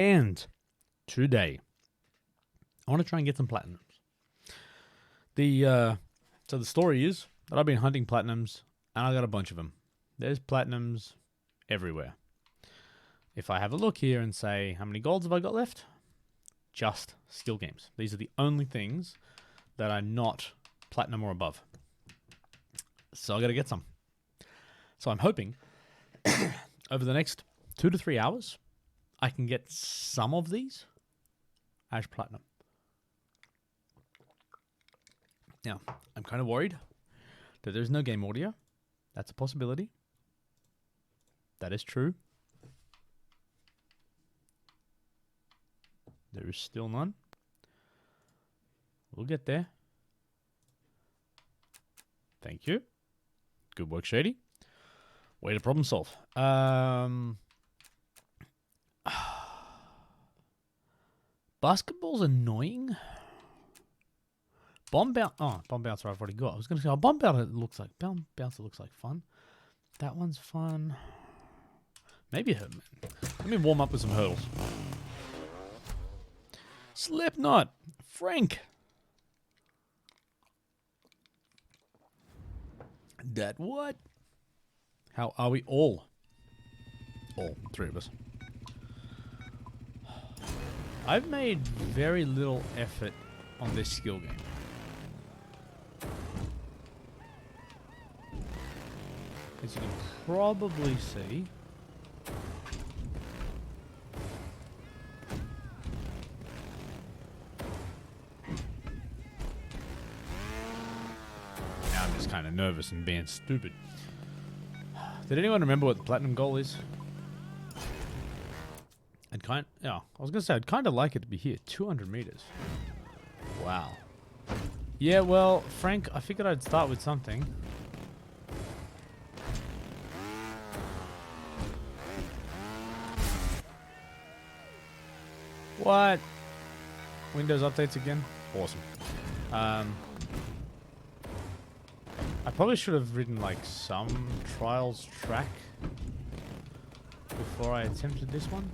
And today, I want to try and get some platinums. So the story is that I've been hunting platinums, and I got a bunch of them. There's platinums everywhere. If I have a look here and say, how many golds have I got left? Just skill games. These are the only things that are not platinum or above. So I got to get some. So I'm hoping over the next 2 to 3 hours, I can get some of these as platinum. Now, I'm kind of worried that there's no game audio. That's a possibility. That is true. There is still none. We'll get there. Thank you. Good work, Shady. Way to problem solve. Basketball's annoying. Bomb bouncer I've already got. I was going to say, bomb bouncer looks like fun. That one's fun. Maybe let me warm up with some hurdles. Slipknot, Frank. That what? How are we all? All 3 of us. I've made very little effort on this skill game. As you can probably see, now I'm just kind of nervous and being stupid. Did anyone remember what the platinum goal is? I was gonna say I'd kind of like it to be here, 200 meters. Wow. Yeah, well, Frank, I figured I'd start with something. What? Windows updates again? Awesome. I probably should have written like some trials track before I attempted this one.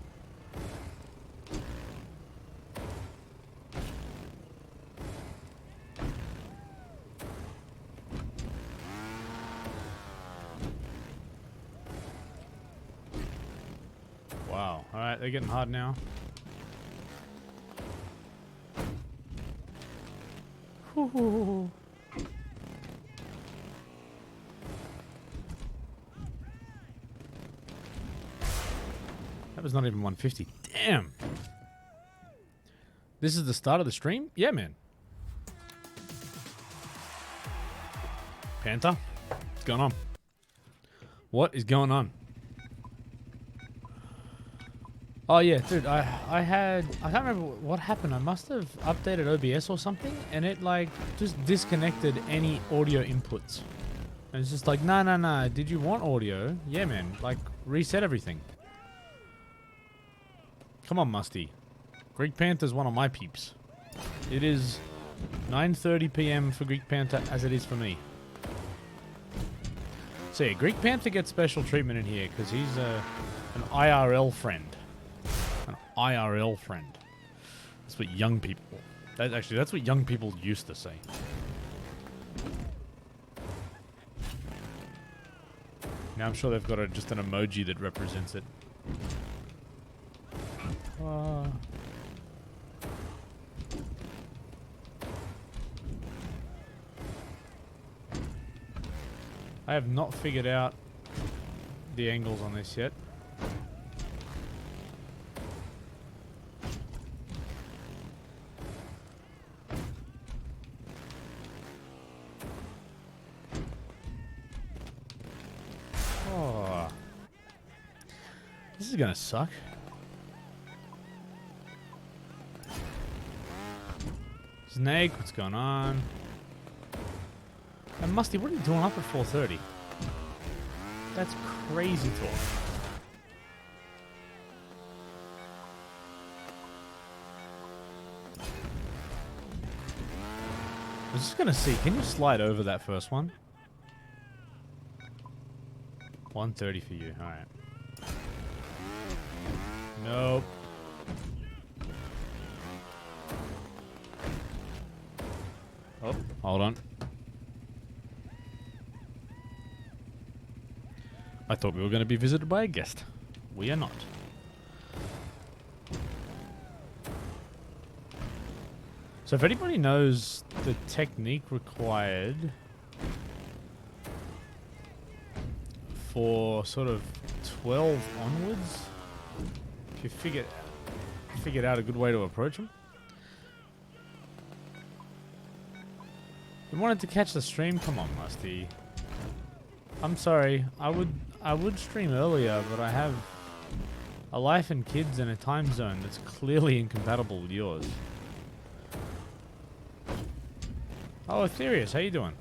Wow. Alright, they're getting hard now. Woo-hoo. That was not even 150. Damn. This is the start of the stream? Yeah, man. Panther? What's going on? What is going on? Oh yeah, dude, I can't remember what happened. I must have updated OBS or something, and it like just disconnected any audio inputs. And it's just like, nah, did you want audio? Yeah, man, like reset everything. Come on, Musty. Greek Panther's one of my peeps. It is 9:30 p.m. for Greek Panther as it is for me. So yeah, Greek Panther gets special treatment in here because he's an IRL friend. An IRL friend. That's what young people... That's what young people used to say. Now I'm sure they've got just an emoji that represents it. I have not figured out the angles on this yet. Oh. This is gonna suck. Snake, what's going on? And Musty, what are you doing up at 4:30? That's crazy talk. I was just gonna see, can you slide over that first one? 130 for you, alright. Nope. Hold on. I thought we were going to be visited by a guest. We are not. So if anybody knows the technique required for sort of 12 onwards, if you figured out a good way to approach them. You wanted to catch the stream? Come on, Musty. I'm sorry. I would stream earlier, but I have a life and kids in a time zone that's clearly incompatible with yours. Oh, Ethereus, how you doing?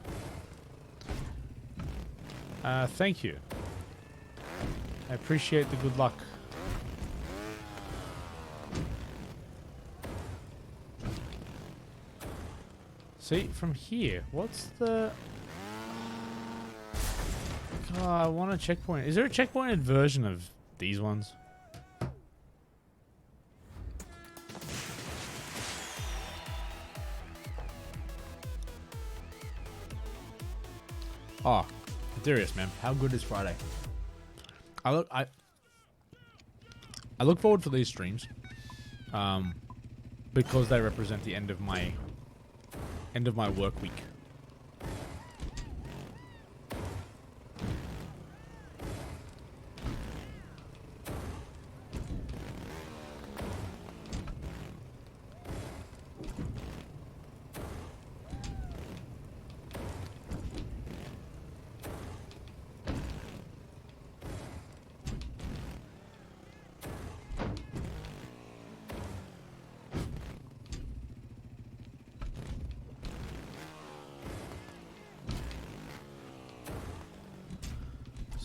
Thank you. I appreciate the good luck. See, from here, what's the... Oh, I want a checkpoint. Is there a checkpointed version of these ones? Oh, Ethereus, man. How good is Friday? I look forward to these streams, because they represent the end of my work week.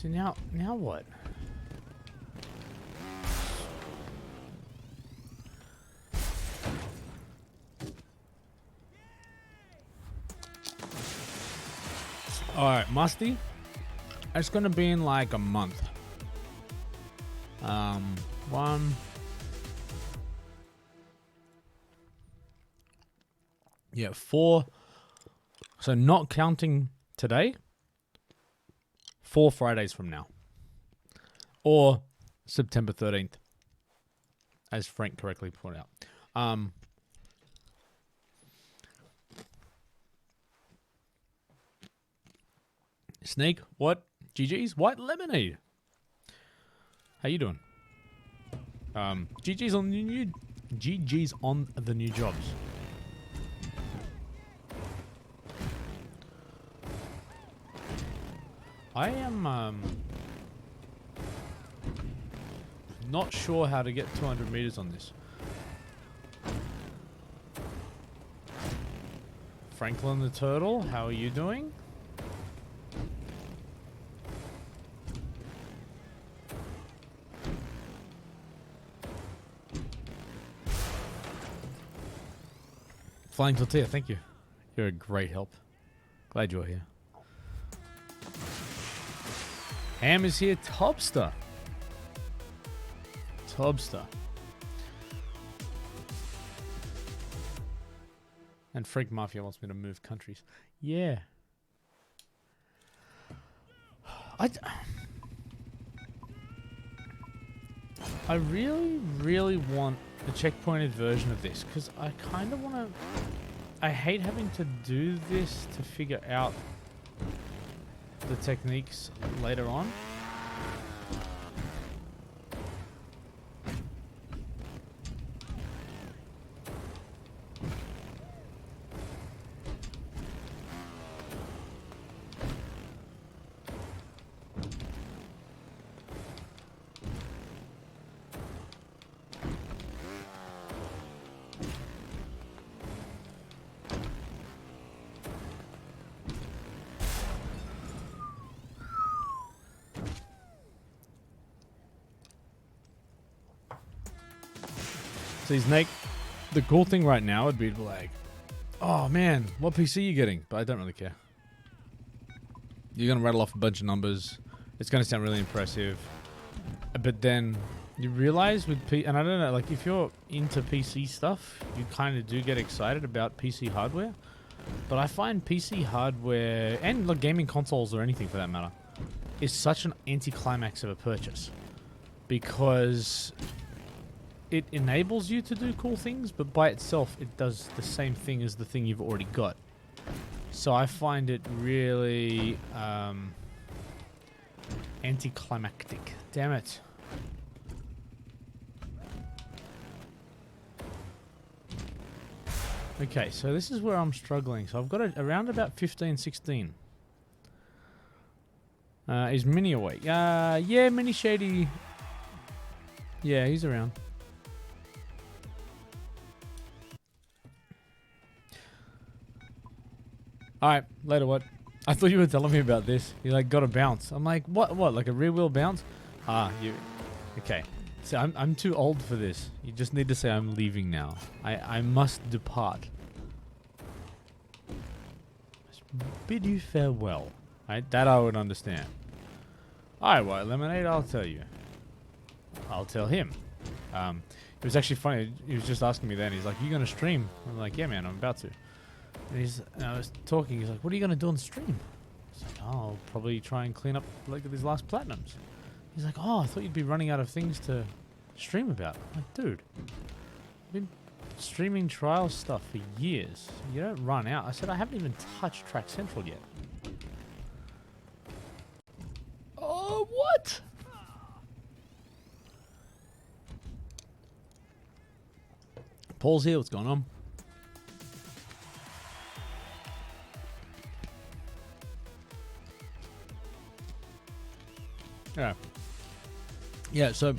See, now what? Alright, Musty. It's gonna be in like a month. 1. Yeah, 4. So not counting today. 4 Fridays from now. Or September 13th. As Frank correctly pointed out. Snake, what? GG's? White lemonade. How you doing? GG's on the new jobs. I am not sure how to get 200 meters on this. Franklin the Turtle, how are you doing? Flying Tortilla, thank you. You're a great help. Glad you're here. Ham is here. Tobster. And Freak Mafia wants me to move countries. Yeah. I really, really want a checkpointed version of this, because I kind of want to... I hate having to do this to figure out the techniques later on. See, Snake, the cool thing right now would be like, oh man, what PC are you getting? But I don't really care. You're going to rattle off a bunch of numbers. It's going to sound really impressive. But then you realize with and I don't know, like if you're into PC stuff, you kind of do get excited about PC hardware. But I find PC hardware, and like gaming consoles or anything for that matter, is such an anticlimax of a purchase. Because it enables you to do cool things, but by itself it does the same thing as the thing you've already got. So I find it really anticlimactic. Damn it. Okay, so this is where I'm struggling. So I've got around about 15, 16. Is Mini awake? Yeah, Mini Shady. Yeah, he's around. Alright, later what? I thought you were telling me about this. You like got a bounce. I'm like, what, like a rear wheel bounce? You... Okay. So I'm too old for this. You just need to say I'm leaving now. I must depart. Bid you farewell. Right? That I would understand. Alright, White Lemonade, I'll tell you. I'll tell him. It was actually funny. He was just asking me then. He's like, you gonna stream? I'm like, yeah, man, I'm about to. And I was talking. He's like, what are you gonna do on the stream? I was like, oh, I'll probably try and clean up like these last platinums. He's like, oh, I thought you'd be running out of things to stream about. I'm like, dude, I've been streaming trial stuff for years. You don't run out. I said, I haven't even touched Track Central yet. Oh, what? Paul's here. What's going on? Yeah. Yeah, so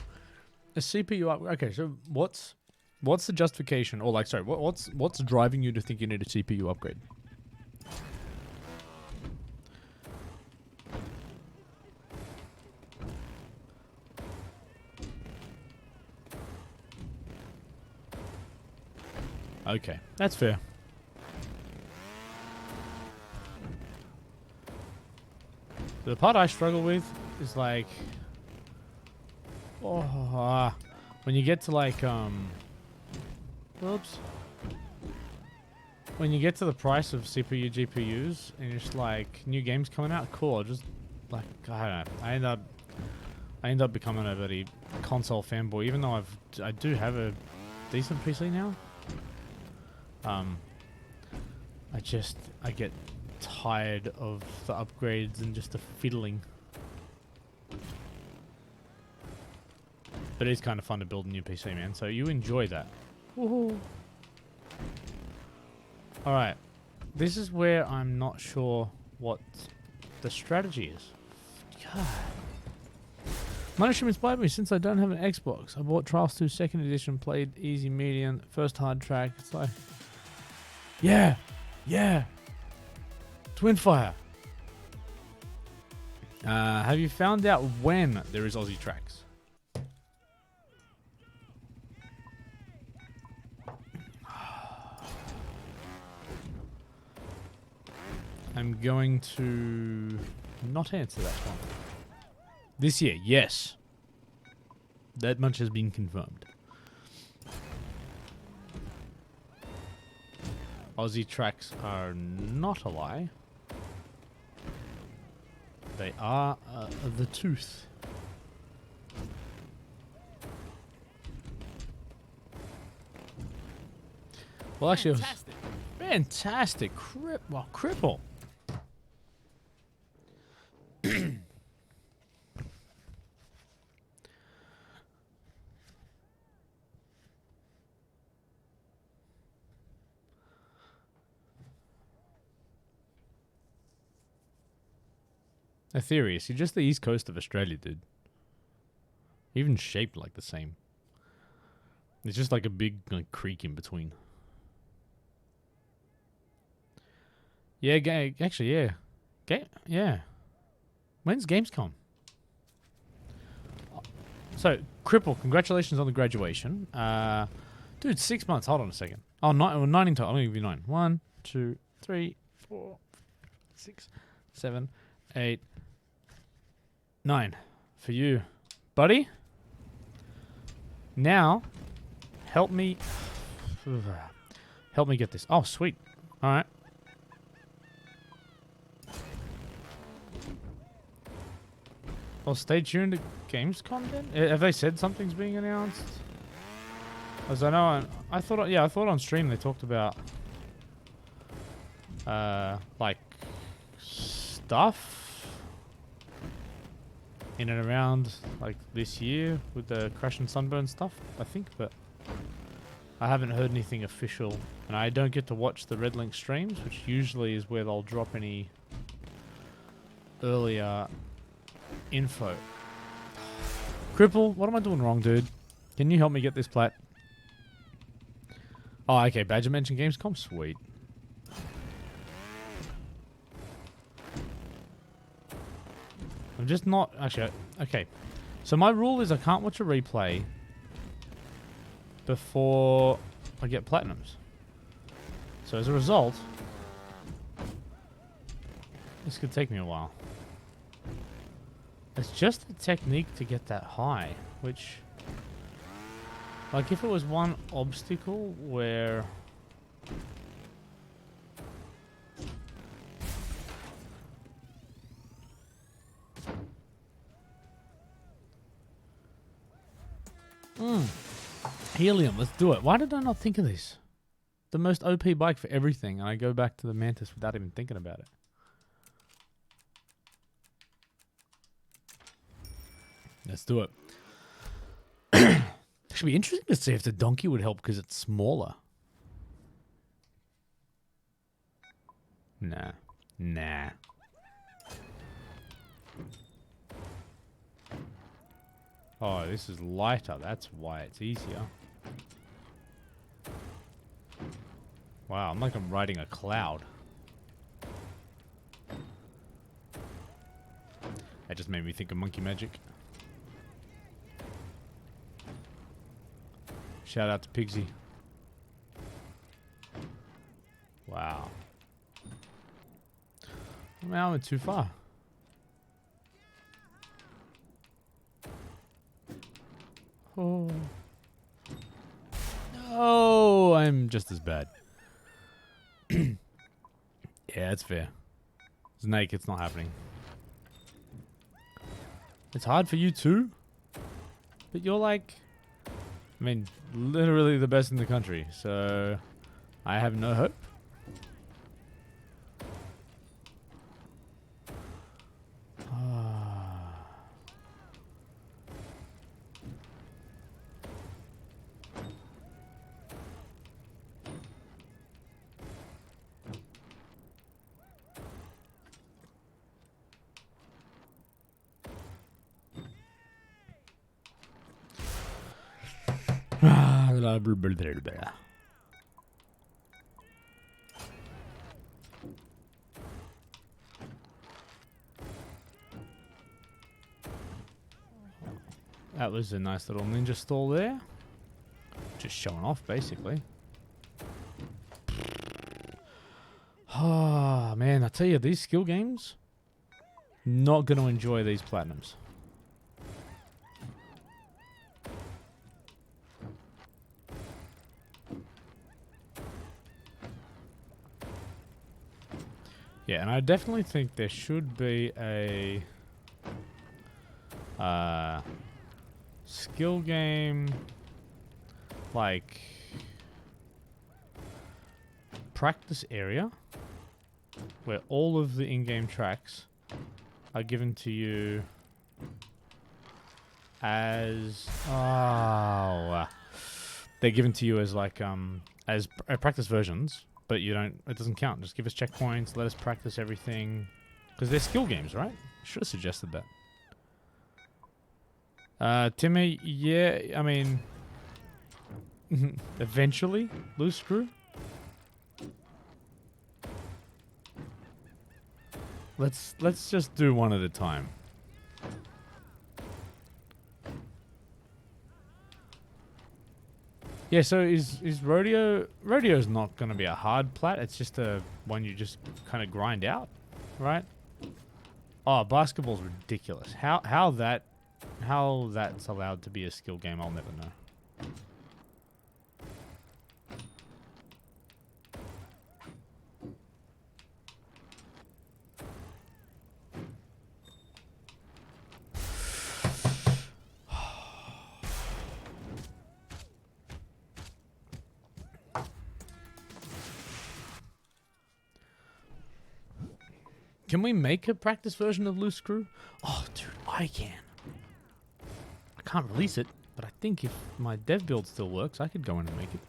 a CPU upgrade. Okay, so what's the justification, or like, sorry, what's driving you to think you need a CPU upgrade? Okay, that's fair. The part I struggle with is like, when you get to like, oops. When you get to the price of CPU GPUs and you're just like, new games coming out, cool. I'll just like, I don't know. I end up becoming a bloody console fanboy, even though I do have a decent PC now. I get tired of the upgrades and just the fiddling. But it is kind of fun to build a new PC, man. So you enjoy that. Woohoo! Alright. This is where I'm not sure what the strategy is. God. Mothership inspired me since I don't have an Xbox. I bought Trials 2 2nd edition, played easy, medium, first hard track. It's like... Yeah! Yeah! Twinfire! Have you found out when there is Aussie tracks? I'm going to not answer that one. This year, yes. That much has been confirmed. Aussie tracks are not a lie. They are the truth. Well, actually, fantastic. Cripple. Aetherius, you're just the east coast of Australia, dude. Even shaped like the same. It's just like a big like creek in between. Yeah, actually, yeah. Yeah. When's Gamescom? So, Cripple, congratulations on the graduation. Dude, 6 months. Hold on a second. Oh, 9 in total. I'm going to give you 9. 1, 2, 3, 4, 6, 7, 8, 9. For you, buddy. Now, help me get this. Oh, sweet. All right. Well, stay tuned to Gamescom then? Have they said something's being announced? As I know, I thought on stream they talked about, like, stuff in and around, like, this year with the Crash and Sunburn stuff, I think, but I haven't heard anything official. And I don't get to watch the Red Link streams, which usually is where they'll drop any earlier info. Cripple, what am I doing wrong, dude? Can you help me get this plat? Oh, okay. Badger mentioned Gamescom. Sweet. I'm just not... Actually, okay. So my rule is I can't watch a replay before I get platinums. So as a result, this could take me a while. It's just the technique to get that high, which... Like, if it was one obstacle where... Helium, let's do it. Why did I not think of this? The most OP bike for everything, and I go back to the Mantis without even thinking about it. Let's do it. It should be interesting to see if the donkey would help because it's smaller. Nah. Nah. Oh, this is lighter. That's why it's easier. Wow, I'm like I'm riding a cloud. That just made me think of monkey magic. Shout out to Pigsy. Wow. Now I went too far. Oh. No, I'm just as bad. Yeah, it's fair. Snake, it's not happening. It's hard for you too? But you're like... I mean, literally the best in the country, so... I have no hope. That was a nice little ninja stall there. Just showing off, basically. Oh, man, I tell you, these skill games, not going to enjoy these platinums. Yeah, and I definitely think there should be a skill game, like practice area, where all of the in-game tracks are given to you as they're given to you as like as practice versions. But you don't, it doesn't count. Just give us checkpoints, let us practice everything. Because they're skill games, right? Should have suggested that. Timmy, yeah, I mean... eventually, loose screw. Let's just do one at a time. Yeah, so is rodeo... Rodeo's not going to be a hard plat. It's just a one you just kind of grind out, right? Oh, basketball's ridiculous. How that's allowed to be a skill game, I'll never know. Can we make a practice version of Loose Screw? Oh, dude, I can. I can't release it, but I think if my dev build still works, I could go in and make it.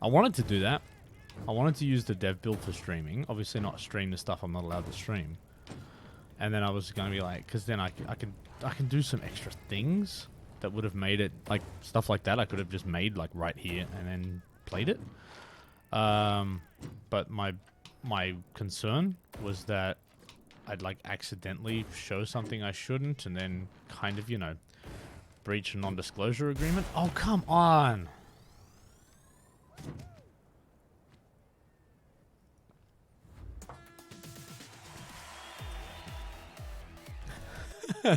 I wanted to do that. I wanted to use the dev build for streaming. Obviously not stream the stuff I'm not allowed to stream. And then I was going to be like, because then I can do some extra things that would have made it, like, stuff like that I could have just made, like, right here and then played it. But my concern was that I'd, like, accidentally show something I shouldn't and then kind of, you know, breach a non-disclosure agreement. Oh, come on!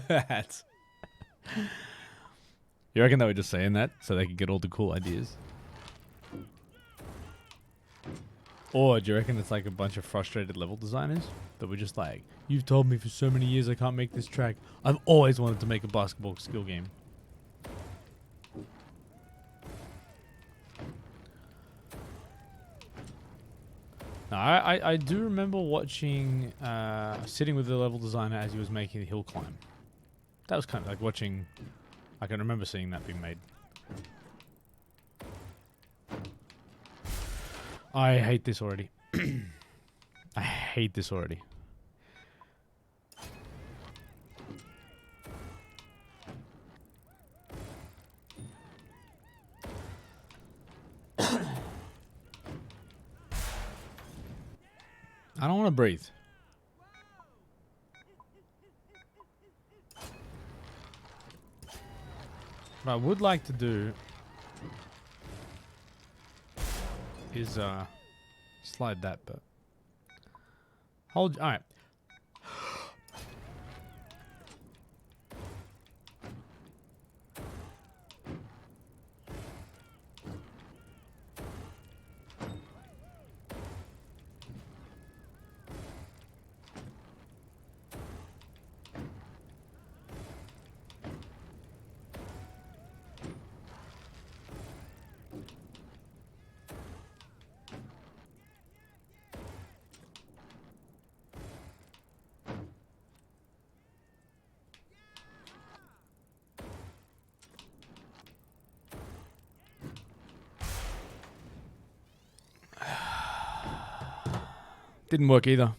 That's... You reckon they were just saying that so they could get all the cool ideas? Or do you reckon it's like a bunch of frustrated level designers that were just like, you've told me for so many years I can't make this track. I've always wanted to make a basketball skill game. No, I do remember watching, sitting with the level designer as he was making the hill climb. That was kind of like watching, I can remember seeing that being made. I hate this already. I hate this already. I don't want to breathe. What I would like to do is slide that, but hold. All right. Didn't work either.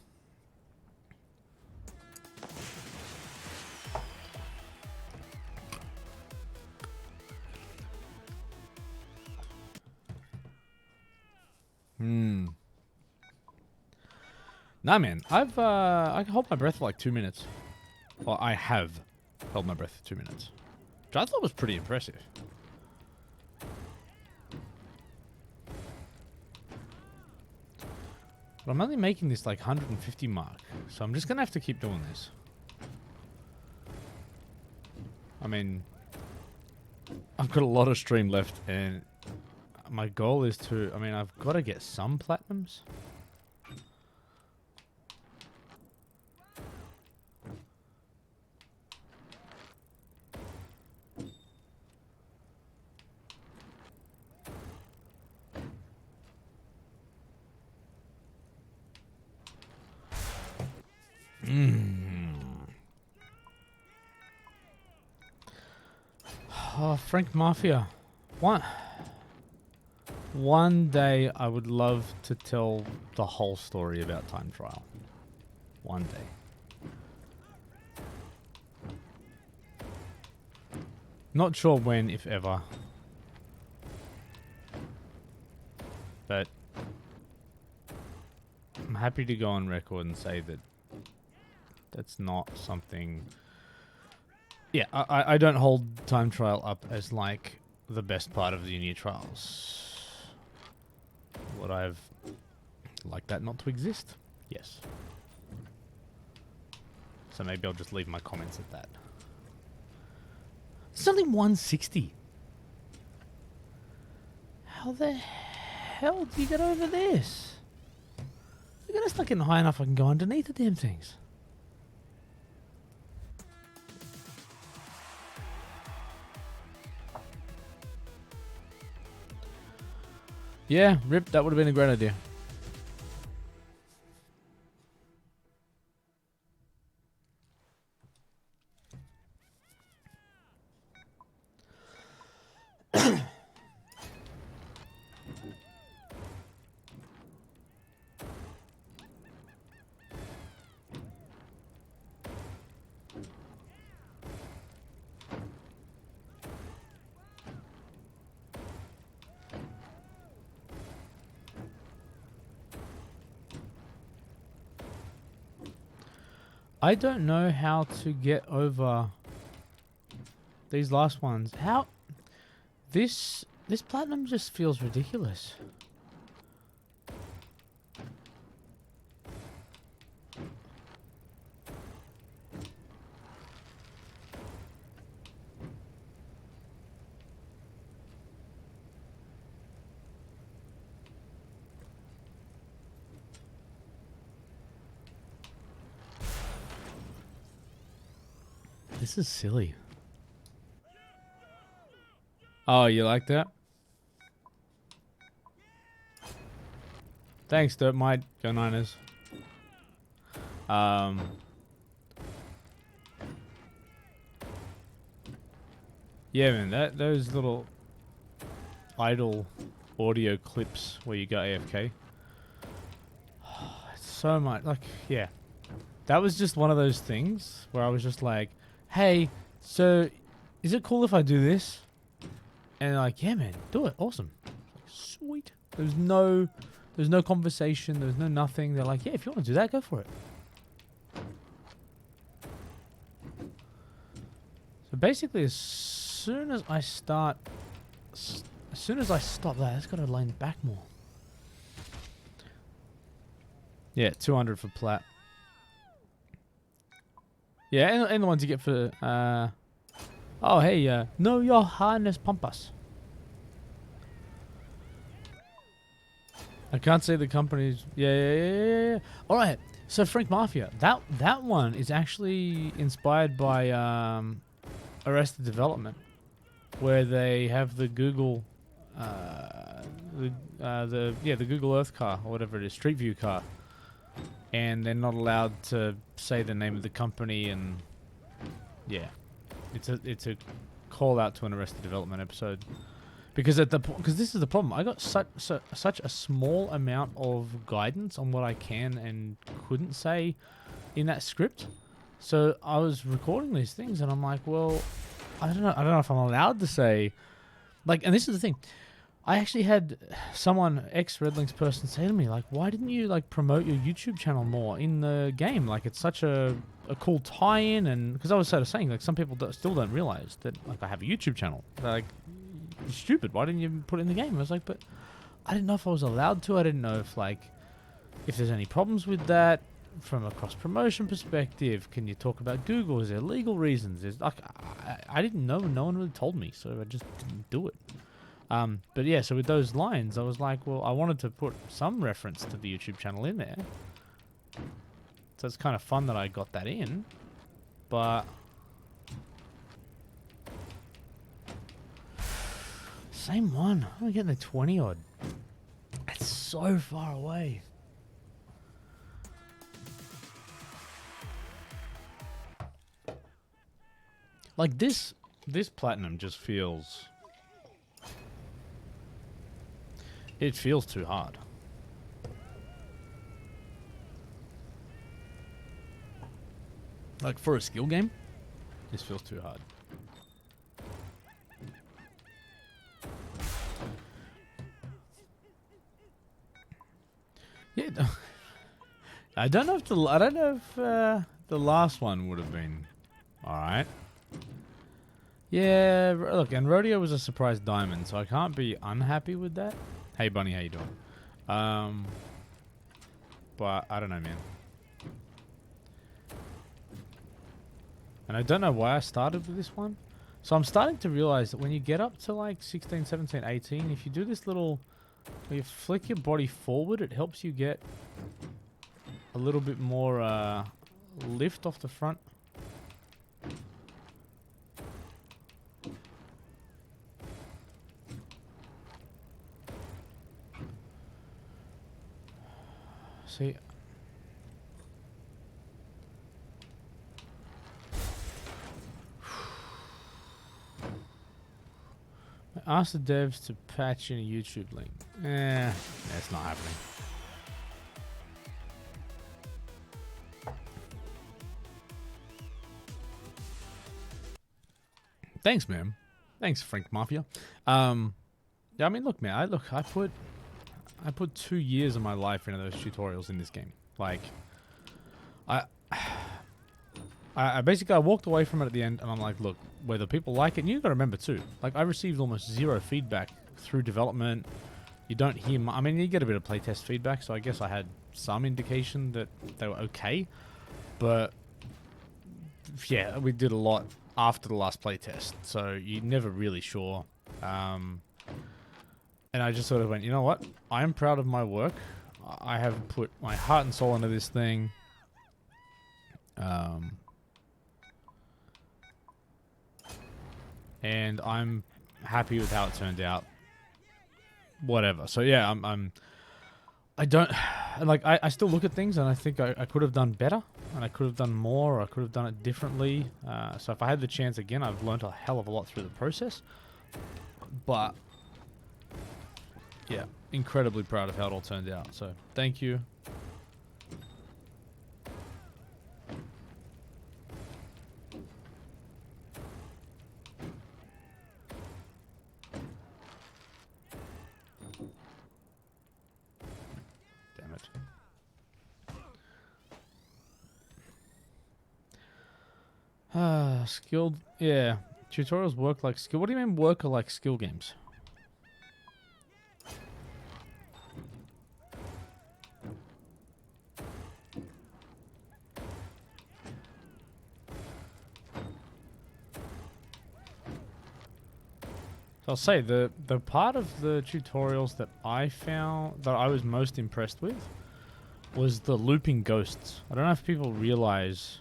Nah, man. I can hold my breath for like 2 minutes. Well, I have held my breath for 2 minutes, which I thought was pretty impressive. But I'm only making this like 150 mark, so I'm just gonna have to keep doing this. I mean, I've got a lot of stream left, and my goal is to, I mean, I've got to get some platinums. Oh, Frank Mafia. One day I would love to tell the whole story about Time Trial. One day. Not sure when, if ever. But I'm happy to go on record and say that that's not something... Yeah, I don't hold Time Trial up as like the best part of the Uni Trials. Would I've liked that not to exist? Yes. So maybe I'll just leave my comments at that. It's only 160. How the hell do you get over this? Look at us not getting high enough I can go underneath the damn things. Yeah, rip, that would have been a great idea. I don't know how to get over these last ones. How this platinum just feels ridiculous. This is silly. Oh, you like that? Thanks, Dirt Might. Go Niners. Yeah, man, those little idle audio clips where you go AFK. It's so much, like, yeah. That was just one of those things where I was just like, hey, so is it cool if I do this? And they're like, yeah, man, do it. Awesome. Like, sweet. There's no conversation. There's no nothing. They're like, yeah, if you want to do that, go for it. So basically, as soon as I stop that, it's got to lean back more. Yeah, 200 for plat. Yeah, and the ones you get for, oh, hey, know your highness pampas. I can't say the companies. Yeah. All right. So Frank Mafia, that one is actually inspired by Arrested Development, where they have the Google, the Google Earth car or whatever it is, Street View car, and they're not allowed to say the name of the company, and yeah, it's a call out to an Arrested Development episode. Because this is the problem. I got such a small amount of guidance on what I can and couldn't say in that script. So I was recording these things, and I'm like, well, I don't know if I'm allowed to say, like. And this is the thing. I actually had someone, ex-Redlinks person, say to me, like, why didn't you like promote your YouTube channel more in the game? Like, it's such a cool tie-in, and because I was sort of saying, like, some people still don't realize that, like, I have a YouTube channel. They're like, you're stupid. Why didn't you put it in the game? I was like, but I didn't know if I was allowed to. I didn't know if there's any problems with that from a cross-promotion perspective. Can you talk about Google? Is there legal reasons? I didn't know. No one really told me, so I just didn't do it. But yeah, so with those lines, I was like, well, I wanted to put some reference to the YouTube channel in there. So it's kind of fun that I got that in, but same one. I'm getting the 20 odd. It's so far away. Like this platinum just feels. It feels too hard. Like for a skill game, this feels too hard. Yeah, I don't know if the last one would have been all right. Yeah, look, and Rodeo was a surprise diamond, so I can't be unhappy with that. Hey, Bunny, how you doing? But I don't know, man. And I don't know why I started with this one. So I'm starting to realize that when you get up to like 16, 17, 18, if you do this little, where you flick your body forward, it helps you get a little bit more lift off the front. See, I asked the devs to patch in a YouTube link. That's not happening. Thanks, man. Thanks, Frank Mafia. Yeah, I mean, look, man. I put 2 years of my life into those tutorials in this game. Like, I basically I walked away from it at the end, and I'm like, look, whether people like it, and you got to remember too, like I received almost zero feedback through development. You don't hear, I mean, you get a bit of playtest feedback, so I guess I had some indication that they were okay, but yeah, we did a lot after the last playtest, so you're never really sure. And I just sort of went, you know what? I am proud of my work. I have put my heart and soul into this thing. And I'm happy with how it turned out. Whatever. So yeah, I don't like. I still look at things and I think I could have done better, and I could have done more, or I could have done it differently. So if I had the chance again, I've learned a hell of a lot through the process. But yeah, incredibly proud of how it all turned out. So thank you. Damn it. Skilled. Yeah. Tutorials work like skill. What do you mean work are like skill games? So I'll say the part of the tutorials that I found that I was most impressed with was the looping ghosts. I don't know if people realize,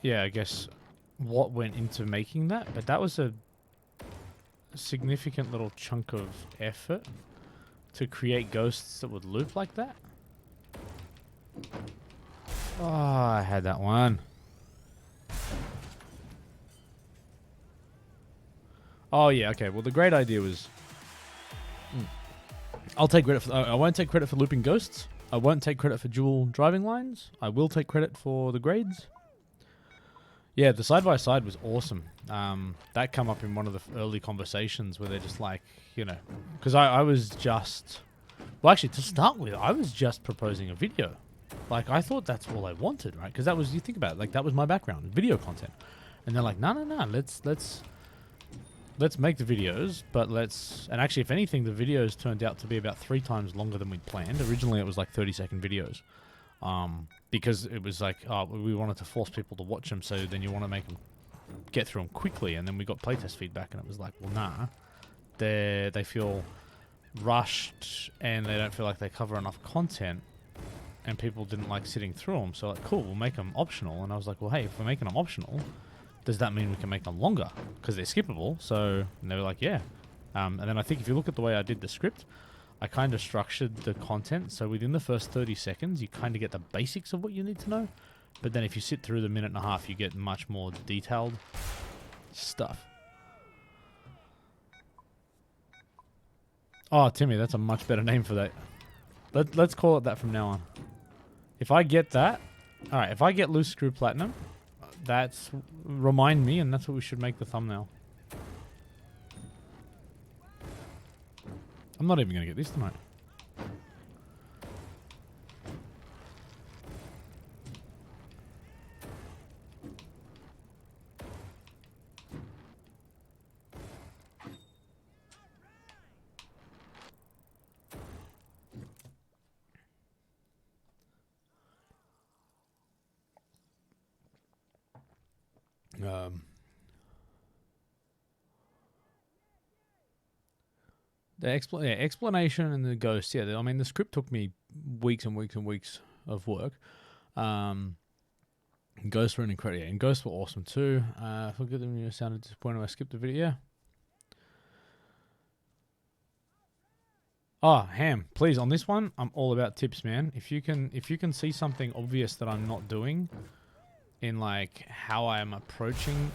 yeah, I guess what went into making that, but that was a significant little chunk of effort to create ghosts that would loop like that. Oh, I had that one. Oh yeah, okay. Well, the great idea was, I'll take credit for. I won't take credit for looping ghosts. I won't take credit for dual driving lines. I will take credit for the grades. Yeah, the side by side was awesome. That come up in one of the early conversations where they're just like, you know, because I was just, well, actually to start with, I was just proposing a video. Like I thought that's all I wanted, right? Because that was, you think about it, like that was my background, video content, and they're like, no, let's make the videos, but and actually, if anything, the videos turned out to be about 3 times longer than we'd planned. Originally, it was like 30-second videos, because it was like, we wanted to force people to watch them, so then you want to make them get through them quickly, and then we got playtest feedback, and it was like, well, nah, they feel rushed, and they don't feel like they cover enough content, and people didn't like sitting through them, so like, cool, we'll make them optional, and I was like, well, hey, if we're making them optional, does that mean we can make them longer? Because they're skippable. So, and they were like, yeah. And then I think if you look at the way I did the script, I kind of structured the content. So within the first 30 seconds, you kind of get the basics of what you need to know. But then if you sit through the minute and a half, you get much more detailed stuff. Oh, Timmy, that's a much better name for that. Let's call it that from now on. If I get that, all right, if I get Loose Screw Platinum, that's, remind me, and that's what we should make the thumbnail. I'm not even going to get this tonight. The explanation and the ghosts. Yeah, I mean, the script took me weeks and weeks and weeks of work. Ghosts were incredible, and ghosts were awesome too. Forget them. You sounded disappointed when I skipped the video. Yeah. Oh, Ham, please, on this one, I'm all about tips, man. If you can see something obvious that I'm not doing in like how I'm approaching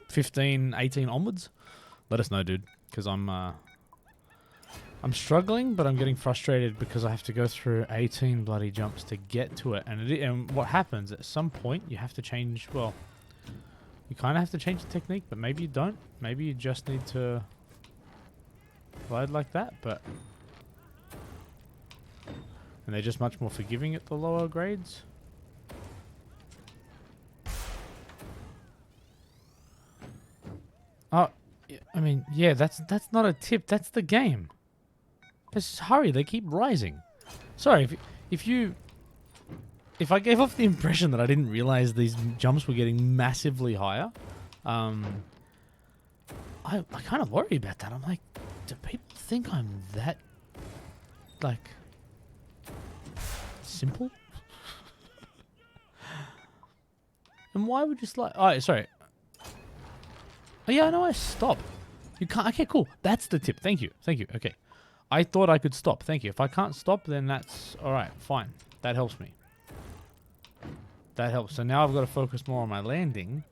15, 18 onwards, let us know, dude. Because I'm struggling, but I'm getting frustrated because I have to go through 18 bloody jumps to get to it. And what happens, at some point, you have to change, well, you kind of have to change the technique, but maybe you don't. Maybe you just need to glide like that, but... And they're just much more forgiving at the lower grades. Oh, I mean, yeah, that's not a tip. That's the game. Just hurry. They keep rising. Sorry, if I gave off the impression that I didn't realize these jumps were getting massively higher, I kind of worry about that. I'm like, do people think I'm that, like, simple? And why would you slide? Oh, sorry. Oh, yeah, I know I stop. You can't. Okay, cool. That's the tip. Thank you. Thank you. Okay. I thought I could stop. Thank you. If I can't stop, then that's all right. Fine. That helps me. That helps. So now I've got to focus more on my landing.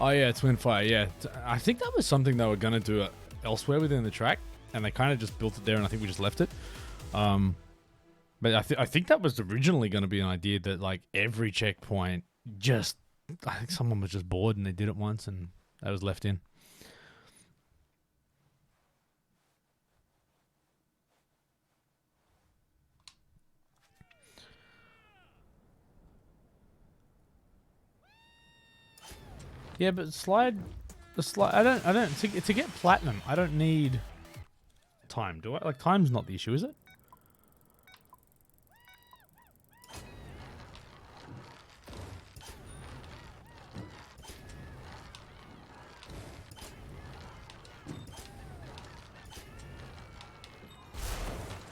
Oh yeah, it's Windfire. Yeah, I think that was something they were gonna do elsewhere within the track, and they kind of just built it there, and I think we just left it. But I think that was originally going to be an idea that like every checkpoint just, I think someone was just bored and they did it once and that was left in. Yeah, but the slide. I don't to get platinum. I don't need time, do I? Like time's not the issue, is it?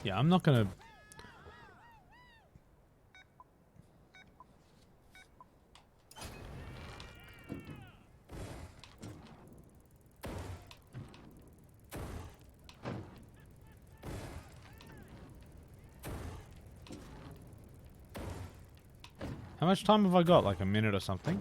Yeah, I'm not gonna. How much time have I got? Like a minute or something?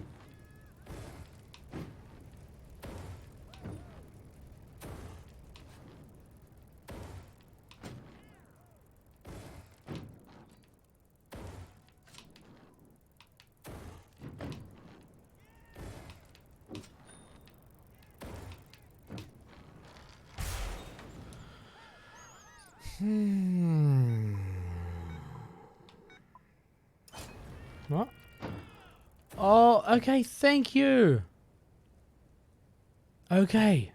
What? Oh, okay. Thank you. Okay.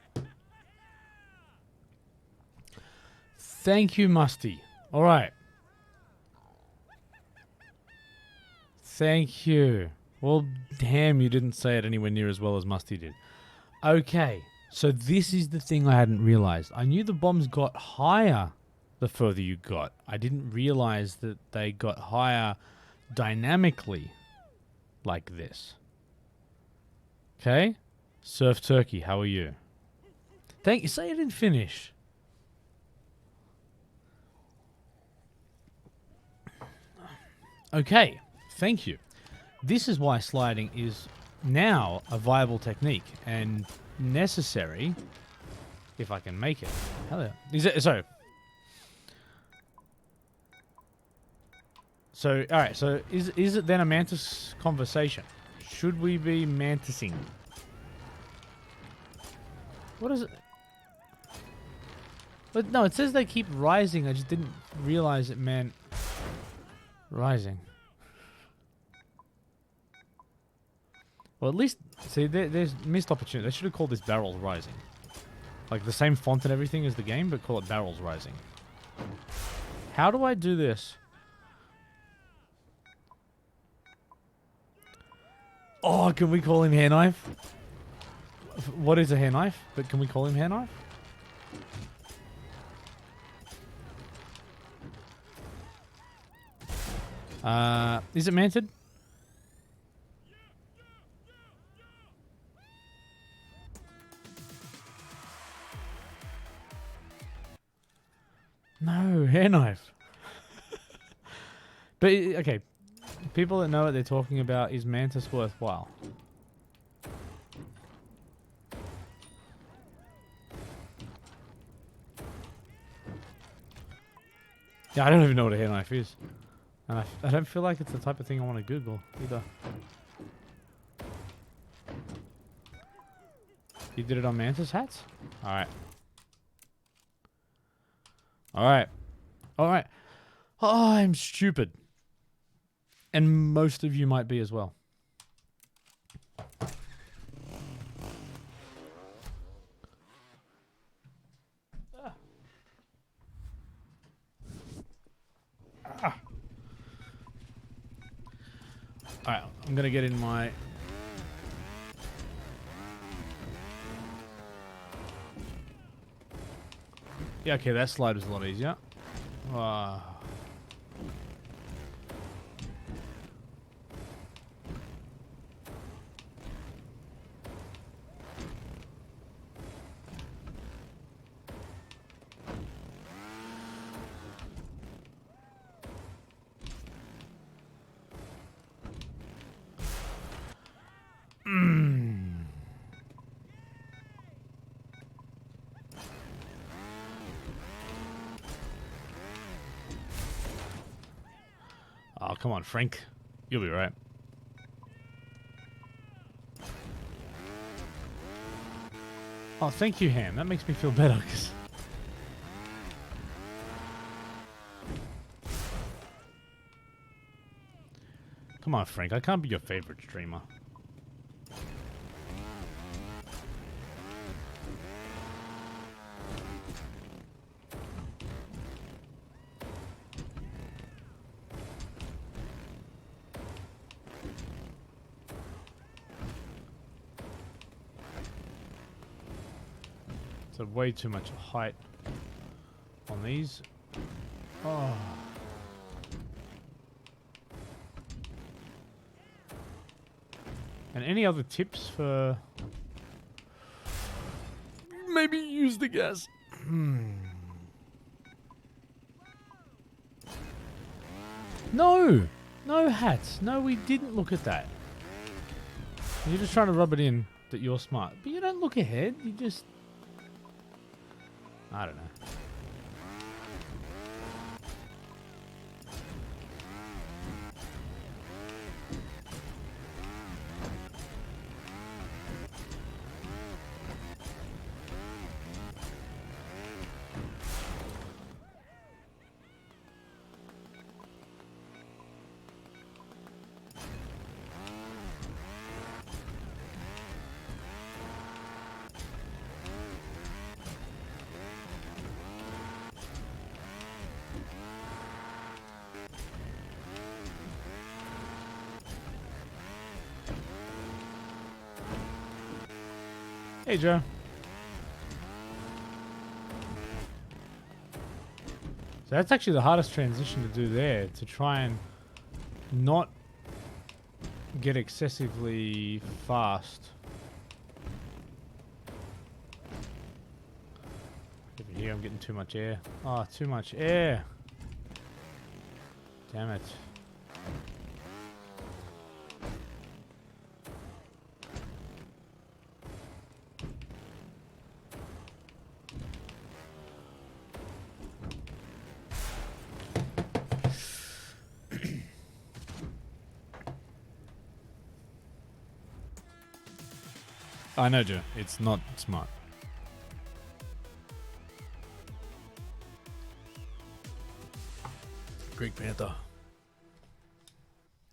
Thank you, Musty. All right. Thank you. Well, damn, you didn't say it anywhere near as well as Musty did. Okay, so this is the thing I hadn't realized. I knew the bombs got higher the further you got. I didn't realize that they got higher dynamically like this. Okay? Surf Turkey, how are you? Thank you. Say I didn't finish. Okay, thank you. This is why sliding is now a viable technique and necessary if I can make it. Hello. Is it sorry? So all right. So is it then a mantis conversation? Should we be mantising? What is it? But no, it says they keep rising. I just didn't realize it meant rising. Well, at least, see, there's missed opportunity. They should have called this Barrels Rising. Like the same font and everything as the game, but call it Barrels Rising. How do I do this? Oh, can we call him Hair Knife? What is a hair knife? But can we call him Hair Knife? Is it manted? No, hair knife. But, okay. People that know what they're talking about, is Mantis worthwhile? Yeah, I don't even know what a hair knife is. And I don't feel like it's the type of thing I want to Google either. You did it on Mantis hats? Alright. Alright. Alright. Oh, I'm stupid. And most of you might be as well. Alright, I'm gonna get in my... Yeah, okay, that slide was a lot easier. Oh, come on, Frank. You'll be right. Oh, thank you, Ham. That makes me feel better, because... Come on, Frank. I can't be your favorite streamer. So way too much height on these. Oh. And any other tips for... Maybe use the gas. No! No hats. No, we didn't look at that. You're just trying to rub it in that you're smart. But you don't look ahead. You just... I don't know. Hey, Joe. So that's actually the hardest transition to do there, to try and not get excessively fast. Over here, I'm getting too much air. Oh, too much air. Damn it. I know, Joe. It's not smart. Greek Panther.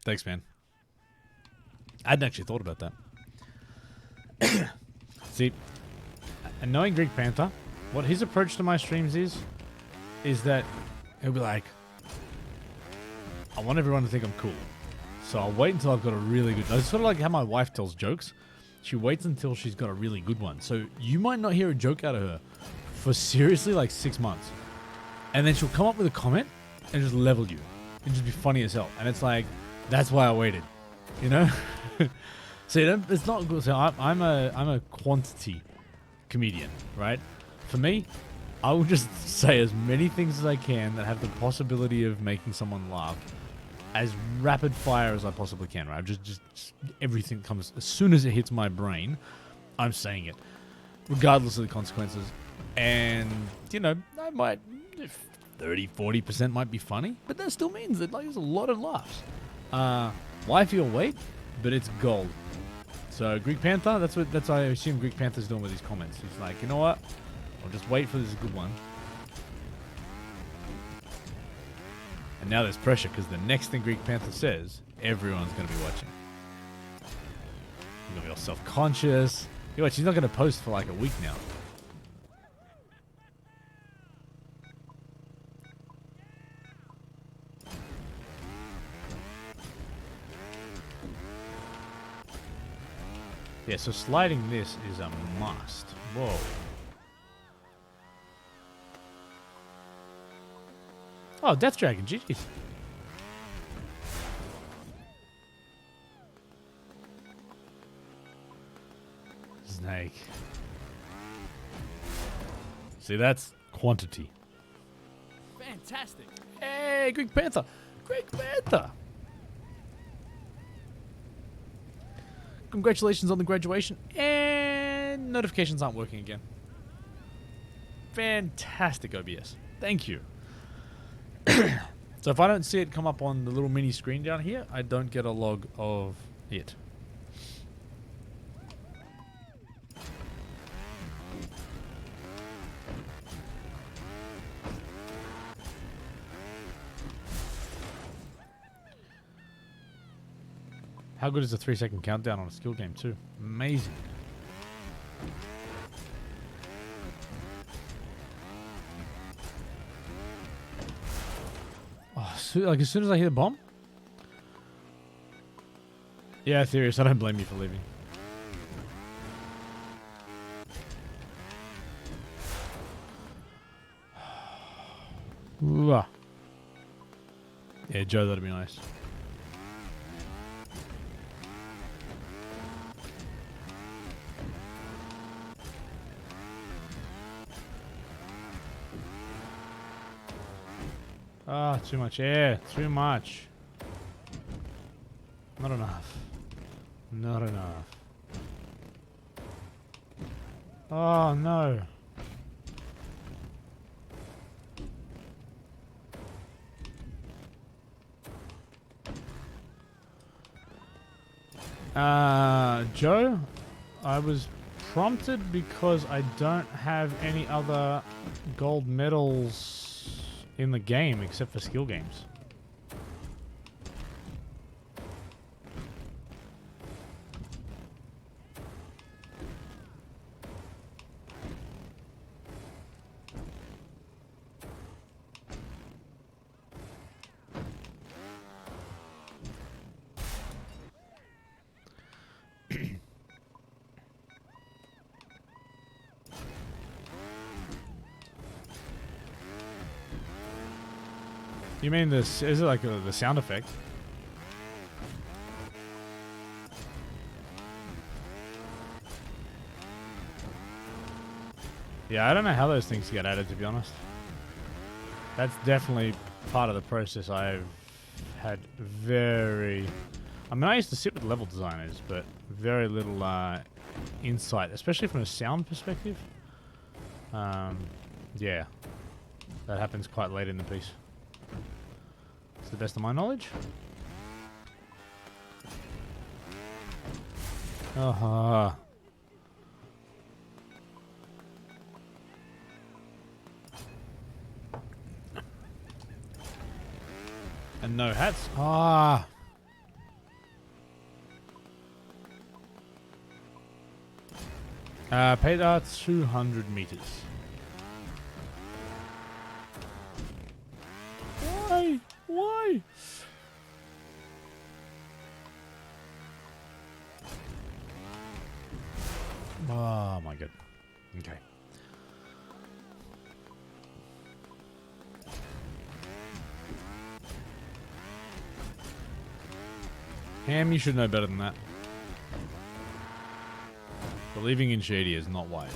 Thanks, man. I hadn't actually thought about that. See, and knowing Greek Panther, what his approach to my streams is that he'll be like, I want everyone to think I'm cool. So I'll wait until I've got a really good... It's sort of like how my wife tells jokes. She waits until she's got a really good one. So you might not hear a joke out of her for seriously like 6 months. And then she'll come up with a comment and just level you. And just be funny as hell. And it's like, that's why I waited. You know? So you know, it's not good. So I'm a quantity comedian, right? For me, I will just say as many things as I can that have the possibility of making someone laugh, as rapid fire as I possibly can. Right, just everything comes as soon as it hits my brain. I'm saying it, regardless of the consequences. And you know, I might 30-40% might be funny, but that still means that like there's a lot of laughs. Why feel weight? But it's gold. So Greek Panther, that's what I assume Greek Panther's doing with his comments. He's like, you know what? I'll just wait for this good one. And now there's pressure because the next thing Greek Panther says, everyone's going to be watching. You're going to be all self-conscious. You watch, he's not going to post for like a week now. Yeah, so sliding this is a must. Whoa. Oh, Death Dragon, GG's. Snake. See, that's quantity. Fantastic. Hey, Greek Panther. Greek Panther. Congratulations on the graduation. And notifications aren't working again. Fantastic, OBS. Thank you. So if I don't see it come up on the little mini screen down here, I don't get a log of it. How good is a 3-second countdown on a skill game too? Amazing. Oh, so, like as soon as I hit a bomb? Yeah, Therius, I don't blame you for leaving. Ooh, ah. Yeah, Joe, that'd be nice. Ah, too much air. Too much. Not enough. Not enough. Oh, no. Joe, I was prompted because I don't have any other gold medals in the game except for skill games. You mean this? Is it like the sound effect? Yeah, I don't know how those things get added, to be honest. That's definitely part of the process I've had very... I mean, I used to sit with level designers, but very little insight, especially from a sound perspective. Yeah, that happens quite late in the piece. To the best of my knowledge. Aha. And no hats. Ah. Paid 200 meters. Why? Why? Oh my god. Okay. Ham, you should know better than that. Believing in Shady is not wise.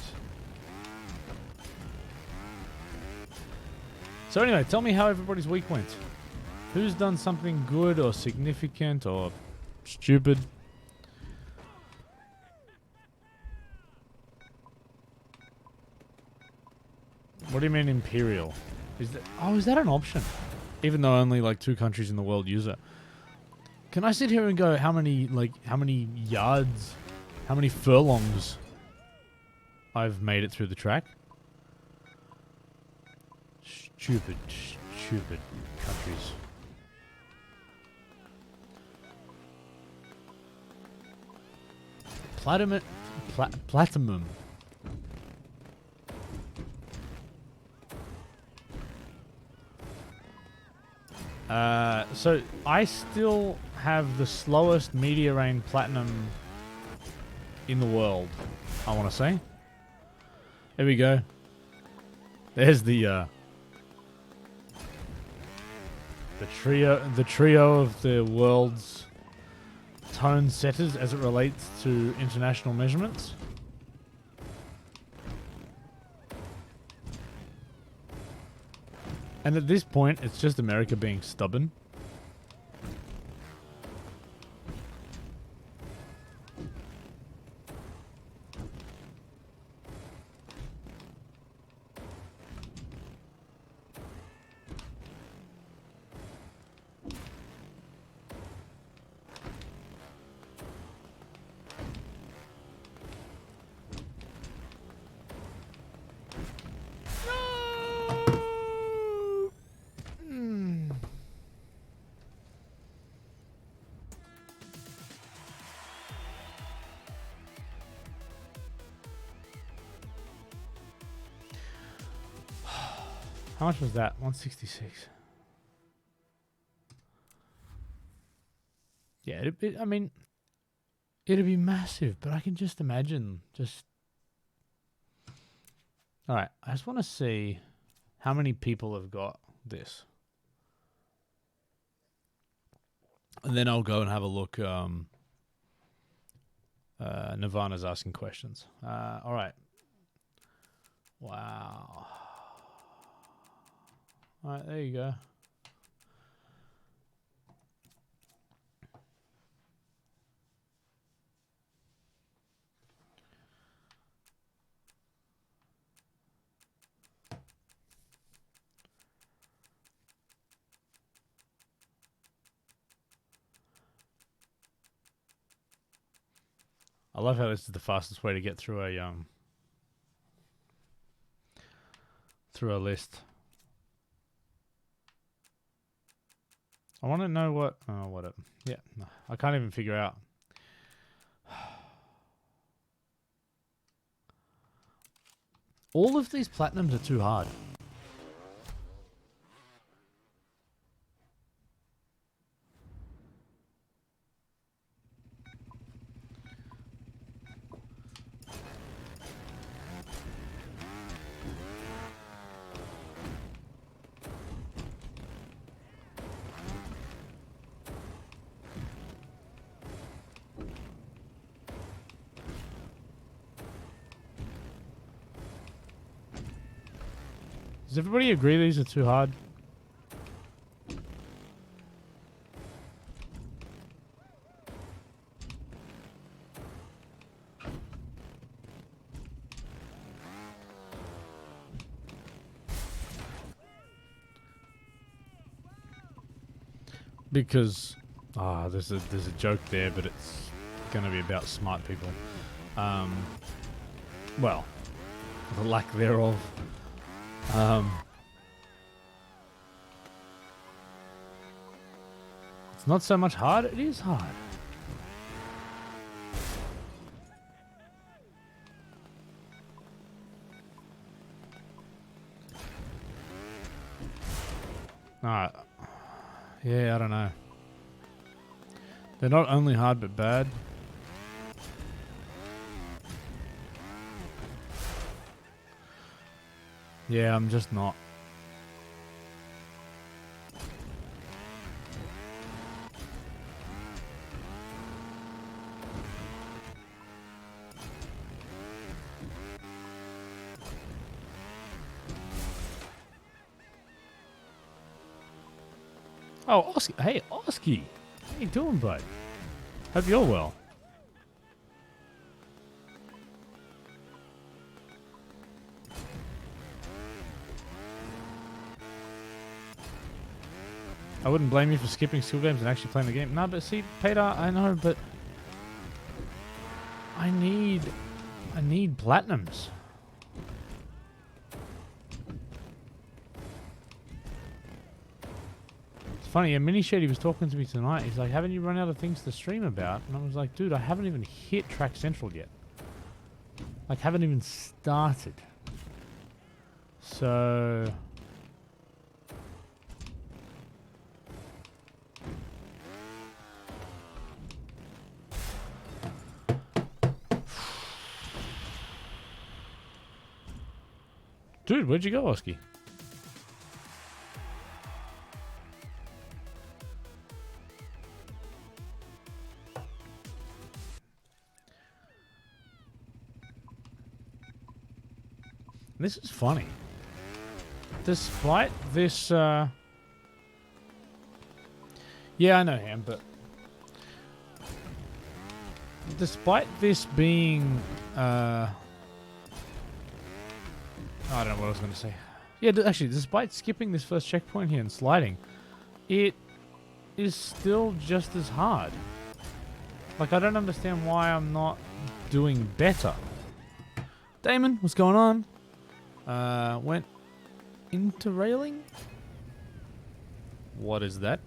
So anyway, tell me how everybody's week went. Who's done something good or significant or stupid? What do you mean Imperial? Is that an option? Even though only like 2 countries in the world use it. Can I sit here and go how many yards, how many furlongs I've made it through the track? Stupid countries. Platinum. So I still have the slowest meteor rain platinum in the world, I want to say. There we go. There's the trio of the world's tone setters as it relates to international measurements. And at this point, it's just America being stubborn. How much was that? 166. Yeah, it'd be massive, but I can just imagine Alright, I just want to see how many people have got this. And then I'll go and have a look. Nirvana's asking questions. Alright. Wow. Alright, there you go. I love how this is the fastest way to get through a list. I want to know what... Oh, what it... Yeah, no, I can't even figure out. All of these platinums are too hard. Does everybody agree these are too hard? Because there's a joke there, but it's gonna be about smart people. Well, the lack thereof. It's not so much hard, it is hard. Alright. Yeah, I don't know. They're not only hard but bad. Yeah, I'm just not. Oh, Oski. Hey, Oski. How you doing, bud? Hope you're well. I wouldn't blame you for skipping school games and actually playing the game. No, but see, Peter, I know, but I need platinums. It's funny, a mini Shady was talking to me tonight. He's like, haven't you run out of things to stream about? And I was like, dude, I haven't even hit Track Central yet. Like, haven't even started. So... Dude, where'd you go, Oski? This is funny. Despite this, yeah, I know him, but despite this being, I don't know what I was going to say. Yeah, actually, despite skipping this first checkpoint here and sliding, it is still just as hard. Like, I don't understand why I'm not doing better. Damon, what's going on? Went into railing? What is that?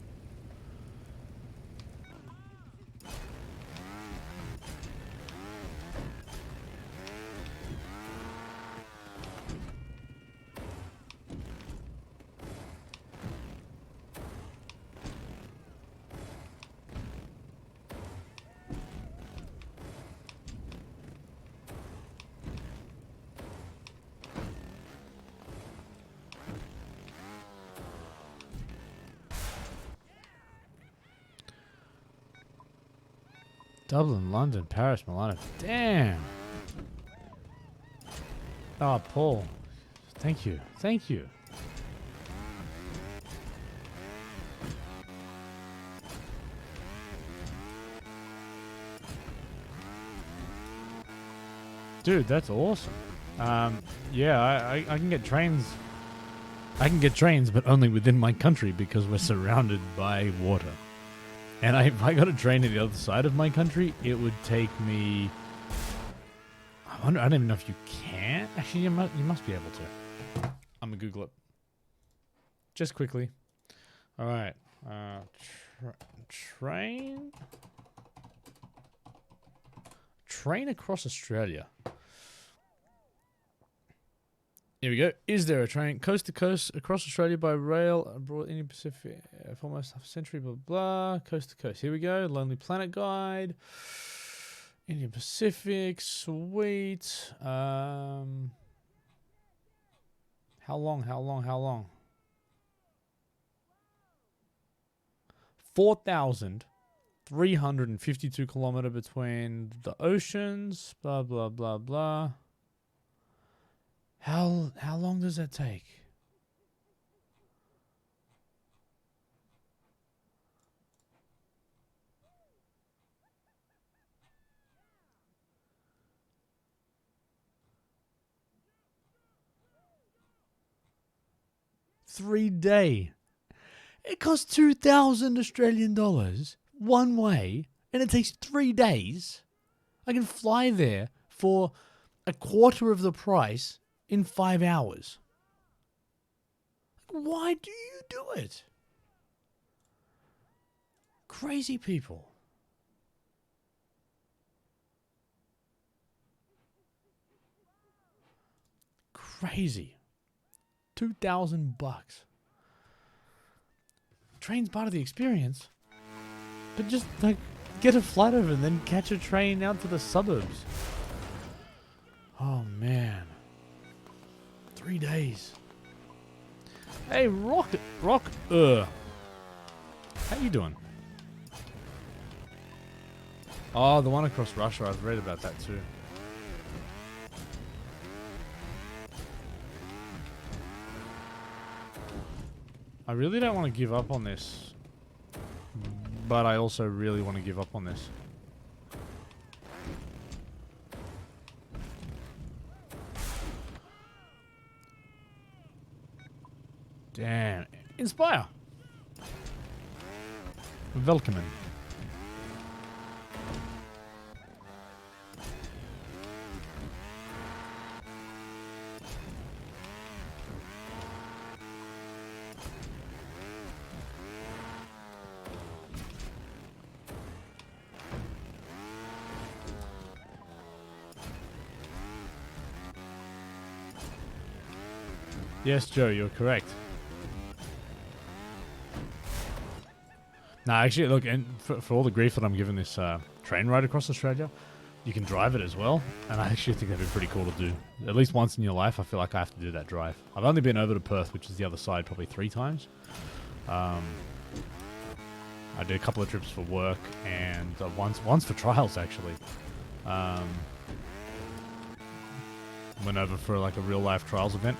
Dublin, London, Paris, Milano. Damn. Oh, Paul. Thank you. Thank you. Dude, that's awesome. Yeah, I can get trains. I can get trains, but only within my country because we're surrounded by water. And if I got a train to the other side of my country, it would take me... I don't even know if you can. Actually, you must be able to. I'm going to Google it. Just quickly. All right. Train... Train across Australia. Here we go. Is there a train coast to coast across Australia by rail abroad Indian Pacific for almost half a century, blah, blah, coast to coast. Here we go. Lonely Planet Guide. Indian Pacific. Sweet. How long? 4,352 kilometer between the oceans. Blah, blah, blah, blah. How long does that take? $3 days. It costs 2,000 Australian dollars one way, and it takes 3 days. I can fly there for a quarter of the price in 5 hours. Why do you do it? Crazy people. Crazy. $2,000. Train's part of the experience. But just like get a flight over and then catch a train out to the suburbs. Oh man. 3 days. Hey, Rock. How you doing? Oh, the one across Russia. I've read about that too. I really don't want to give up on this but I also really want to give up on this. Damn. Inspire. Welcome. Yes, Joe, you're correct. Nah, actually, look, and for all the grief that I'm giving this train ride across Australia, you can drive it as well, and I actually think that'd be pretty cool to do. At least once in your life, I feel like I have to do that drive. I've only been over to Perth, which is the other side, probably 3 times. I did a couple of trips for work, and once for trials, actually. Went over for like a real-life trials event.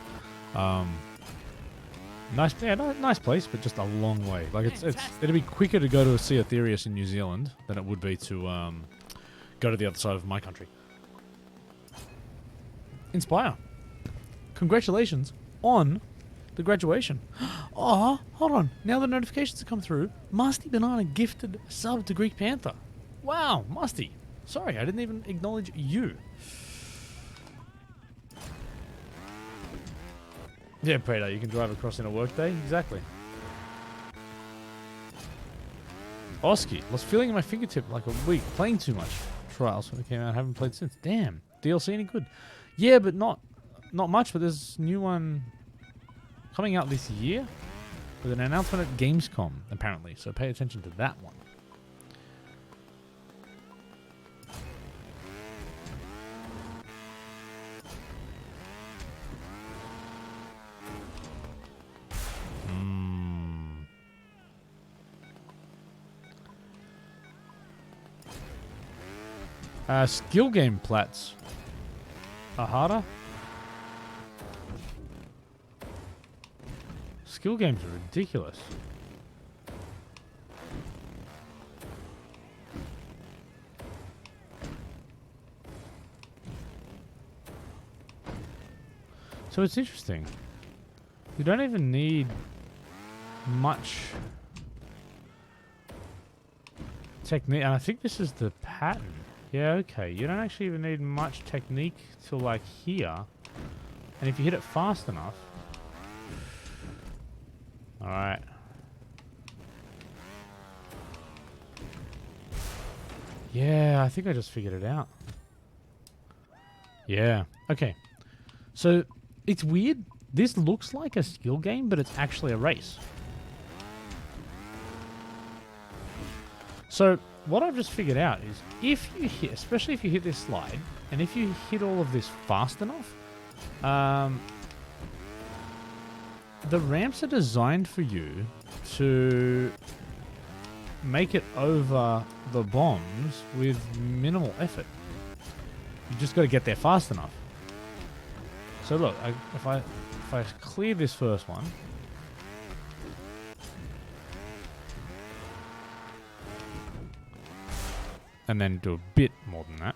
Nice, yeah, nice place, but just a long way. Like it'd be quicker to go to see Aetherius in New Zealand than it would be to go to the other side of my country. Inspire. Congratulations on the graduation. Oh, hold on. Now the notifications have come through. Musty Banana gifted a sub to Greek Panther. Wow, Musty. Sorry, I didn't even acknowledge you. Yeah, Predator, you can drive across in a workday. Exactly. Oski, lost feeling in my fingertip like a week. Playing too much. Trials when it came out. Haven't played since. Damn. DLC any good? Yeah, but not much. But there's a new one coming out this year with an announcement at Gamescom, apparently. So pay attention to that one. Skill game plats. Ahara? Skill games are ridiculous. So it's interesting. You don't even need much technique. And I think this is the pattern. Yeah, okay. You don't actually even need much technique till like here. And if you hit it fast enough... Alright. Yeah, I think I just figured it out. Yeah. Okay. So, it's weird. This looks like a skill game, but it's actually a race. So... what I've just figured out is if you hit, especially if you hit this slide, and if you hit all of this fast enough, the ramps are designed for you to make it over the bombs with minimal effort. You just got to get there fast enough. So look, if I clear this first one. And then do a bit more than that.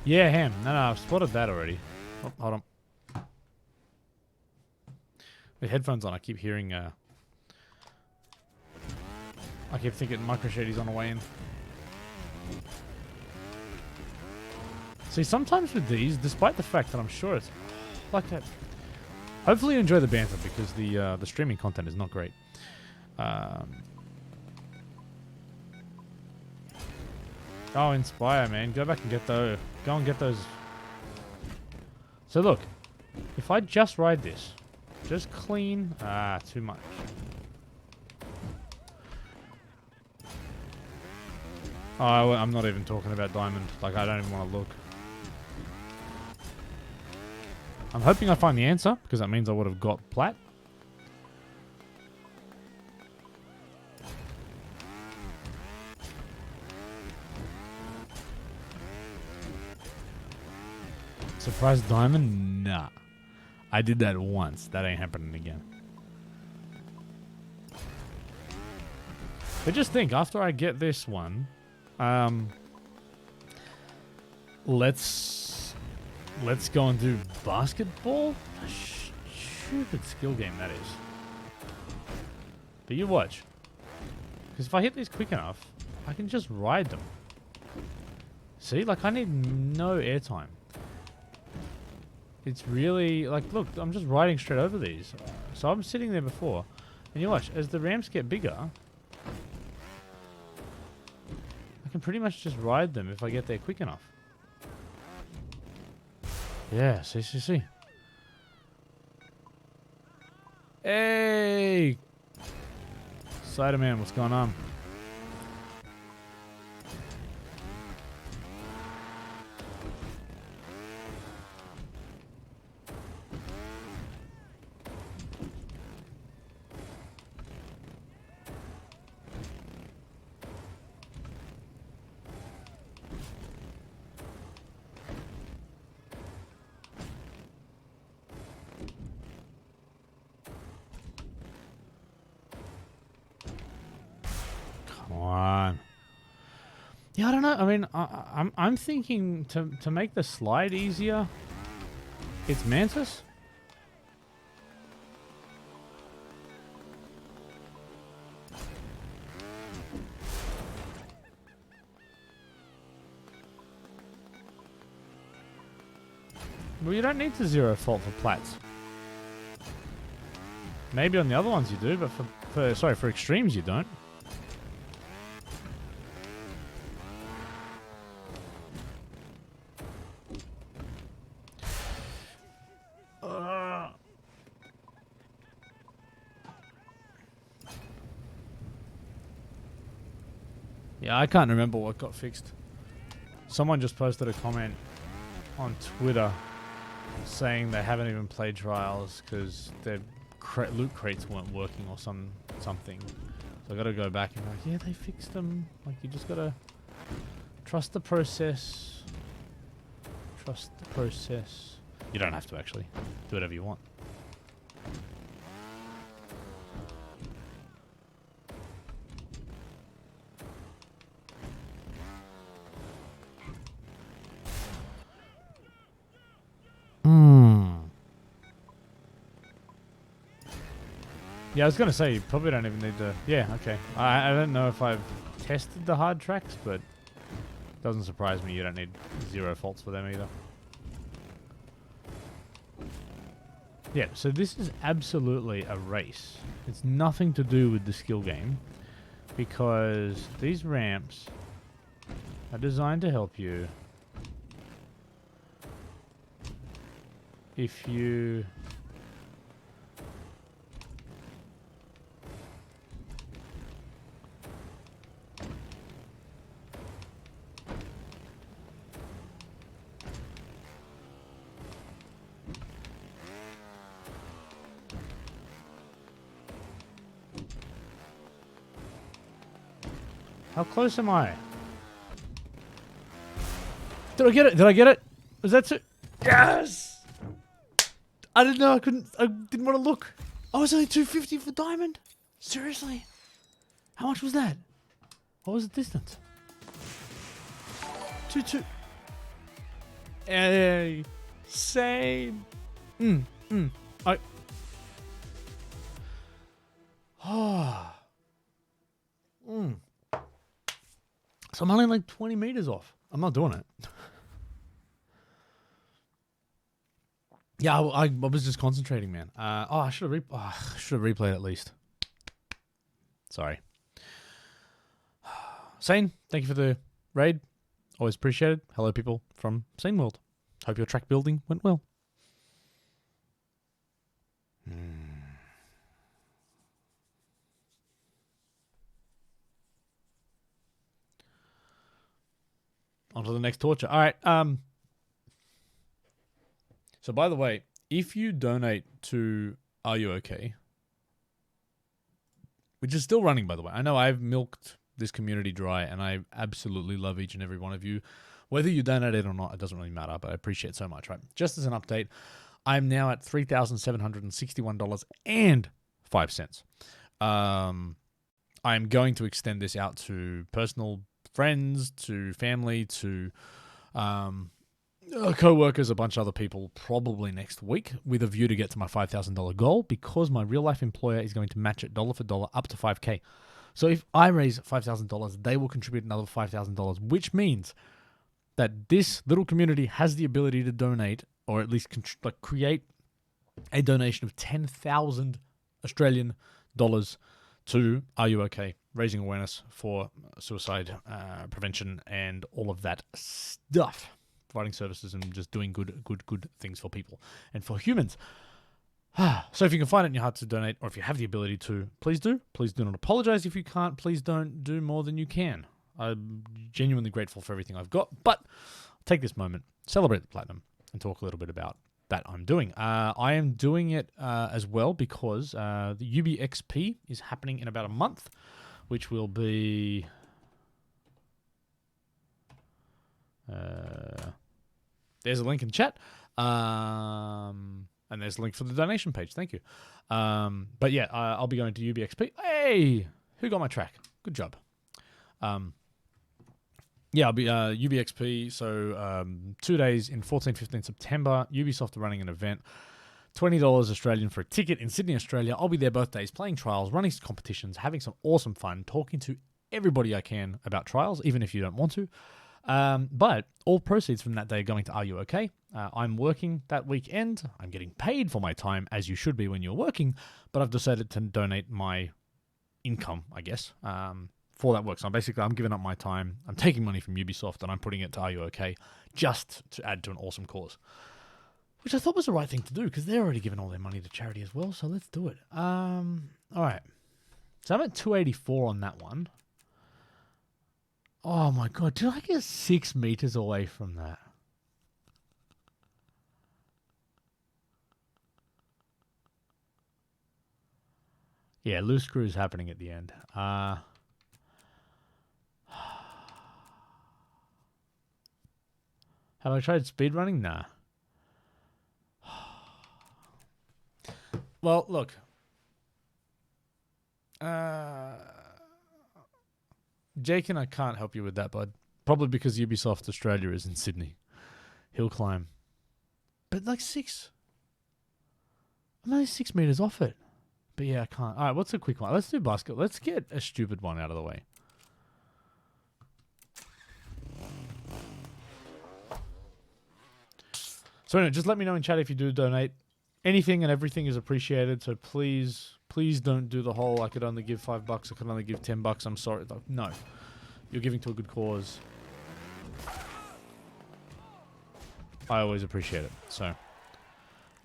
Yeah, Ham. No, I've spotted that already. Oh, hold on. With headphones on, I keep hearing... I keep thinking Micro Shady's on the way in. See, sometimes with these, despite the fact that I'm sure it's like that, hopefully you enjoy the banter because the streaming content is not great. Oh, Inspire, man, go back and get those. Go and get those. So look, if I just ride this, just clean. Too much. Oh, I'm not even talking about diamond. Like, I don't even want to look. I'm hoping I find the answer, because that means I would have got plat. Surprise diamond? Nah. I did that once. That ain't happening again. But just think, after I get this one, let's go and do basketball. Stupid skill game that is. But you watch, because if I hit these quick enough, I can just ride them. See, like I need no airtime. It's really like, look, I'm just riding straight over these. So I'm sitting there before, and you watch as the ramps get bigger. I can pretty much just ride them if I get there quick enough. Yeah, see. Hey! Cider-Man, what's going on? Yeah, I don't know. I mean, I'm thinking to make the slide easier. It's Mantis. Well, you don't need to zero fault for plats. Maybe on the other ones you do, but for extremes you don't. Yeah, I can't remember what got fixed. Someone just posted a comment on Twitter saying they haven't even played Trials because their loot crates weren't working or something. So I got to go back and be like, yeah, they fixed them. Like, you just got to trust the process. Trust the process. You don't have to actually. Do whatever you want. Yeah, I was going to say, you probably don't even need to... Yeah, okay. I don't know if I've tested the hard tracks, but it doesn't surprise me you don't need zero faults for them either. Yeah, so this is absolutely a race. It's nothing to do with the skill game, because these ramps are designed to help you if you... How close am I? Did I get it? Did I get it? Was that it? Yes! I didn't know. I didn't want to look. I was only 250 for diamond. Seriously? How much was that? What was the distance? 2. Hey, same. So I'm only like 20 meters off. I'm not doing it. Yeah, I was just concentrating, man. I should have replayed at least. Sorry. Sane, thank you for the raid. Always appreciated. Hello, people from Sane World. Hope your track building went well. On to the next torture. All right. So, by the way, if you donate to Are You Okay, which is still running, by the way. I know I've milked this community dry, and I absolutely love each and every one of you. Whether you donate it or not, it doesn't really matter, but I appreciate it so much, right? Just as an update, I'm now at $3,761.05. I'm going to extend this out to personal friends, to family, to co-workers, a bunch of other people probably next week with a view to get to my $5,000 goal because my real-life employer is going to match it dollar for dollar up to $5,000. So if I raise $5,000, they will contribute another $5,000, which means that this little community has the ability to donate or at least create a donation of 10,000 Australian dollars to Are You OK? Raising awareness for suicide prevention and all of that stuff. Providing services and just doing good things for people and for humans. So if you can find it in your heart to donate, or if you have the ability to, please do. Please do not apologize if you can't. Please don't do more than you can. I'm genuinely grateful for everything I've got, but I'll take this moment, celebrate the platinum, and talk a little bit about that I'm doing. I am doing it as well because the UBXP is happening in about a month, which will be... there's a link in chat. And there's a link for the donation page. Thank you. But yeah, I'll be going to UBXP. Hey! Who got my track? Good job. Yeah, I'll be UBXP. So 2 days in 14, 15 September. Ubisoft are running an event. $20 Australian for a ticket in Sydney, Australia. I'll be there both days playing Trials, running competitions, having some awesome fun, talking to everybody I can about Trials, even if you don't want to. But all proceeds from that day are going to Are You OK? I'm working that weekend. I'm getting paid for my time, as you should be when you're working, but I've decided to donate my income, I guess, for that work. So I'm giving up my time. I'm taking money from Ubisoft and I'm putting it to Are You OK? Just to add to an awesome cause, which I thought was the right thing to do because they're already giving all their money to charity as well. So let's do it. All right. So I'm at 284 on that one. Oh my god, did I get 6 meters away from that? Yeah, loose screws happening at the end. Have I tried speedrunning? Nah. Well, look. Jake and I can't help you with that, bud. Probably because Ubisoft Australia is in Sydney. Hill climb. But like 6. I'm only 6 meters off it. But yeah, I can't. Alright, what's a quick one? Let's do basket. Let's get a stupid one out of the way. So anyway, just let me know in chat if you do donate. Anything and everything is appreciated, so please don't do the whole I could only give $5, I could only give $10, I'm sorry. No. You're giving to a good cause. I always appreciate it, so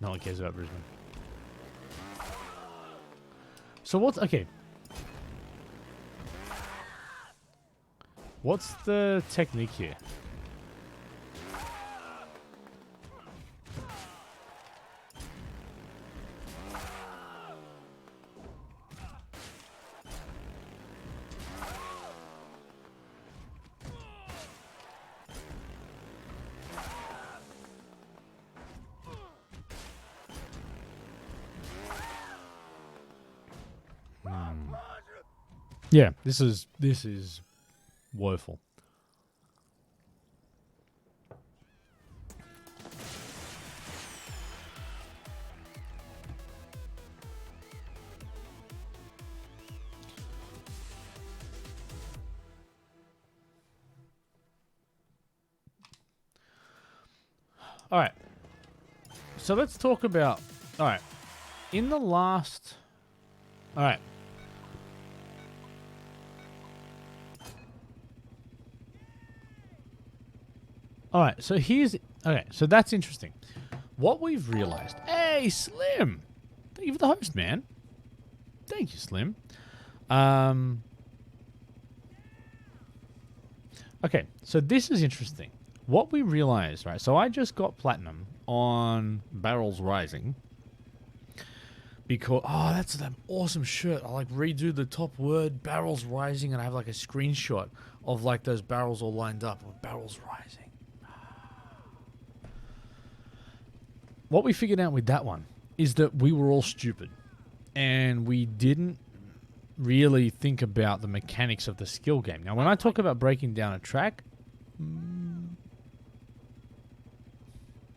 no one cares about Brisbane. So what's okay? What's the technique here? Yeah, this is woeful. All right. So let's talk about... All right. In the last... All right. All right. So here's... Okay. So that's interesting. What we've realized... Hey, Slim! Thank you for the host, man. Thank you, Slim. Okay. So this is interesting. What we realized, right? So I just got platinum on Barrels Rising. Because, oh, that's that awesome shirt. I like redo the top word, barrels rising, and I have like a screenshot of like those barrels all lined up with barrels rising. What we figured out with that one is that we were all stupid and we didn't really think about the mechanics of the skill game. Now, when I talk about breaking down a track,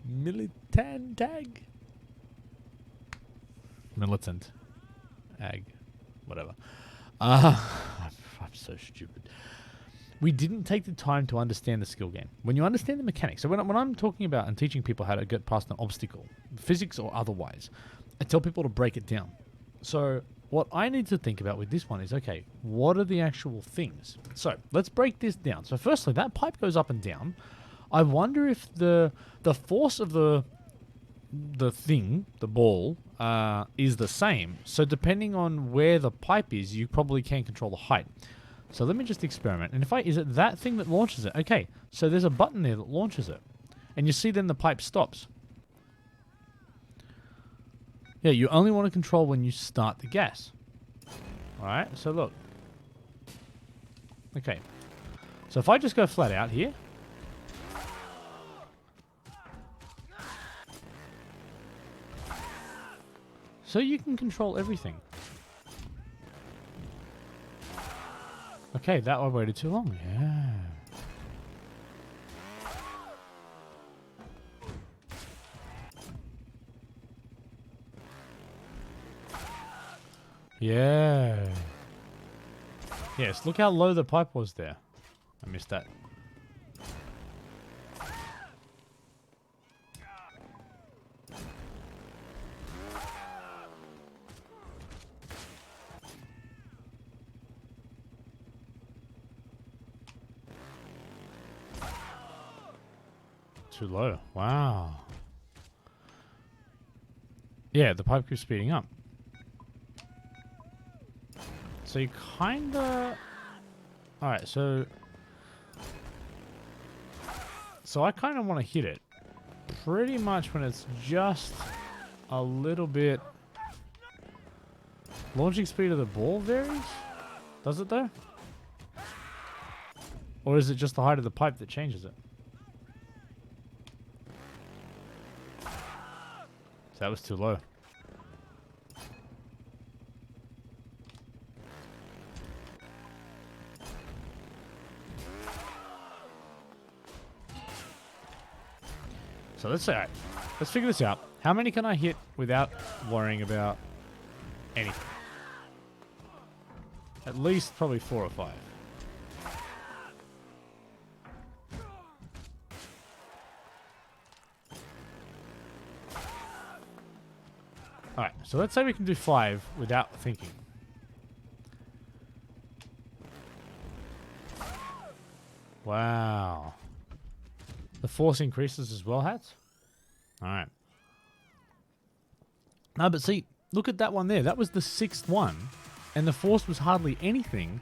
militant ag, whatever. I'm so stupid. We didn't take the time to understand the skill game. When you understand the mechanics, so when I'm talking about and teaching people how to get past an obstacle, physics or otherwise, I tell people to break it down. So what I need to think about with this one is, okay, what are the actual things? So let's break this down. So firstly, that pipe goes up and down. I wonder if the force of the thing, the ball, is the same. So depending on where the pipe is, you probably can control the height. So let me just experiment. And is it that thing that launches it? Okay, so there's a button there that launches it. And you see then the pipe stops. Yeah, you only want to control when you start the gas. Alright, so look. Okay. So if I just go flat out here. So you can control everything. Okay, that I waited too long. Yeah. Yeah. Yes, look how low the pipe was there. I missed that. Too low. Wow. Yeah, the pipe keeps speeding up. So you kinda... Alright, so I kinda want to hit it. Pretty much when it's just a little bit... Launching speed of the ball varies? Does it though? Or is it just the height of the pipe that changes it? So that was too low. So let's say, alright, let's figure this out. How many can I hit without worrying about anything? At least probably 4 or 5. Alright, so let's say we can do 5 without thinking. Wow. The force increases as well, Hats? Alright. No, but see, look at that one there. That was the 6th one, and the force was hardly anything.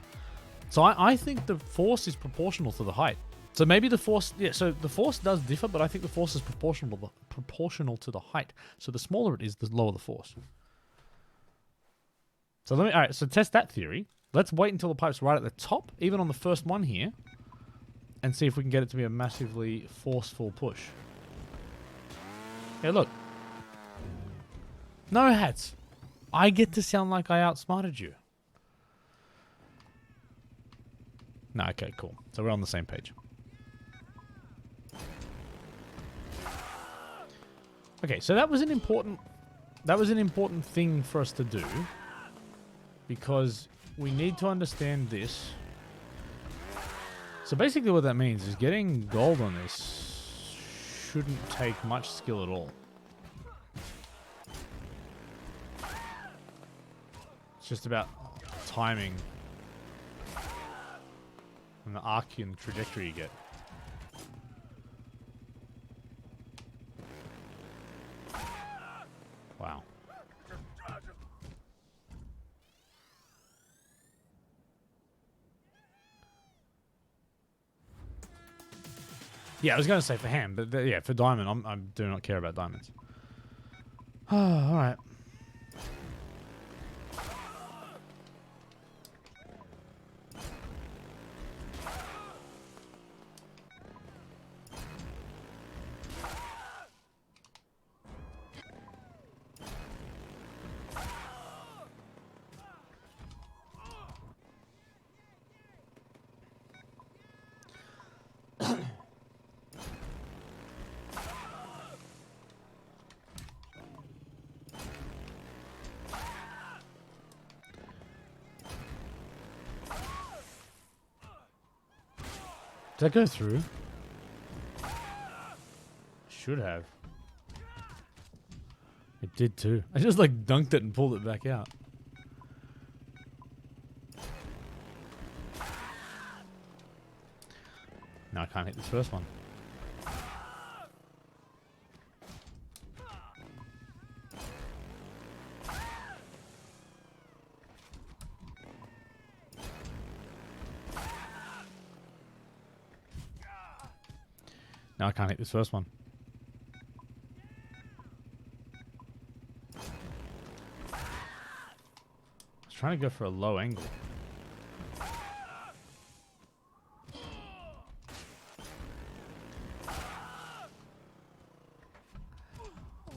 So I think the force is proportional to the height. So maybe the force... Yeah, so the force does differ, but I think the force is proportional to the height. So the smaller it is, the lower the force. So let me... Alright, so test that theory. Let's wait until the pipe's right at the top, even on the first one here, and see if we can get it to be a massively forceful push. Yeah, look. No, Hats. I get to sound like I outsmarted you. No, okay, cool. So we're on the same page. Okay, so that was an important thing for us to do, because we need to understand this. So basically what that means is getting gold on this shouldn't take much skill at all. It's just about timing and the arc and trajectory you get. Wow. Yeah, I was going to say for ham, but yeah, for diamond, I do not care about diamonds. Alright. Did that go through? Should have. It did too. I just like dunked it and pulled it back out. Now I can't hit this first one. Now I can't hit this first one. I was trying to go for a low angle.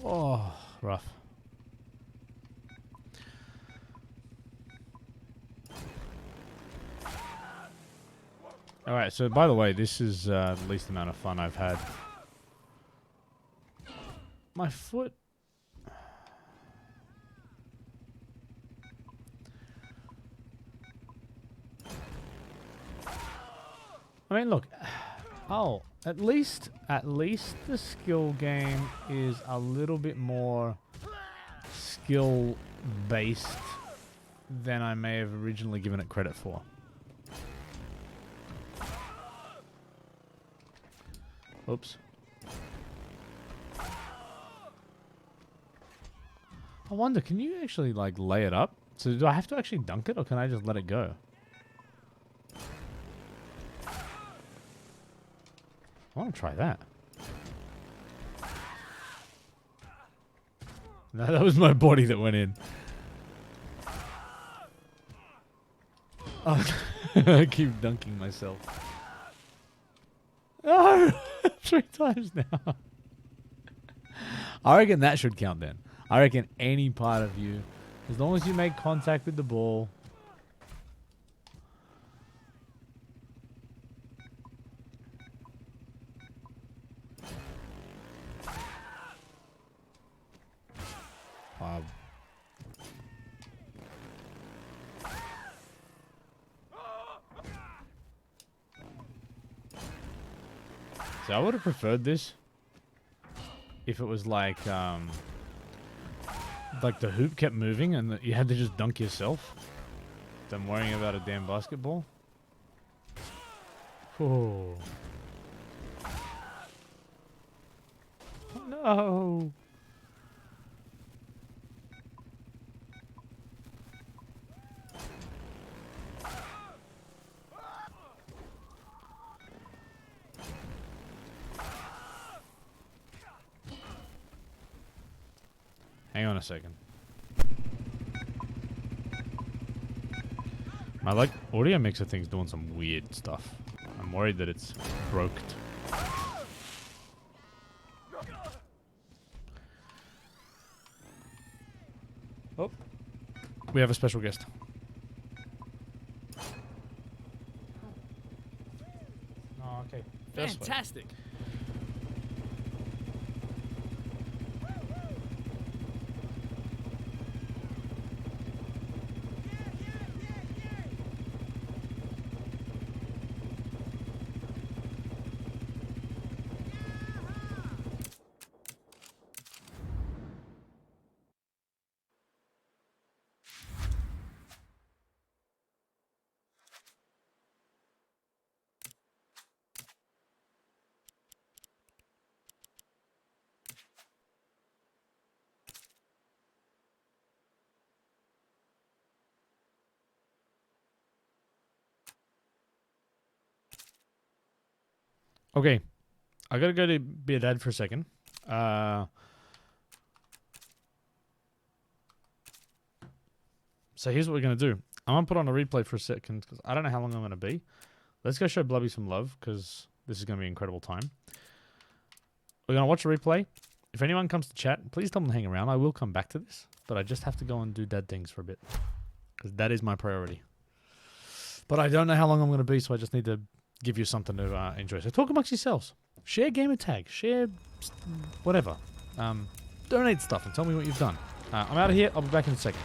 Oh, rough. Alright, so by the way, this is the least amount of fun I've had. My foot... I mean, look. Oh, at least the skill game is a little bit more skill-based than I may have originally given it credit for. Oops. I wonder, can you actually, like, lay it up? So do I have to actually dunk it, or can I just let it go? I want to try that. No, that was my body that went in. Oh, I keep dunking myself. Oh, 3 times now. I reckon that should count then. I reckon any part of you, as long as you make contact with the ball. So I would have preferred this if it was like the hoop kept moving and you had to just dunk yourself than worrying about a damn basketball. Oh. Oh no. Hang on a second. My audio mixer thing's doing some weird stuff. I'm worried that it's broked. Oh. We have a special guest. Oh, okay. Fantastic. Okay, I gotta go to be a dad for a second. So here's what we're gonna do. I'm gonna put on a replay for a second because I don't know how long I'm gonna be. Let's go show Blubby some love because this is gonna be an incredible time. We're gonna watch a replay. If anyone comes to chat, please tell them to hang around. I will come back to this, but I just have to go and do dad things for a bit because that is my priority. But I don't know how long I'm gonna be, so I just need to give you something to enjoy. So talk amongst yourselves. Share gamer tag. Share whatever. Donate stuff and tell me what you've done. I'm out of here. I'll be back in a second.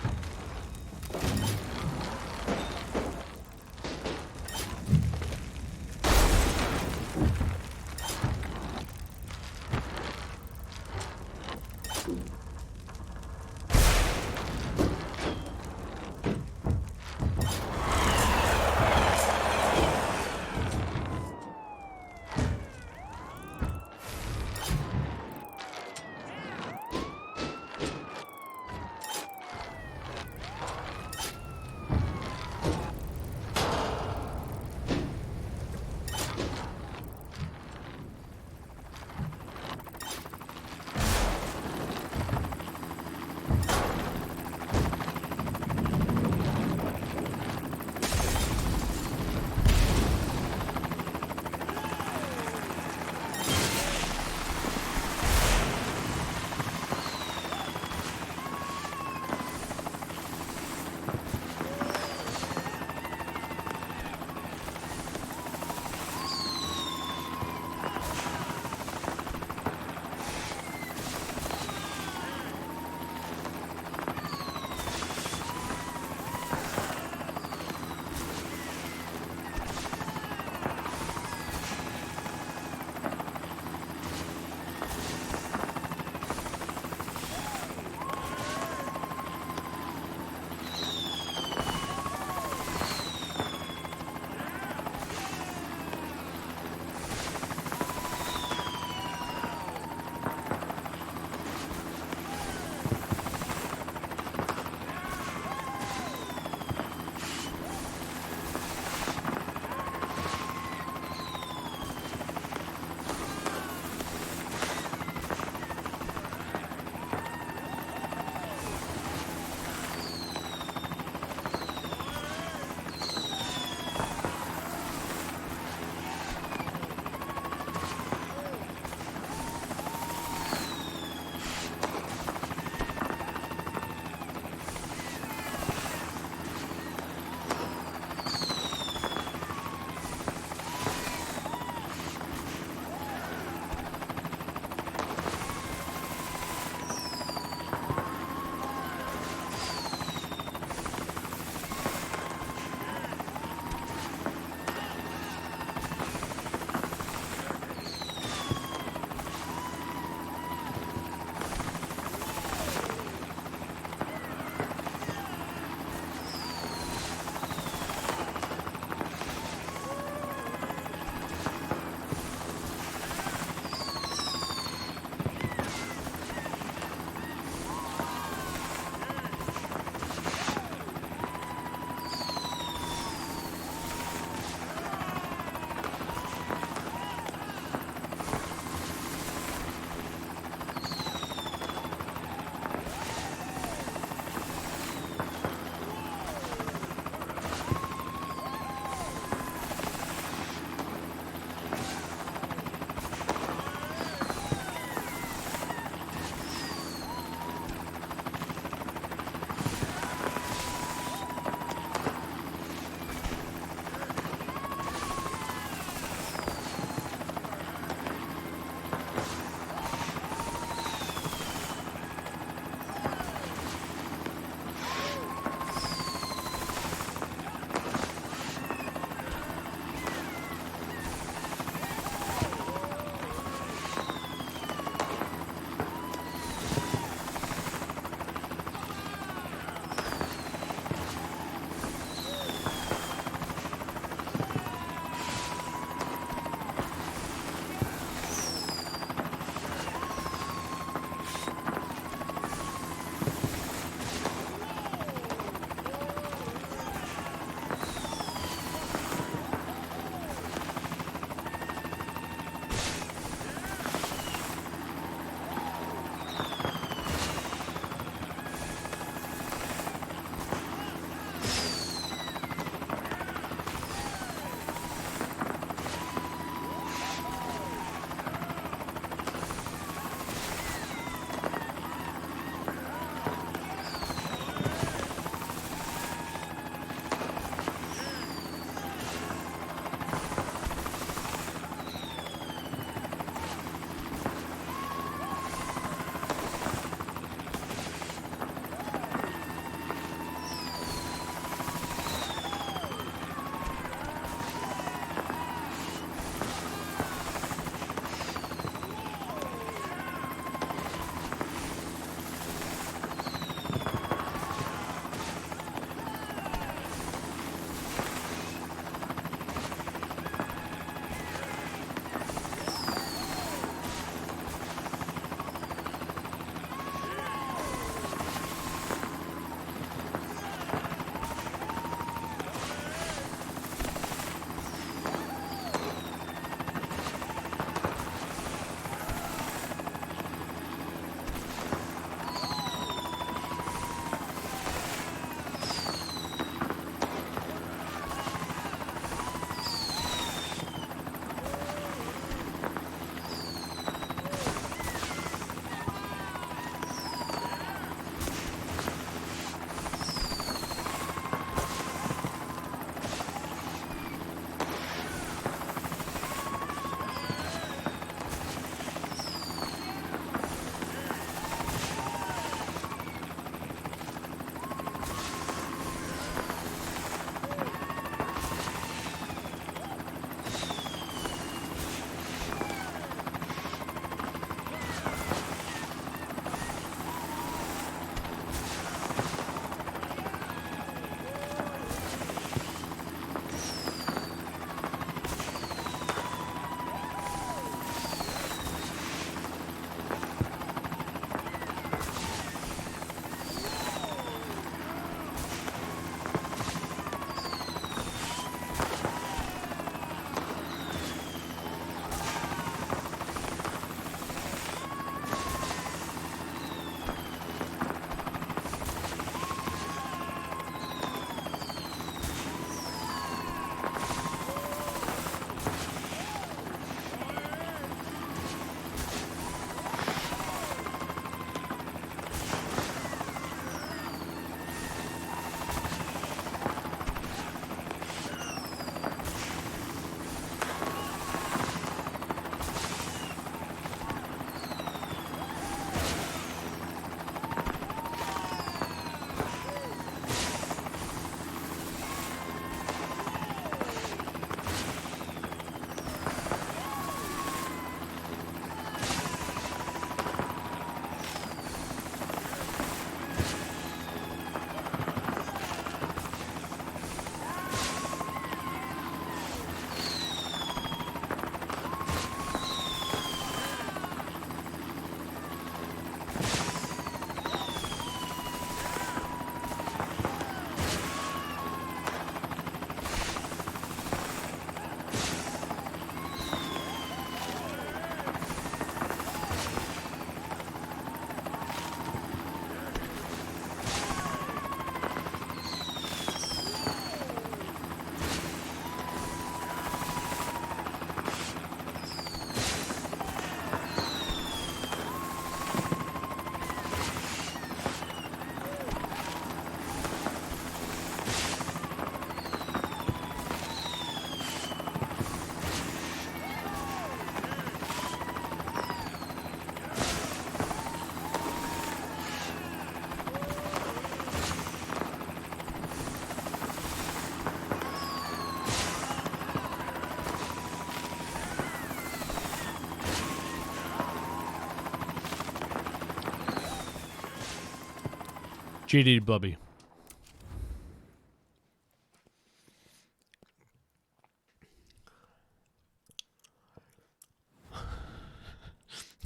GD Blubby.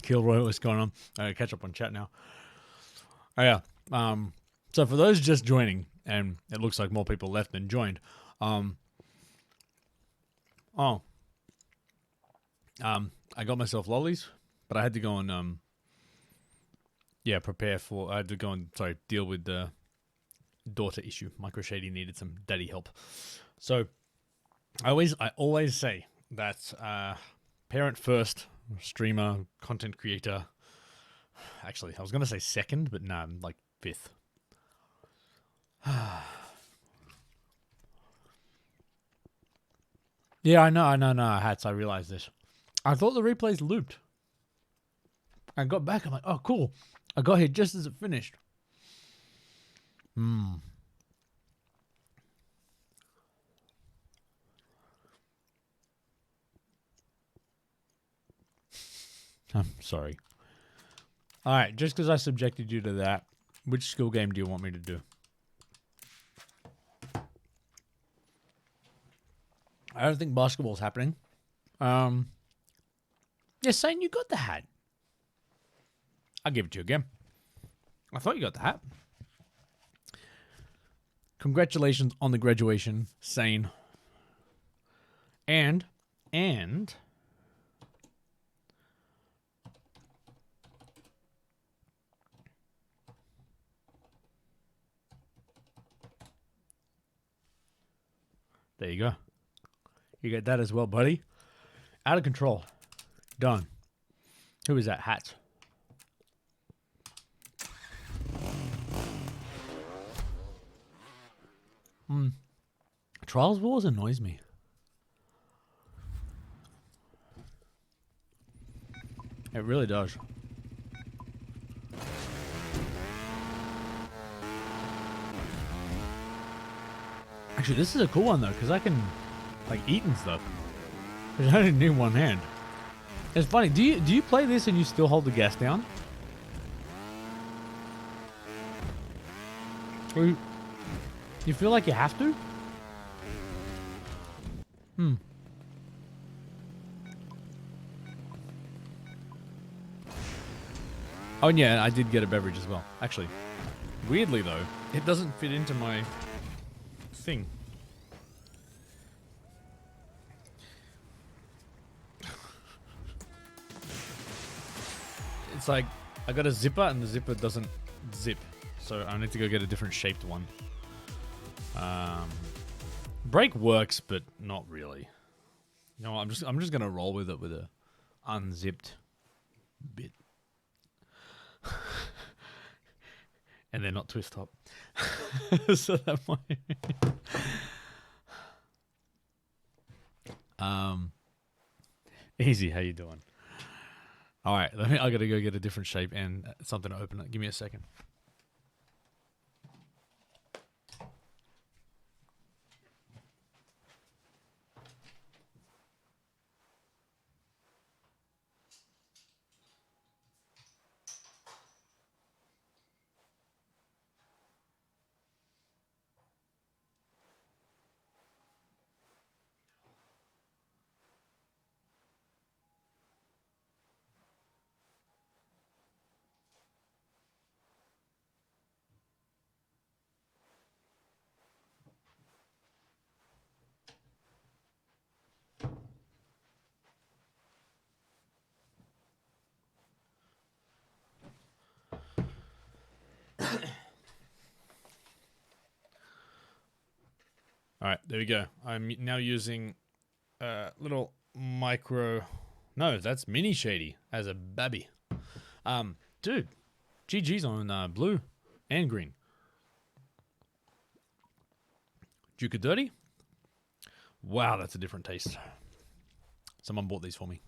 Kilroy, what's going on? I gotta catch up on chat now. Oh yeah. So for those just joining, and it looks like more people left than joined. I got myself lollies, but I had to go and prepare for. I had to go and deal with the daughter issue. Micro Shady needed some daddy help. So I always say that parent first, streamer, content creator. Actually, I was gonna say second, but no, I'm like fifth. Yeah, I know, Hats. I realized this. I thought the replays looped. I got back. I'm like, oh, cool. I got here just as it finished. I'm sorry. All right, just because I subjected you to that, which skill game do you want me to do? I don't think basketball's happening. Yeah, Sane, you got the hat. I'll give it to you again. I thought you got the hat. Congratulations on the graduation, Sane. And there you go. You get that as well, buddy. Out of control. Done. Who is that? Hats. Trials Wars annoys me. It really does. Actually, this is a cool one though, because I can eat and stuff. Because I only need one hand. It's funny. Do you play this and you still hold the gas down? Or you feel like you have to? Oh yeah, I did get a beverage as well. Actually, weirdly though, it doesn't fit into my thing. It's like I got a zipper and the zipper doesn't zip, so I need to go get a different shaped one. Brake works, but not really. You know what, I'm just gonna roll with it with a unzipped bit. And they're not twist top. So that might easy, how you doing? Alright, I gotta go get a different shape and something to open it. Give me a second. Alright, there we go. I'm now using little micro... No, that's mini Shady as a babby. Dude, GG's on blue and green. Duke of Dirty? Wow, that's a different taste. Someone bought these for me.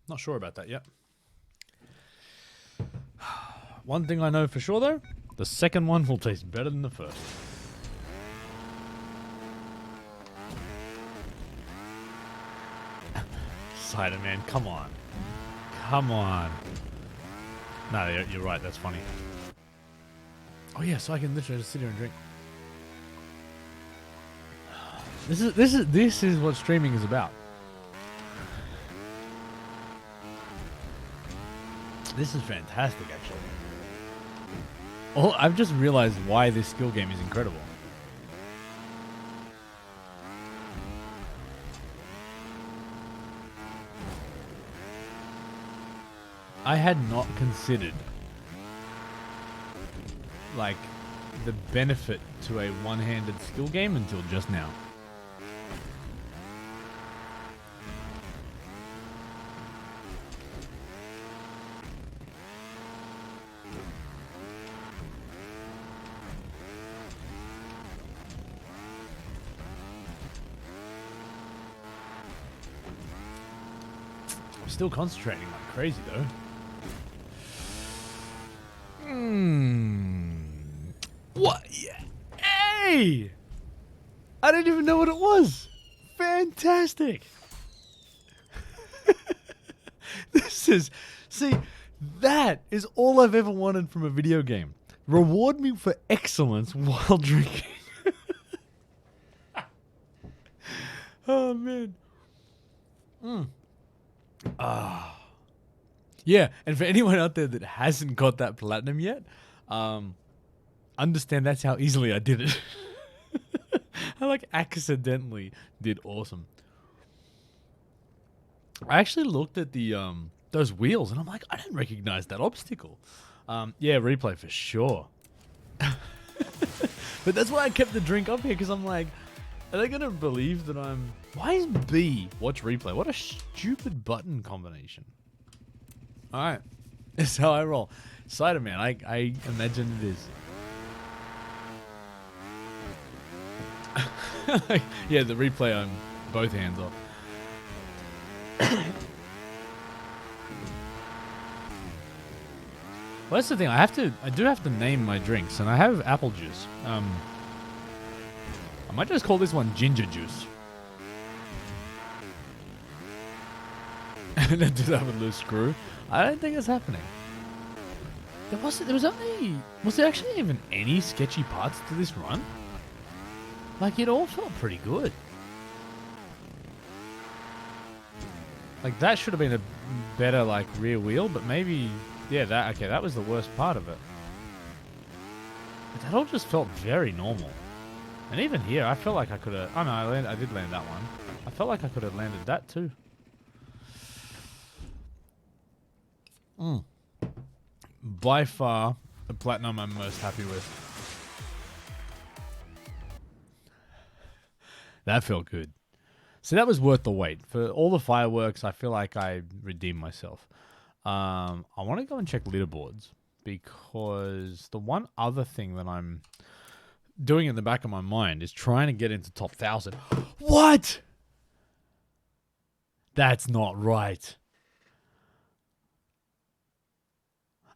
Not sure about that yet. One thing I know for sure though, the second one will taste better than the first. Cider Man, come on. Come on. No, you're right. That's funny. Oh yeah, so I can literally just sit here and drink. This is what streaming is about. This is fantastic, actually. Oh, I've just realized why this skill game is incredible. I had not considered like the benefit to a one-handed skill game until just now. I'm still concentrating like crazy though. What? Yeah. Hey! I didn't even know what it was. Fantastic. See, that is all I've ever wanted from a video game. Reward me for excellence while drinking. Oh, man. Yeah, and for anyone out there that hasn't got that platinum yet, understand that's how easily I did it. I like accidentally did awesome. I actually looked at the those wheels and I'm like, I didn't recognize that obstacle. Yeah, replay for sure. But that's why I kept the drink up here, because I'm like, are they gonna believe that I'm? Why is B watch replay? What a stupid button combination. All right, that's how I roll. Cider Man, I imagine it is. Yeah, the replay on both hands off. Well, that's the thing. I do have to name my drinks, and I have apple juice. I might just call this one ginger juice. And then do that with a loose screw. I don't think it's happening. Was there actually even any sketchy parts to this run? Like, it all felt pretty good. Like, that should have been a better, like, rear wheel, but maybe, yeah, that was the worst part of it. But that all just felt very normal. And even here, I felt like I could have, oh no, I did land that one. I felt like I could have landed that too. By far, the platinum I'm most happy with. That felt good. So that was worth the wait. For all the fireworks, I feel like I redeemed myself. I want to go and check leaderboards, because the one other thing that I'm doing in the back of my mind is trying to get into top 1,000. What? That's not right.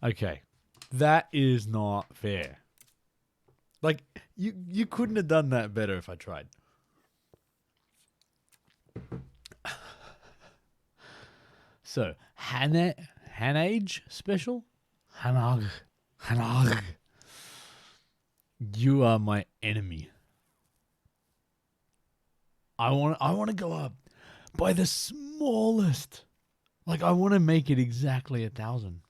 Okay. That is not fair. Like, you couldn't have done that better if I tried. So, Hanage special? Hanag. You are my enemy. I want to go up by the smallest. Like, I want to make it exactly 1,000.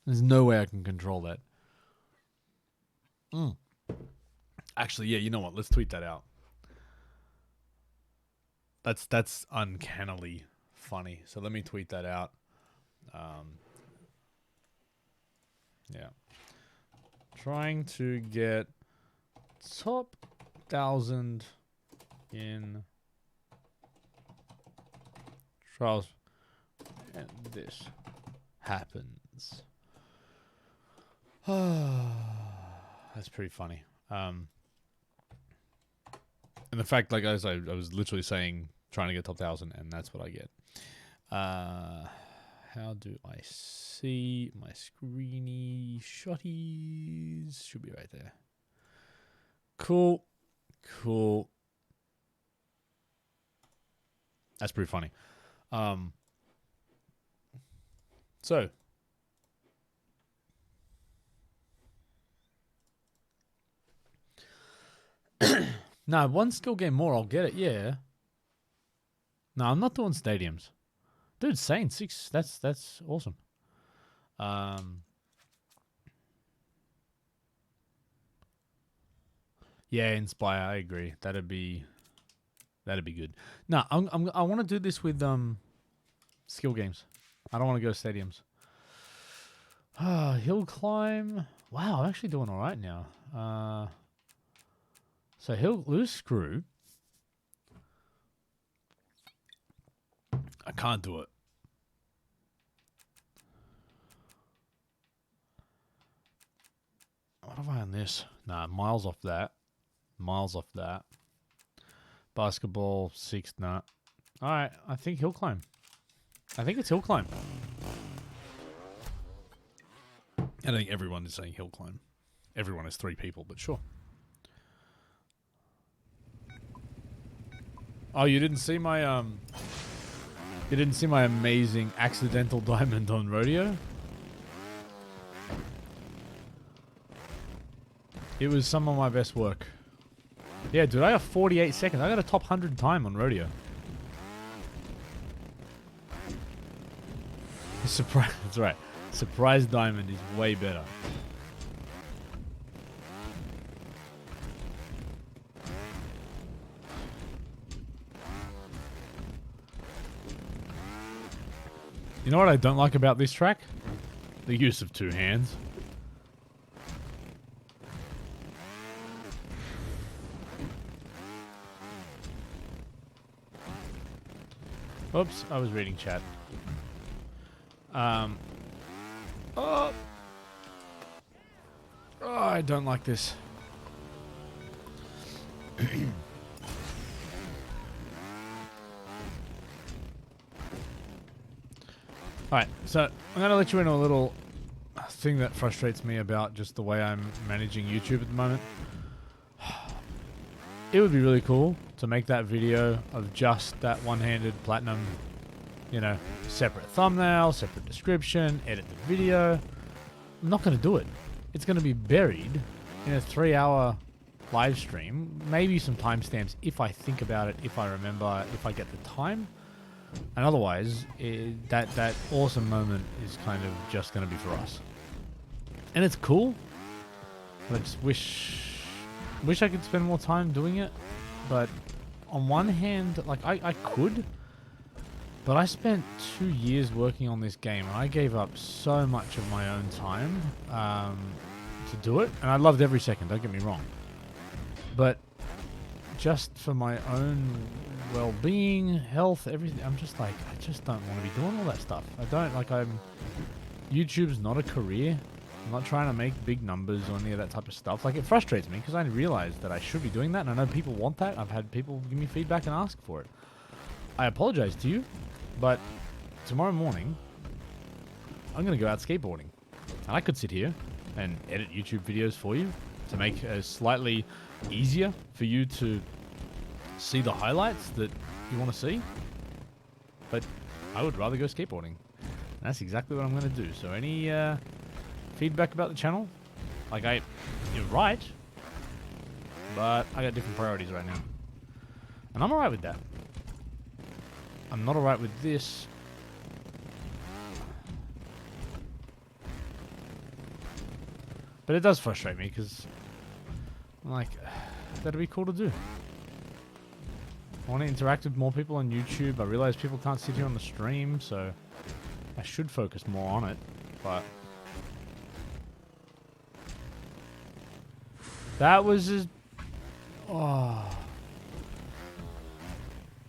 There's no way I can control that. Actually, yeah, you know what? Let's tweet that out. That's uncannily funny. So let me tweet that out. Yeah. Trying to get top 1,000 in trials, and this happens. That's pretty funny. And the fact, like, as I was literally saying, trying to get top 1,000, and that's what I get. How do I see my screeny shotties? Should be right there. Cool. That's pretty funny. So no, one skill game more, I'll get it. Yeah. No, I'm not doing stadiums, dude. Saying 6, that's awesome. Yeah, Inspire. I agree. That'd be good. No, I want to do this with skill games. I don't want to go stadiums. Hill climb. Wow, I'm actually doing all right now. So hill loose screw. I can't do it. What have I on this? Nah, miles off that. Miles off that. Basketball 6. Nah. All right, I think hill climb. I think it's hill climb. I think everyone is saying hill climb. Everyone is 3 people, but sure. Oh, you didn't see my amazing accidental diamond on rodeo? It was some of my best work. Yeah, dude, I got 48 seconds. I got a top 100 time on rodeo. Surprise, that's right. Surprise diamond is way better. You know what I don't like about this track? The use of 2 hands. Oops, I was reading chat. Oh, I don't like this. Alright, so I'm going to let you in on a little thing that frustrates me about just the way I'm managing YouTube at the moment. It would be really cool to make that video of just that one-handed platinum, you know, separate thumbnail, separate description, edit the video. I'm not going to do it. It's going to be buried in a 3-hour live stream, maybe some timestamps if I think about it, if I remember, if I get the time. And otherwise, that awesome moment is kind of just going to be for us. And it's cool, but I just wish I could spend more time doing it. But on one hand, like I could, but I spent 2 years working on this game, and I gave up so much of my own time to do it. And I loved every second, don't get me wrong. But just for my own well-being, health, everything, I'm just like, I just don't want to be doing all that stuff. I don't, like, YouTube's not a career. I'm not trying to make big numbers or any of that type of stuff. Like, it frustrates me because I realize that I should be doing that, and I know people want that. I've had people give me feedback and ask for it. I apologize to you, but tomorrow morning, I'm going to go out skateboarding. And I could sit here and edit YouTube videos for you to make it slightly easier for you to see the highlights that you want to see. But I would rather go skateboarding. And that's exactly what I'm going to do. So any feedback about the channel? Like, you're right, but I got different priorities right now. And I'm alright with that. I'm not alright with this. But it does frustrate me because I'm like, that'd be cool to do. I want to interact with more people on YouTube. I realize people can't sit here on the stream, so I should focus more on it, but that was just,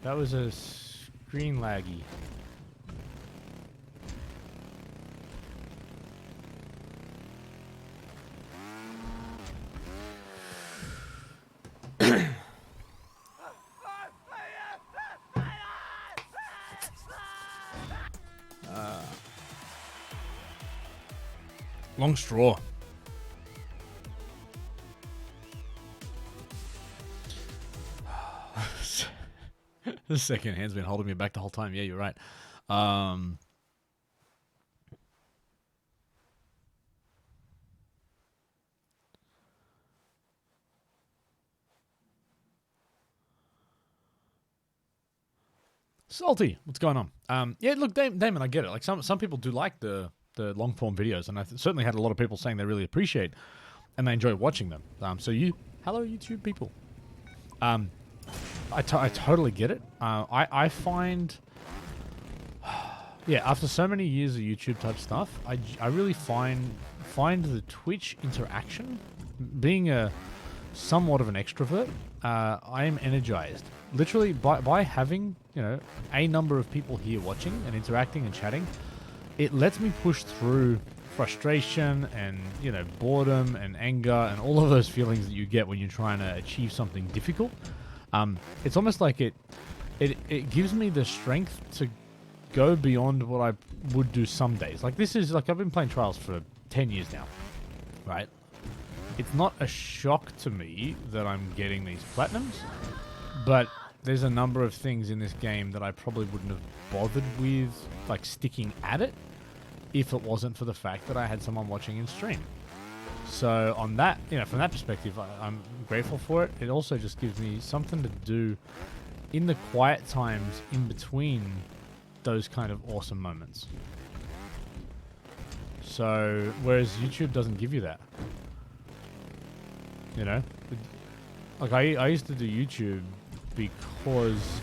that was a screen laggy. Long straw. The second hand's been holding me back the whole time. Yeah, you're right. Um, Salty, what's going on? Yeah, look, Damon, I get it. Like some people do like the long form videos, and I certainly had a lot of people saying they really appreciate and they enjoy watching them. Hello YouTube people. I totally get it. I find, yeah, after so many years of YouTube type stuff, I really find the Twitch interaction, being a somewhat of an extrovert, I am energized. Literally by having, a number of people here watching and interacting and chatting, it lets me push through frustration and, boredom and anger and all of those feelings that you get when you're trying to achieve something difficult. It's almost like it gives me the strength to go beyond what I would do some days. Like this is like I've been playing Trials for 10 years now, right? It's not a shock to me that I'm getting these platinums, but there's a number of things in this game that I probably wouldn't have bothered with, like sticking at it, if it wasn't for the fact that I had someone watching in stream. So on that, from that perspective, I'm grateful for it. It also just gives me something to do in the quiet times in between those kind of awesome moments. So, whereas YouTube doesn't give you that. Like I used to do YouTube because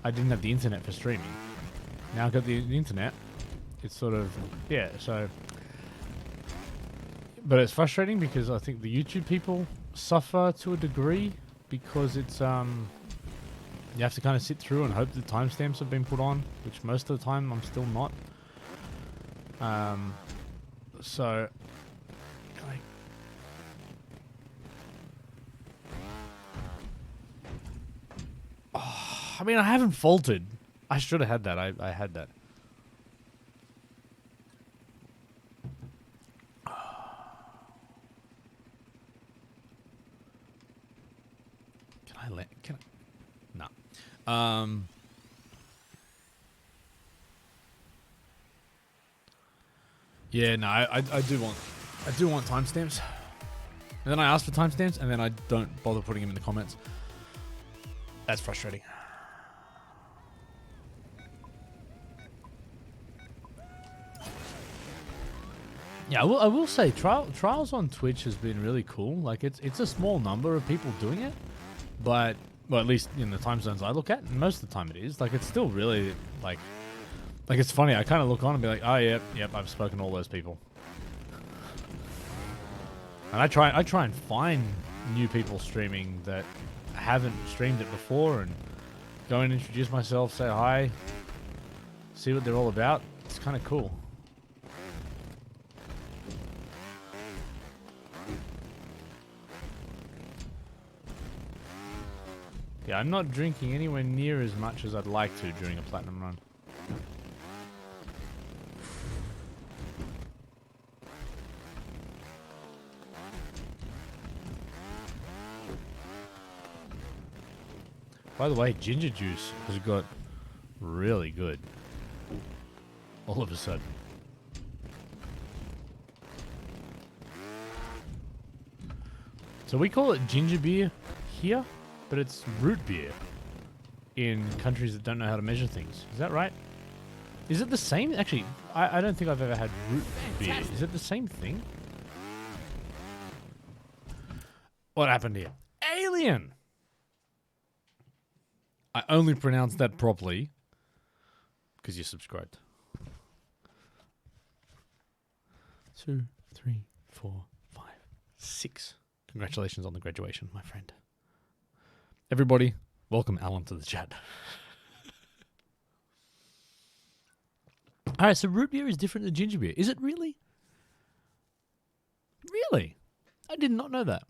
I didn't have the internet for streaming. Now I've got the internet. It's sort of, yeah, so... But it's frustrating because I think the YouTube people suffer to a degree because it's, you have to kind of sit through and hope the timestamps have been put on, which most of the time I'm still not. So... I mean, I haven't faltered. I should have had that. I had that. Can I? No. Yeah, no, I do want timestamps. And then I ask for timestamps, and then I don't bother putting them in the comments. That's frustrating. Yeah, I will say trials on Twitch has been really cool. Like it's a small number of people doing it, but at least in the time zones I look at, and most of the time it is. Like it's still really like it's funny. I kind of look on and be like, oh yep, I've spoken to all those people, and I try and find new people streaming that haven't streamed it before, and go and introduce myself, say hi, see what they're all about. It's kind of cool. Yeah, I'm not drinking anywhere near as much as I'd like to during a platinum run. By the way, ginger juice has got really good all of a sudden. So we call it ginger beer here, but it's root beer in countries that don't know how to measure things. Is that right? Is it the same? Actually, I don't think I've ever had root beer. Is it the same thing? What happened here? Alien! I only pronounced that properly because you subscribed. 2, 3, 4, 5, 6. Congratulations on the graduation, my friend. Everybody, welcome Alan to the chat. Alright, so root beer is different than ginger beer. Is it really? Really? I did not know that.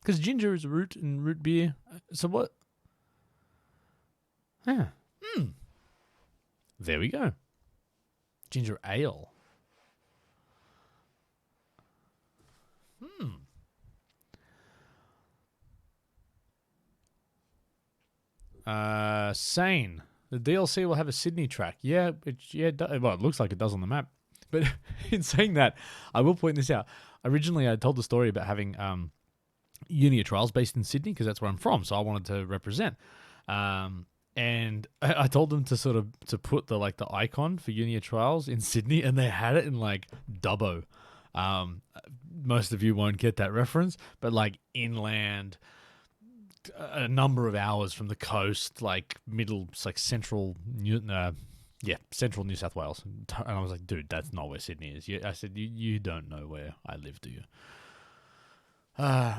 Because ginger is a root and root beer. So what? Yeah. There we go. Ginger ale. Sane. The DLC will have a Sydney track. Yeah, well, it looks like it does on the map. But in saying that, I will point this out. Originally, I told the story about having Uni Trials based in Sydney because that's where I'm from, so I wanted to represent. And I told them to put the icon for Uni Trials in Sydney, and they had it in Dubbo. Most of you won't get that reference, but inland, a number of hours from the coast, central, central New South Wales. And I was like, dude, that's not where Sydney is. I said, you don't know where I live, do you?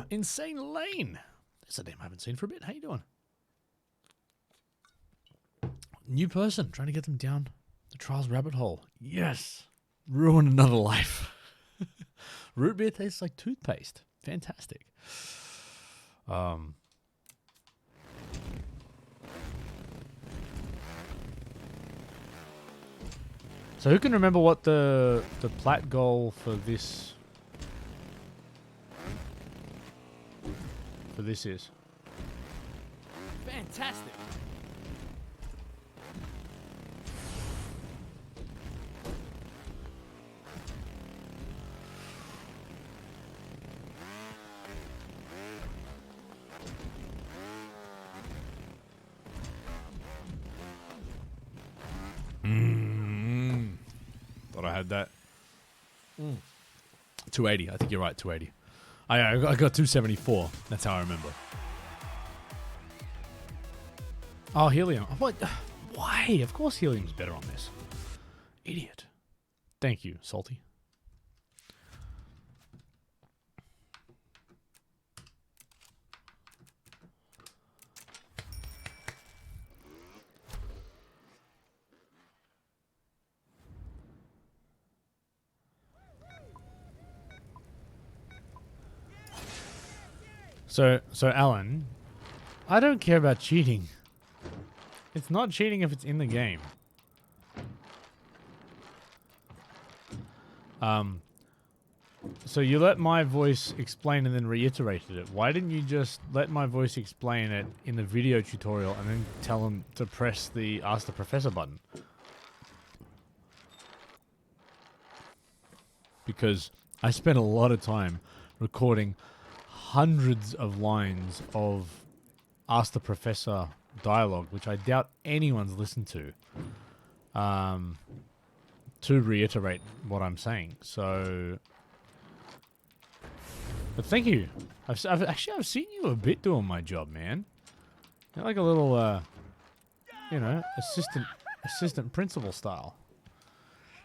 Insane Lane. That's a name I haven't seen for a bit. How you doing? New person, trying to get them down the trials rabbit hole. Yes. Ruin another life. Root beer tastes like toothpaste. Fantastic. So who can remember what the plat goal for this is? Fantastic. Thought I had that. 280. I think you're right, 280. I got 274. That's how I remember. Oh, helium. What? Why? Of course helium's better on this. Idiot. Thank you, Salty. So Alan, I don't care about cheating. It's not cheating if it's in the game. So you let my voice explain and then reiterated it. Why didn't you just let my voice explain it in the video tutorial and then tell him to press the Ask the Professor button? Because I spent a lot of time recording hundreds of lines of Ask the Professor dialogue, which I doubt anyone's listened to reiterate what I'm saying. So, but thank you. I've seen you a bit doing my job, man. You're like a little, assistant principal style.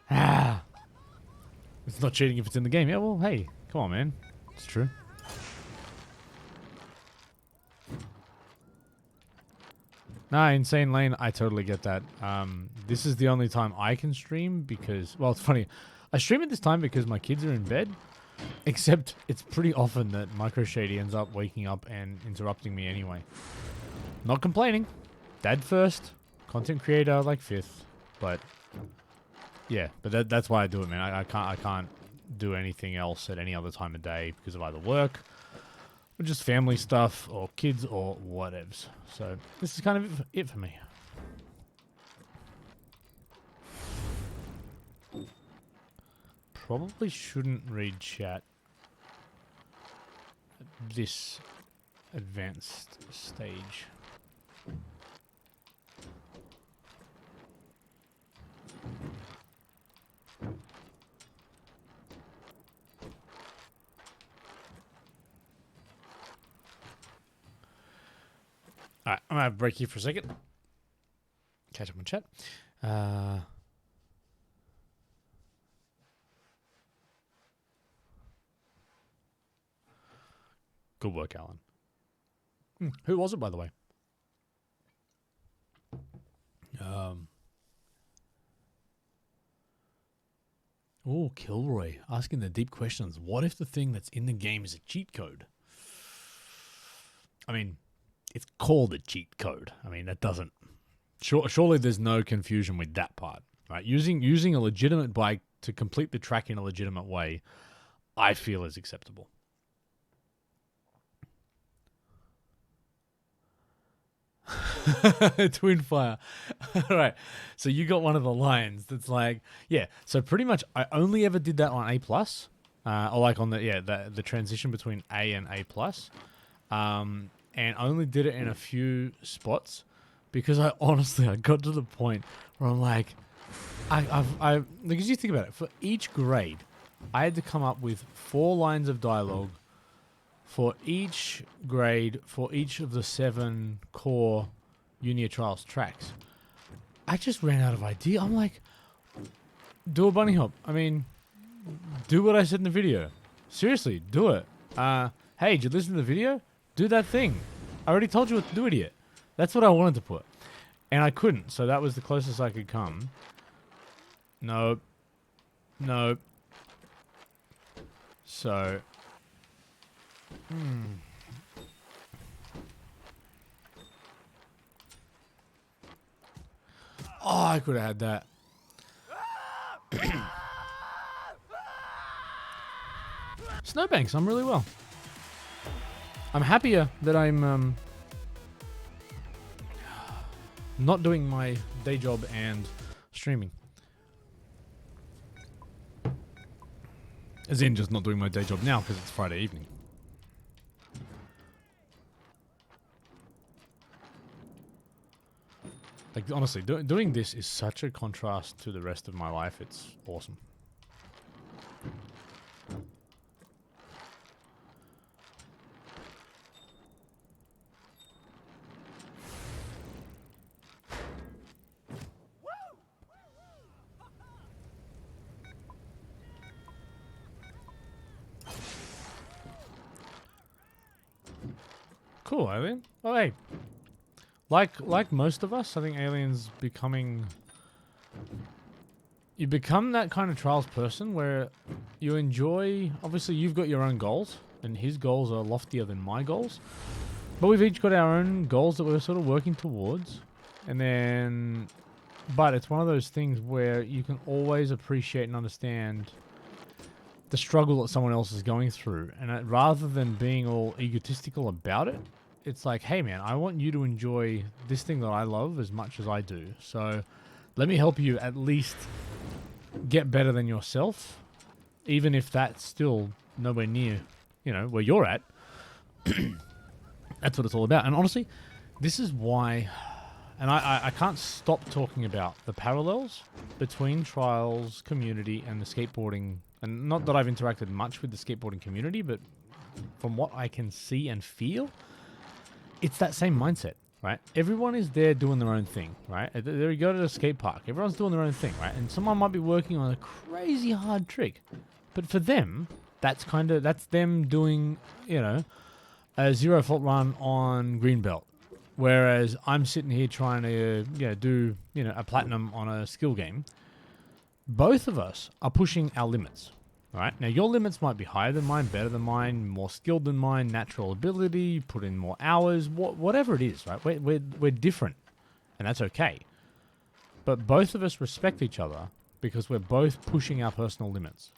It's not cheating if it's in the game. Yeah, well, hey, come on, man. It's true. Nah, Insane Lane, I totally get that. This is the only time I can stream because, well, it's funny. I stream at this time because my kids are in bed, except it's pretty often that Micro Shady ends up waking up and interrupting me anyway. Not complaining. Dad first, content creator fifth, but yeah, but that's why I do it, man. I can't do anything else at any other time of day because of either work or just family stuff or kids or whatevs. So this is kind of it for me. Probably shouldn't read chat at this advanced stage. Alright, I'm going to break you for a second. Catch up on chat. Good work, Alan. Who was it, by the way? Oh, Kilroy. Asking the deep questions. What if the thing that's in the game is a cheat code? I mean, it's called a cheat code. I mean, that doesn't... Surely there's no confusion with that part, right? Using a legitimate bike to complete the track in a legitimate way, I feel is acceptable. Twin fire. All right. So you got one of the lines that's like, yeah. So pretty much, I only ever did that on A plus, or like on the transition between A and A plus, and only did it in a few spots because I got to the point where I'm like, because you think about it, for each grade, I had to come up with 4 lines of dialogue for each grade for each of the 7 core Unia Trials tracks. I just ran out of idea. I'm like, do a bunny hop. I mean, do what I said in the video. Seriously, do it. Hey, did you listen to the video? Do that thing. I already told you what to do, idiot. That's what I wanted to put. And I couldn't, so that was the closest I could come. Nope. Nope. So... Oh, I could have had that. Snowbanks, I'm really well. I'm happier that I'm not doing my day job and streaming. As in, just not doing my day job now because it's Friday evening. Like, honestly, doing this is such a contrast to the rest of my life. It's awesome. Cool, Alien. Oh, hey. Like most of us, I think Alien's becoming... You become that kind of Trials person where you enjoy... Obviously, you've got your own goals, and his goals are loftier than my goals. But we've each got our own goals that we're sort of working towards. And then... But it's one of those things where you can always appreciate and understand the struggle that someone else is going through. And rather than being all egotistical about it, it's like, hey man, I want you to enjoy this thing that I love as much as I do. So let me help you at least get better than yourself, even if that's still nowhere near, where you're at. That's what it's all about. And honestly, this is why, and I can't stop talking about the parallels between Trials community and the skateboarding. And not that I've interacted much with the skateboarding community, but from what I can see and feel, it's that same mindset, right? Everyone is there doing their own thing, right? There you go to the skate park. Everyone's doing their own thing, right? And someone might be working on a crazy hard trick. But for them, that's them doing, a zero fault run on Greenbelt. Whereas I'm sitting here trying to do, a platinum on a skill game. Both of us are pushing our limits. Right? Now, your limits might be higher than mine, better than mine, more skilled than mine, natural ability, put in more hours, whatever it is, right? We're different, and that's okay. But both of us respect each other because we're both pushing our personal limits.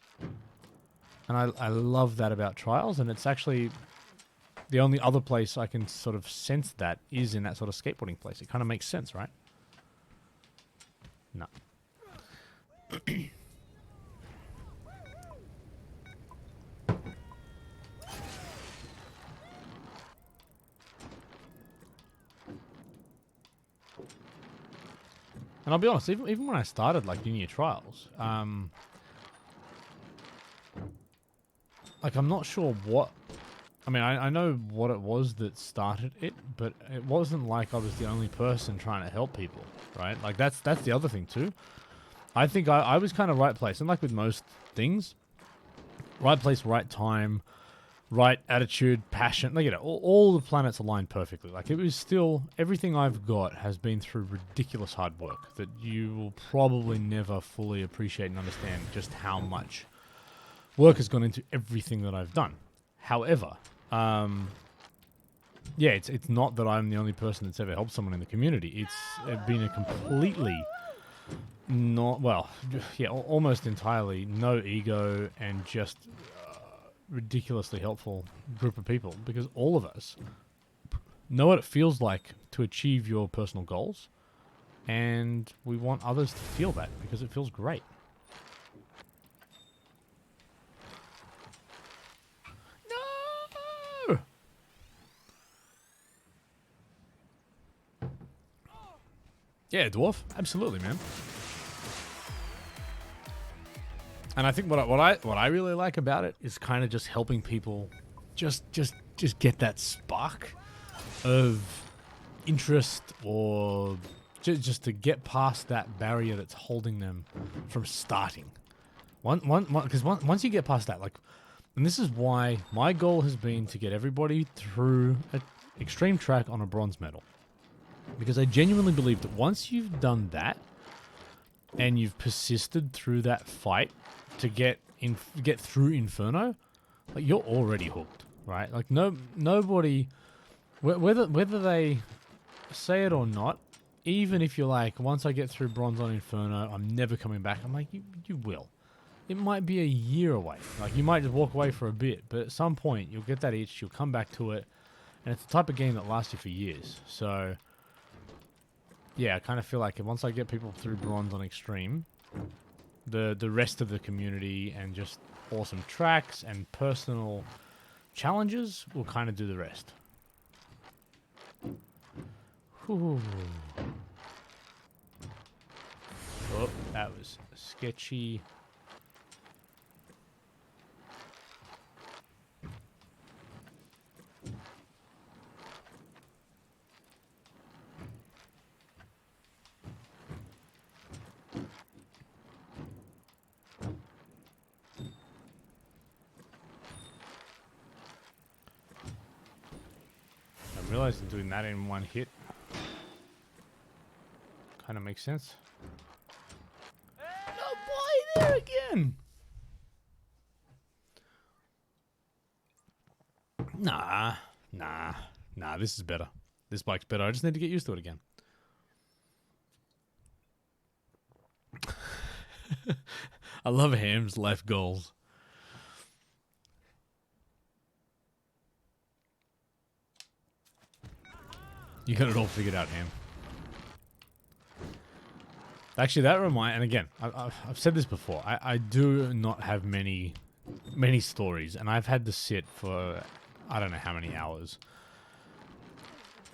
And I love that about Trials, and it's actually the only other place I can sort of sense that is in that sort of skateboarding place. It kind of makes sense, right? No. And I'll be honest, even when I started like Unia Trials, like I'm not sure what. I mean, I know what it was that started it, but it wasn't like I was the only person trying to help people, right? Like that's the other thing too. I think I was kind of right place, and like with most things, right place, right time, right attitude, passion. Like, all the planets aligned perfectly. Like, it was still, everything I've got has been through ridiculous hard work that you will probably never fully appreciate and understand just how much work has gone into everything that I've done. However, it's not that I'm the only person that's ever helped someone in the community. It's been a completely almost entirely no ego and just ridiculously helpful group of people, because all of us know what it feels like to achieve your personal goals, and we want others to feel that because it feels great. No! Yeah, dwarf, absolutely, man. And I think what I really like about it is kind of just helping people just get that spark of interest, or just to get past that barrier that's holding them from starting. Because once you get past that, like, and this is why my goal has been to get everybody through an extreme track on a bronze medal, because I genuinely believe that once you've done that and you've persisted through that fight to get through Inferno, like, you're already hooked, right? Like, nobody, whether they say it or not, even if you're like, once I get through bronze on Inferno, I'm never coming back. I'm like, you will. It might be a year away. Like, you might just walk away for a bit, but at some point you'll get that itch, you'll come back to it, and it's the type of game that lasts you for years. So, yeah, I kind of feel like once I get people through bronze on Extreme, the rest of the community and just awesome tracks and personal challenges will kind of do the rest. Whew. Oh, that was sketchy. I realized doing that in one hit kind of makes sense. No, boy, there again. Nah. This is better. This bike's better. I just need to get used to it again. I love Ham's life goals. You got it all figured out, Ham. Actually, that and again, I've said this before. I do not have many stories, and I've had to sit for I don't know how many hours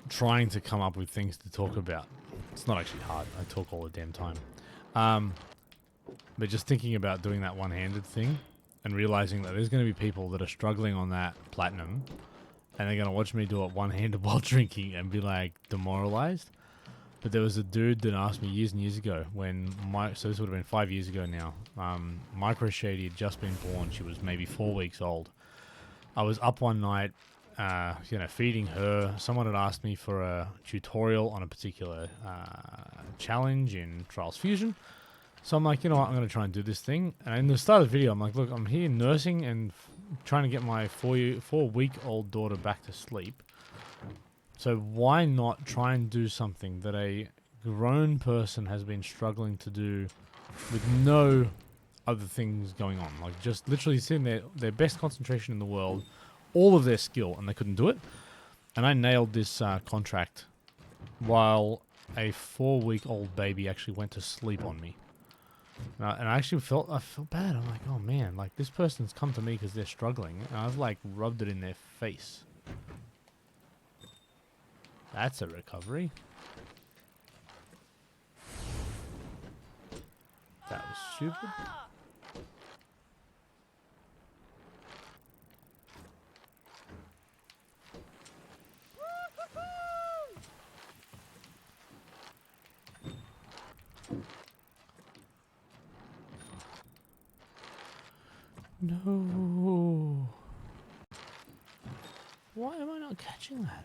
trying to come up with things to talk about. It's not actually hard. I talk all the damn time. But just thinking about doing that one-handed thing and realizing that there's going to be people that are struggling on that platinum, and they're going to watch me do it one-handed while drinking and be like demoralized. But there was a dude that asked me years and years ago so this would have been 5 years ago now. Micro Shady had just been born. She was maybe 4 weeks old. I was up one night, feeding her. Someone had asked me for a tutorial on a particular challenge in Trials Fusion. So I'm like, you know what, I'm going to try and do this thing. And in the start of the video, I'm like, look, I'm here nursing and trying to get my 4-week-old daughter back to sleep. So why not try and do something that a grown person has been struggling to do with no other things going on? Like, just literally sitting there, their best concentration in the world, all of their skill, and they couldn't do it. And I nailed this contract while a 4-week-old baby actually went to sleep on me. And I felt bad. I'm like, oh man, like, this person's come to me because they're struggling, and I've like rubbed it in their face. That's a recovery. That was stupid. No. Why am I not catching that?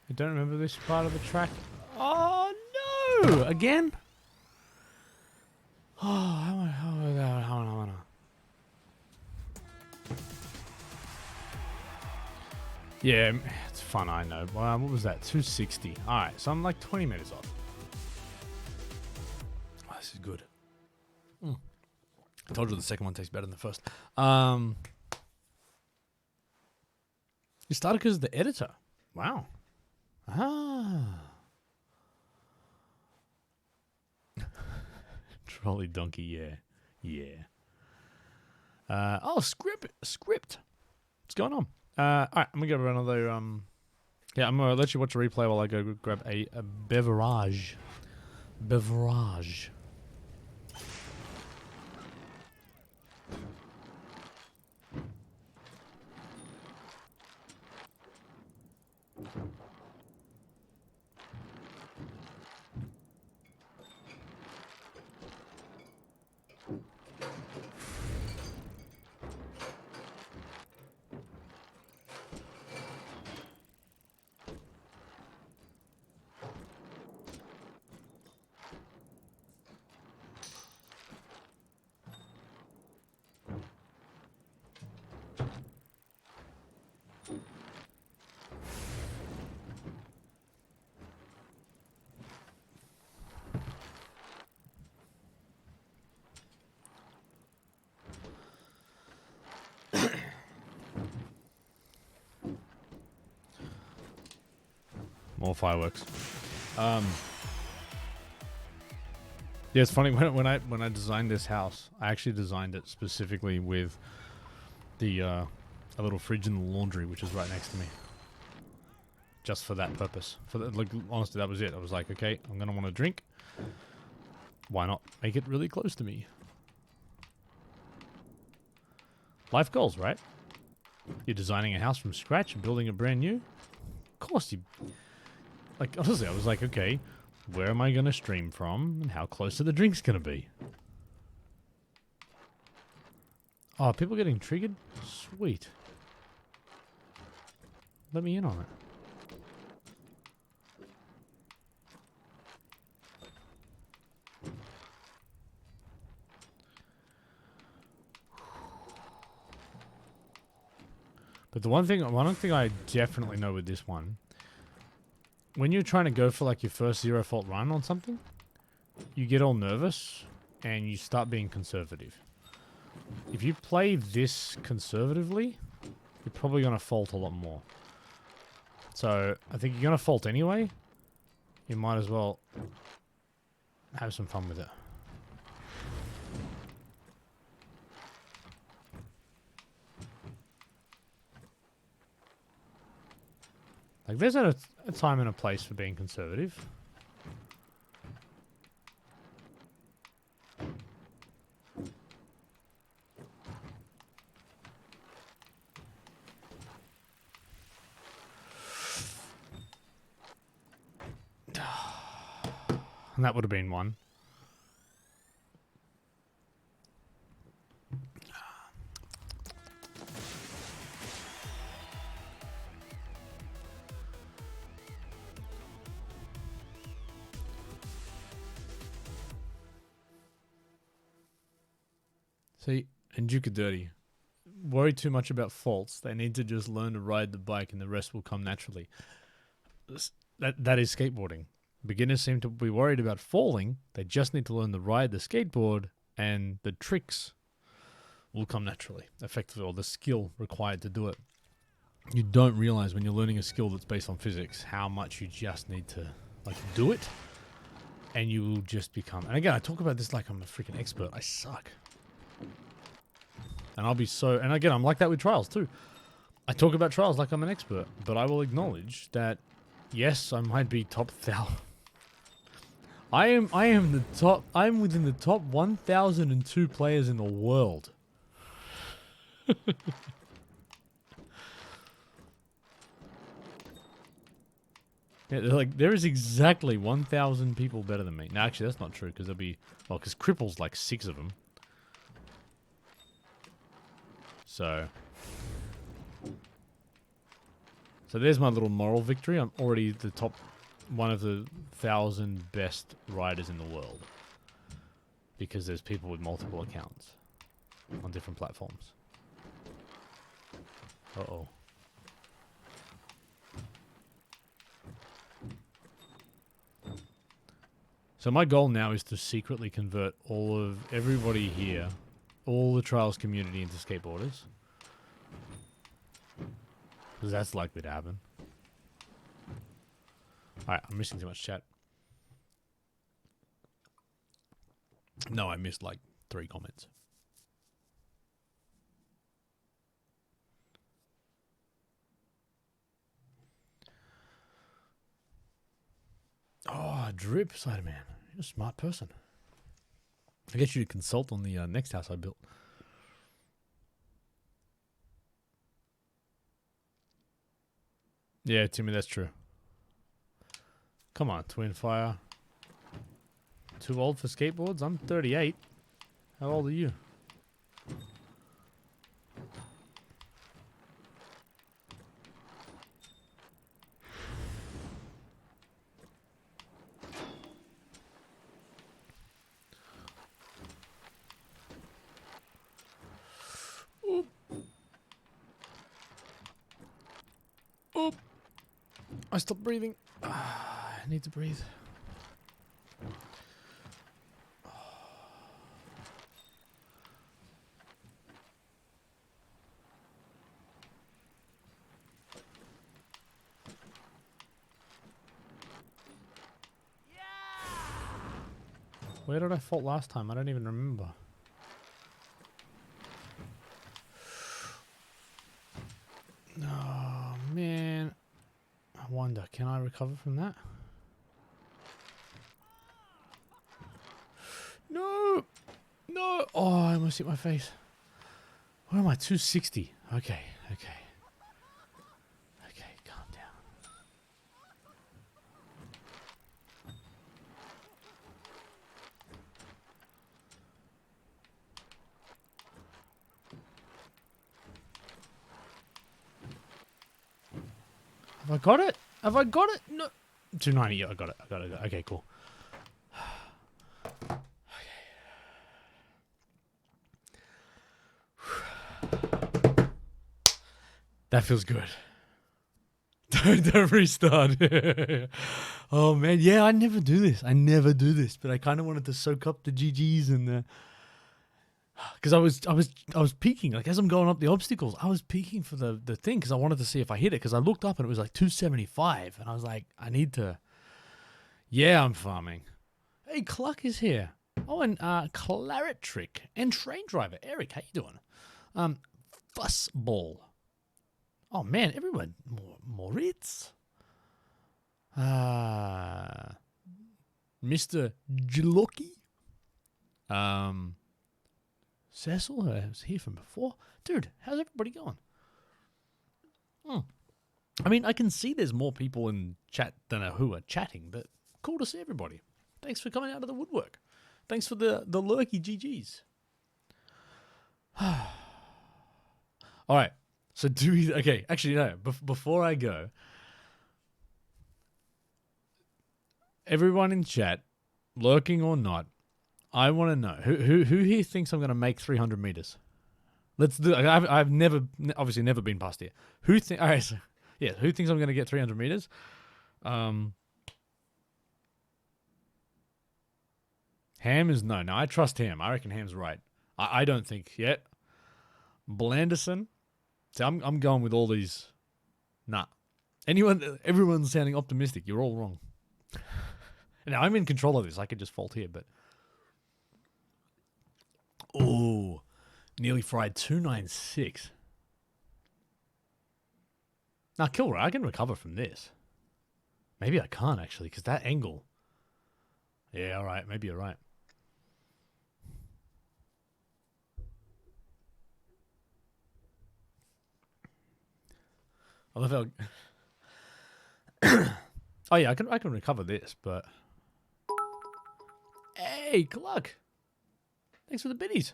I don't remember this part of the track. Oh no! Again? Oh, hold on. Yeah, it's fun, I know. What was that? 260. Alright, so I'm like 20 minutes off. Oh, this is good. I told you the second one tastes better than the first. You started because of the editor. Wow. Ah. Trolley donkey, yeah. Yeah. Script. What's going on? Alright, I'm gonna go for another, yeah, I'm gonna let you watch a replay while I go grab a beverage. Beverage. More fireworks. Yeah, it's funny when I designed this house, I actually designed it specifically with the a little fridge in the laundry, which is right next to me, just for that purpose. Like honestly, that was it. I was like, okay, I'm gonna want to drink. Why not make it really close to me? Life goals, right? You're designing a house from scratch and building it brand new. Of course you. Like, honestly, I was like, okay, where am I going to stream from and how close are the drinks going to be? Oh, people getting triggered? Sweet. Let me in on it. But the one thing I definitely know with this one, when you're trying to go for like your first zero fault run on something, you get all nervous and you start being conservative. If you play this conservatively, you're probably going to fault a lot more. So I think you're going to fault anyway. You might as well have some fun with it. Like, there's a time and a place for being conservative. And that would have been one. See, and Duke are dirty. Worry too much about faults. They need to just learn to ride the bike and the rest will come naturally. That is skateboarding. Beginners seem to be worried about falling. They just need to learn to ride the skateboard and the tricks will come naturally, effectively, or the skill required to do it. You don't realize when you're learning a skill that's based on physics how much you just need to like do it and you will just become... And again, I talk about this like I'm a freaking expert. I suck. And I'll be so... And again, I'm like that with trials too. I talk about trials like I'm an expert, but I will acknowledge that, yes, I might be top 1,000. I am the top... I'm within the top 1,002 players in the world. Yeah, like, there is exactly 1,000 people better than me. No, actually, that's not true, because there'll be... Well, because Cripple's like 6 of them. So there's my little moral victory. I'm already the top, one of the 1,000 best riders in the world. Because there's people with multiple accounts on different platforms. Uh-oh. So my goal now is to secretly convert everybody here all the Trials community into skateboarders. Because that's likely to happen. Alright, I'm missing too much chat. No, I missed like 3 comments. Oh, drip, Spider-Man. You're a smart person. I'll get you to consult on the next house I built. Yeah, Timmy, that's true. Come on, Twin Fire. Too old for skateboards? I'm 38. How old are you? Oop. Oop. I stopped breathing. I need to breathe. Where did I fall last time? I don't even remember. Oh, man. I wonder, can I recover from that? No! No! Oh, I almost hit my face. Where am I? 260. Okay, okay. Okay, calm down. Have I got it? Have I got it? No. 290. Yeah, I got it. I got it. Okay, cool. That feels good. Don't restart. Oh man, yeah, I never do this. I never do this, but I kind of wanted to soak up the GGs and because I was peeking, like as I'm going up the obstacles, I was peeking for the thing because I wanted to see if I hit it because I looked up and it was like 275 and I was like, I need to. Yeah, I'm farming. Hey, Cluck is here. Oh, and Claret Trick and Train Driver Eric, how you doing? Fussball. Oh man, everyone, Moritz. Mr. Jlocky. Cecil, I was here from before. Dude, how's everybody going? I mean, I can see there's more people in chat than who are chatting, but cool to see everybody. Thanks for coming out of the woodwork. Thanks for the lurky GGs. All right. So do we... Okay, actually, no. Before I go, everyone in chat, lurking or not, I want to know who here thinks I'm going to make 300 meters. Let's do. I've never, obviously, never been past here. Who think? All right, so, yeah. Who thinks I'm going to get 300 meters? Ham is no. I trust Ham. I reckon Ham's right. I don't think yet. Blanderson. See, I'm going with all these. Nah. Everyone's sounding optimistic. You're all wrong. Now I'm in control of this. I could just fault here, but. Oh, nearly fried 296. Now, Kilroy, I can recover from this. Maybe I can't actually, because that angle. Yeah, all right. Maybe you're right. I love how. Oh yeah, I can recover this, but. Hey, Cluck. Thanks for the biddies.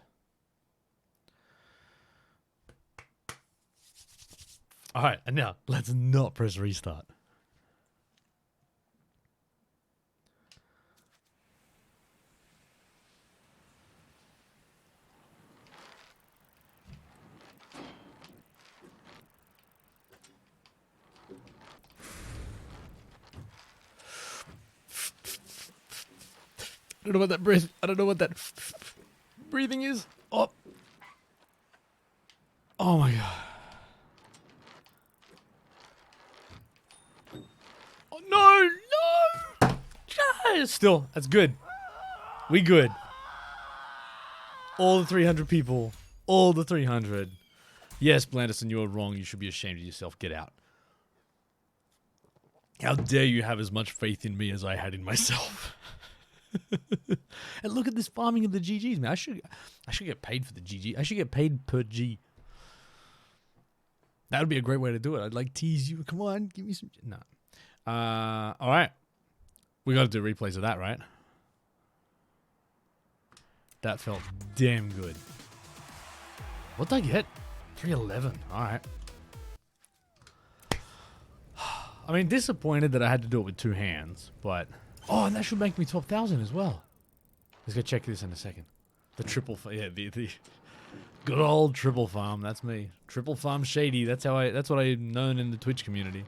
All right, and now let's not press restart. I don't know what that breath. I don't know what that breathing is. Oh, Oh my god. Oh, no, no. Yeah, still, that's good. We good. All the 300 people. All the 300. Yes, Blanderson, you are wrong. You should be ashamed of yourself. Get out. How dare you have as much faith in me as I had in myself. And look at this farming of the GGs, man. I should get paid for the GG. I should get paid per G. That would be a great way to do it. I'd like tease you. Come on, give me some. No. All right. We got to do replays of that, right? That felt damn good. What did I get? 311. All right. I mean, disappointed that I had to do it with two hands, but... Oh, and that should make me 12,000 as well. Let's go check this in a second. The triple... Yeah, the good old triple farm. That's me. Triple farm shady. That's what I'm known in the Twitch community.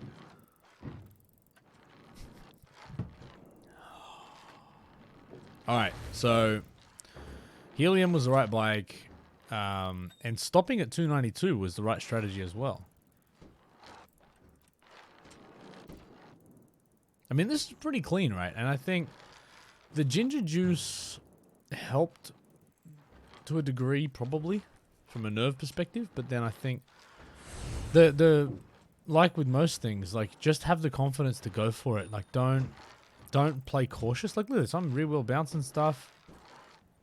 Alright, so... Helium was the right bike. And stopping at 292 was the right strategy as well. I mean, this is pretty clean, right? And I think the ginger juice helped to a degree, probably, from a nerve perspective. But then I think the like with most things, like just have the confidence to go for it. Like don't play cautious. Like look at this, I'm rear wheel bouncing stuff.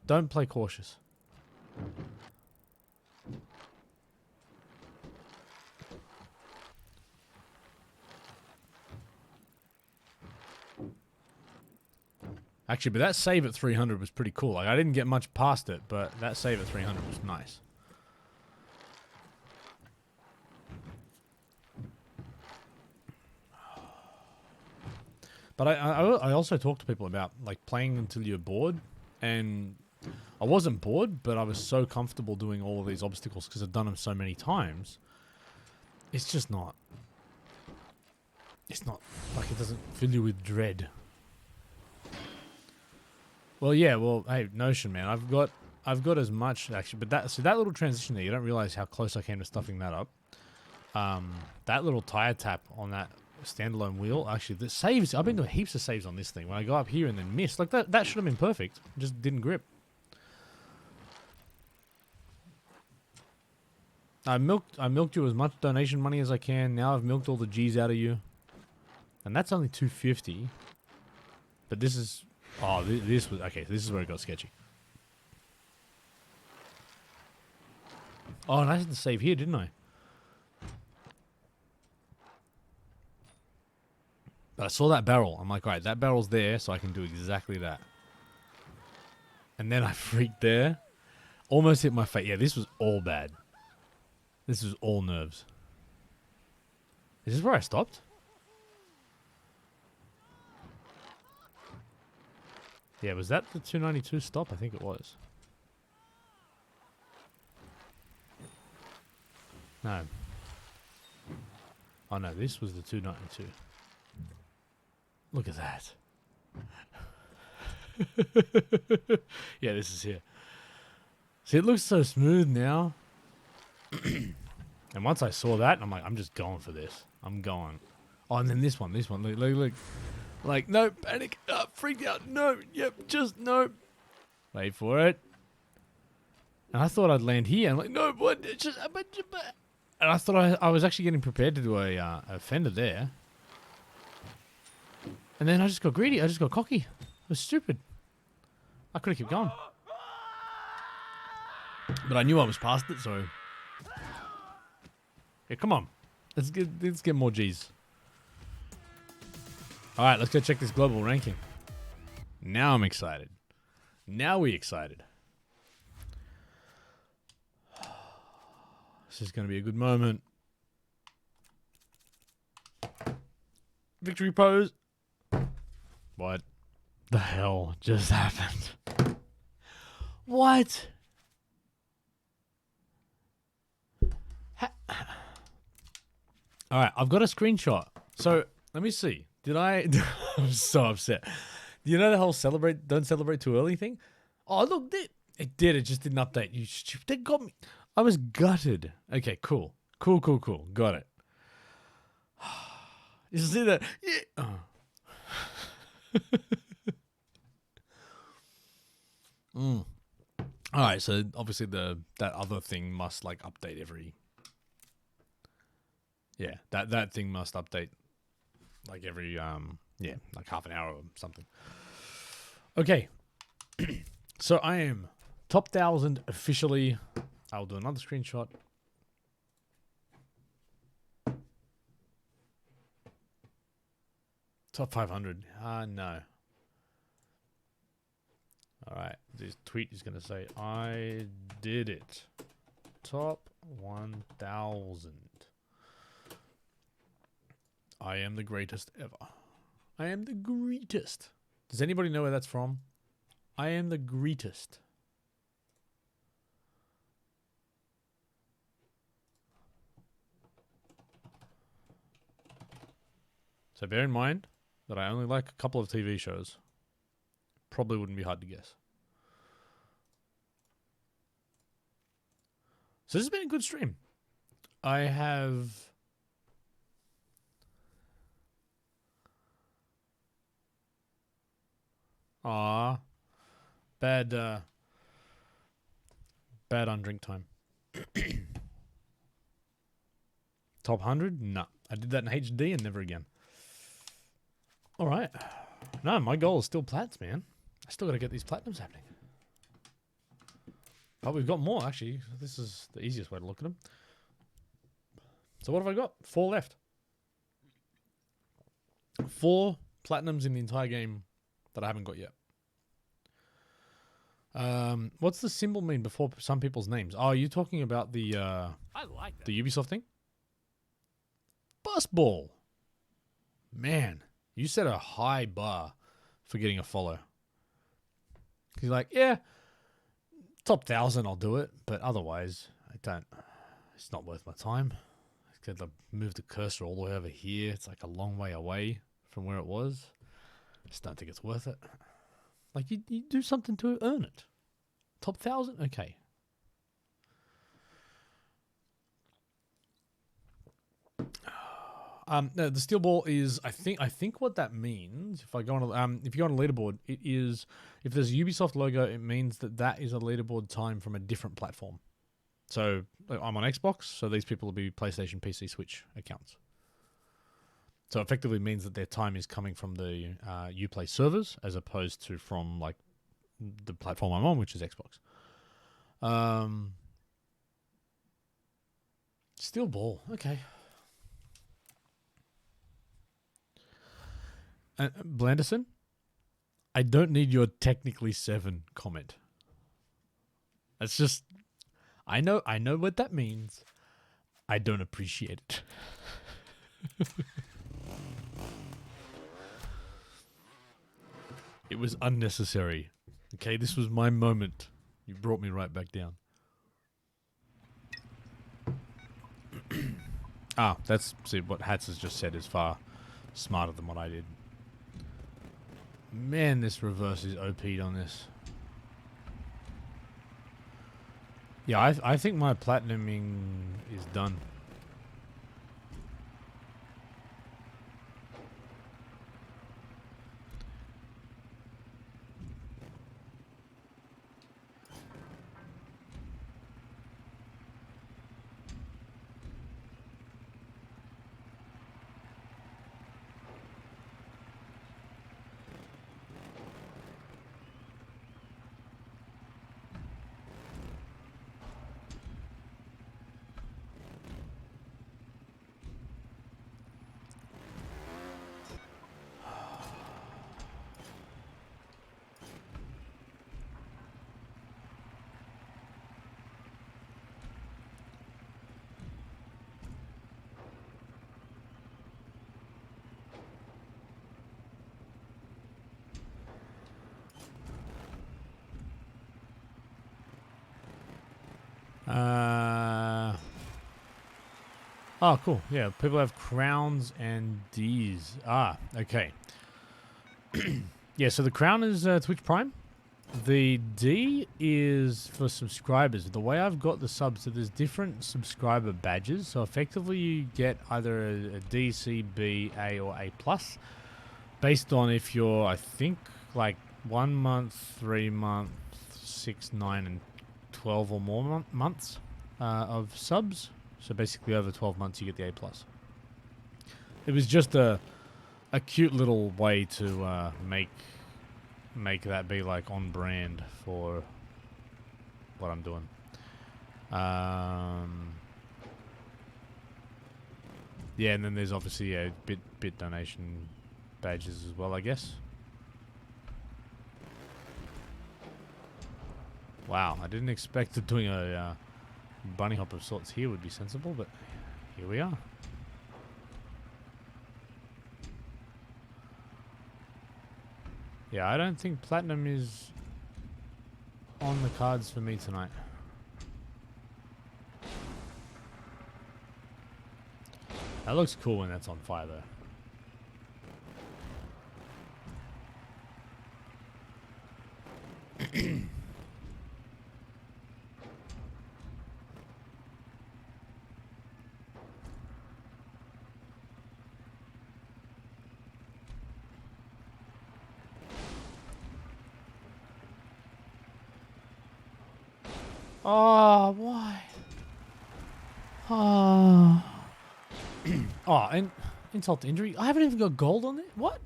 Don't play cautious. Actually, but that save at 300 was pretty cool. Like, I didn't get much past it, but that save at 300 was nice. But I also talk to people about, like, playing until you're bored. And I wasn't bored, but I was so comfortable doing all of these obstacles because I've done them so many times. It's just not... It's not... Like, it doesn't fill you with dread. Well, yeah, well, hey, Notion, man, I've got as much, actually, but that little transition there, you don't realize how close I came to stuffing that up. That little tire tap on that standalone wheel, actually, the saves, I've been doing heaps of saves on this thing. When I go up here and then miss, like, that should have been perfect. Just didn't grip. I milked you as much donation money as I can. Now I've milked all the G's out of you. And that's only 250. But this is... Oh, this was... Okay, this is where it got sketchy. Oh, and I had to save here, didn't I? But I saw that barrel. I'm like, right, that barrel's there, so I can do exactly that. And then I freaked there. Almost hit my face. Yeah, this was all bad. This was all nerves. Is this where I stopped? Yeah, was that the 292 stop? I think it was. No. Oh no, this was the 292. Look at that. Yeah, this is here. See, it looks so smooth now. And once I saw that, I'm like, I'm just going for this. I'm going. Oh, and then this one. Look. Like, no, panic, freaked out, no, yep, just no. Wait for it. And I thought I'd land here. I'm like, no, what? Just, and I thought I was actually getting prepared to do a fender there. And then I just got greedy. I just got cocky. It was stupid. I could have kept going. But I knew I was past it, so... Yeah, come on. Let's get more G's. Alright, let's go check this global ranking. Now I'm excited. Now we excited. This is going to be a good moment. Victory pose. What the hell just happened? What? Alright, I've got a screenshot. So, let me see. Did I... I'm so upset. Do you know the whole don't celebrate too early thing? Oh, look, it did. It just didn't update. You stupid. They got me. I was gutted. Okay, cool. Cool. Got it. You see that? Yeah. Oh. All right, so obviously that other thing must like update every. Yeah, that thing must update like every like half an hour or something. Okay, so I am top 1,000 officially. I'll do another screenshot. Top 500. No. All right, this tweet is going to say, I did it. Top 1,000. I am the greatest ever. I am the greatest. Does anybody know where that's from? I am the greatest. So bear in mind that I only like a couple of TV shows. Probably wouldn't be hard to guess. So this has been a good stream. I have... bad on drink time. Top 100? No. I did that in HD and never again. All right. No, my goal is still plats, man. I still got to get these platinums happening. But we've got more, actually. This is the easiest way to look at them. So what have I got? 4 left. 4 platinums in the entire game that I haven't got yet. What's the symbol mean before some people's names? Oh, you're talking about the I like that. the Ubisoft thing? Bus ball. Man, you set a high bar for getting a follow. He's like, yeah, top 1,000, I'll do it, but otherwise, I don't. It's not worth my time. I got to move the cursor all the way over here. It's like a long way away from where it was. I just don't think it's worth it. Like, you do something to earn it. Top 1,000? Okay. No, the steel ball is, I think what that means, if I go on if you go on a leaderboard, it is, if there's a Ubisoft logo, it means that is a leaderboard time from a different platform. So I'm on Xbox, so these people will be PlayStation, PC, Switch accounts. So effectively means that their time is coming from the Uplay servers as opposed to from like the platform I'm on, which is Xbox. Steel ball, okay. Blanderson, I don't need your technically 7 comment. That's just, I know what that means. I don't appreciate it. It was unnecessary. Okay, this was my moment. You brought me right back down. See what Hats has just said is far smarter than what I did. Man, this reverse is OP'd on this. Yeah, I think my platinuming is done. Oh, cool. Yeah, people have crowns and Ds. Ah, okay. Yeah, so the crown is Twitch Prime. The D is for subscribers. The way I've got the subs, so there's different subscriber badges. So effectively, you get either a D, C, B, A, or A plus, based on if you're, I think, like 1 month, 3 months, 6, 9, and 12 or more months of subs. So basically, over 12 months, you get the A plus. It was just a cute little way to make that be like on brand for what I'm doing. Yeah, and then there's obviously a bit donation badges as well, I guess. Wow, I didn't expect that doing a bunny hop of sorts here would be sensible, but here we are. Yeah, I don't think platinum is on the cards for me tonight. That looks cool when that's on fire, though. Oh, why? Oh. Oh, and insult to injury. I haven't even got gold on it. What?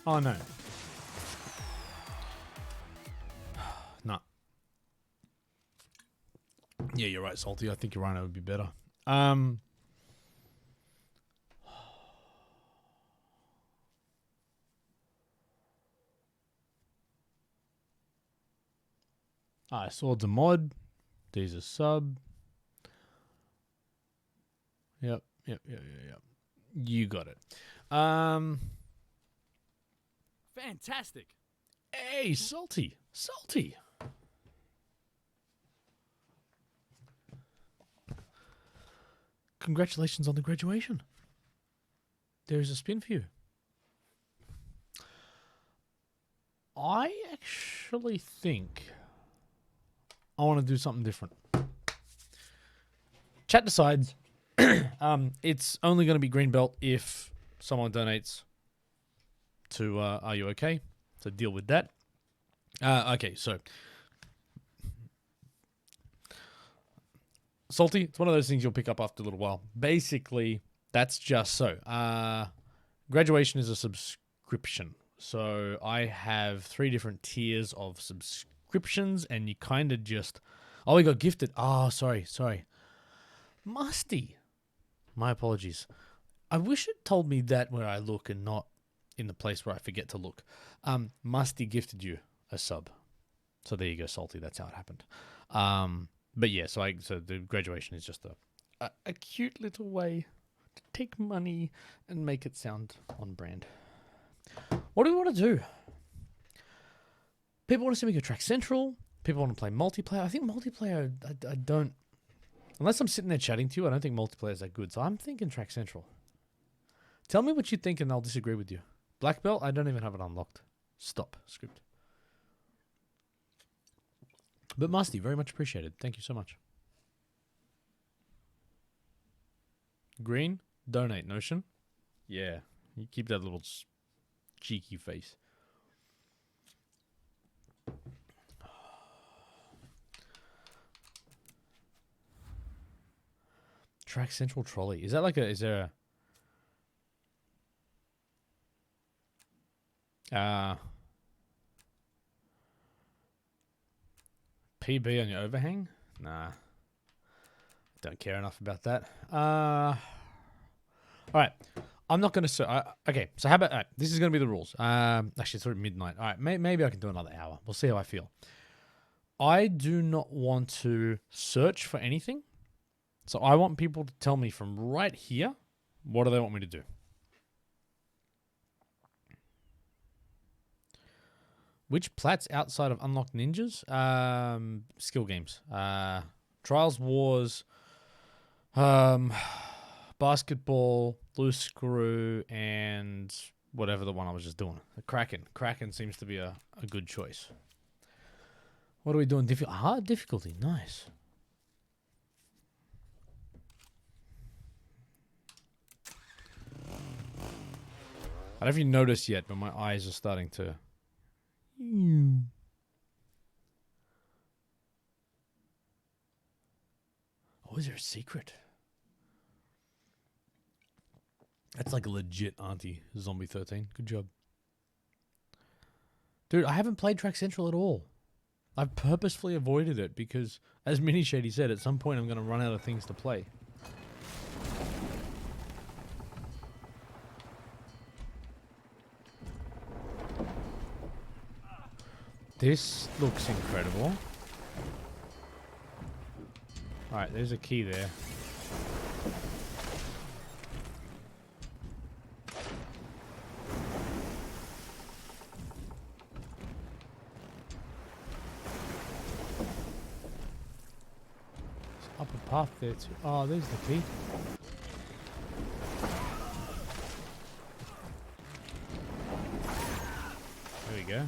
Oh, no. No. Yeah, you're right, Salty. I think your rhino would be better. Swords a mod. These a sub. Yep. You got it. Fantastic. Hey, Salty. Congratulations on the graduation. There's a spin for you. I actually think I want to do something different. Chat decides. It's only going to be green belt if someone donates to Are You Okay? So deal with that. Okay, so Salty, it's one of those things you'll pick up after a little while. Basically, that's just so. Graduation is a subscription. So I have 3 different tiers of subscriptions, and you kind of just... Oh, we got gifted. Oh, sorry. Musty. My apologies. I wish it told me that where I look and not in the place where I forget to look. Musty gifted you a sub. So there you go, Salty. That's how it happened. But yeah, so the graduation is just a cute little way to take money and make it sound on brand. What do we want to do? People want to see me go Track Central. People want to play multiplayer. I think multiplayer, I don't... Unless I'm sitting there chatting to you, I don't think multiplayer is that good. So I'm thinking Track Central. Tell me what you think and I'll disagree with you. Black belt, I don't even have it unlocked. Stop script. But Musty, very much appreciated. Thank you so much. Green, donate, Notion. Yeah, you keep that little cheeky face. Track Central trolley. Is that like is there a PB on your overhang? Nah. Don't care enough about that. All right. I'm not going to... okay, so how about... this is going to be the rules. Actually, it's sort of midnight. All right, maybe I can do another hour. We'll see how I feel. I do not want to search for anything. So I want people to tell me from right here, what do they want me to do? Which plats outside of Unlocked Ninjas? Skill games. Trials Wars, basketball, loose screw, and whatever the one I was just doing. The Kraken. Kraken seems to be a good choice. What are we doing? Hard difficulty. Nice. I don't know if you noticed yet, but my eyes are starting to... Oh, is there a secret? That's like a legit Auntie Zombie 13. Good job. Dude, I haven't played Track Central at all. I've purposefully avoided it because, as Mini Shady said, at some point I'm going to run out of things to play. This looks incredible. Alright, there's a key there. There's up a path there too. Oh, there's the key. There we go.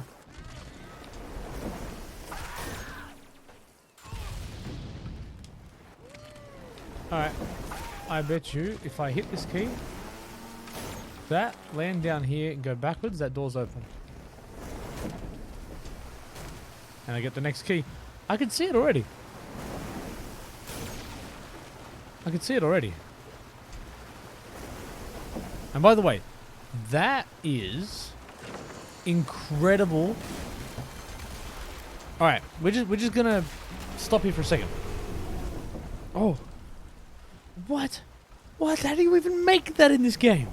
Alright, I bet you if I hit this key, that, land down here and go backwards, that door's open. And I get the next key. I can see it already. I can see it already. And by the way, that is incredible. Alright, we're just gonna stop here for a second. Oh. What? What? How do you even make that in this game?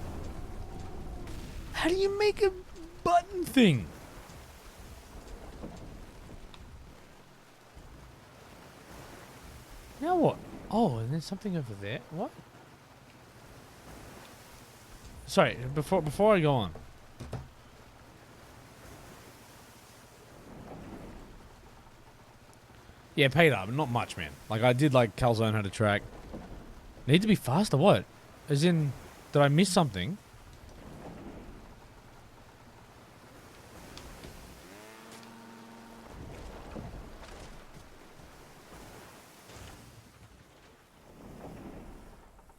How do you make a button thing? Now what? Oh, and there's something over there. What? Sorry, before I go on. Yeah, paid up, but not much, man. Like, I did, like, Calzone had a track. Need to be fast or what? As in, did I miss something?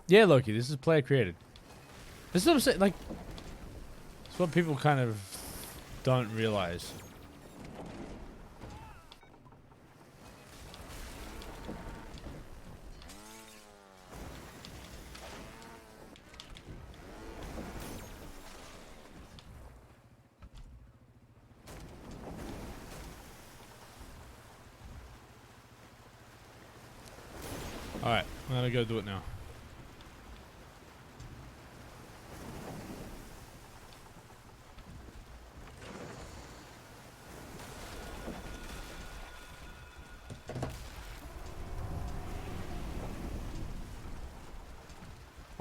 Yeah, Loki, this is player created. This is what I'm saying, like... It's what people kind of don't realize. Alright, I'm gonna go do it now.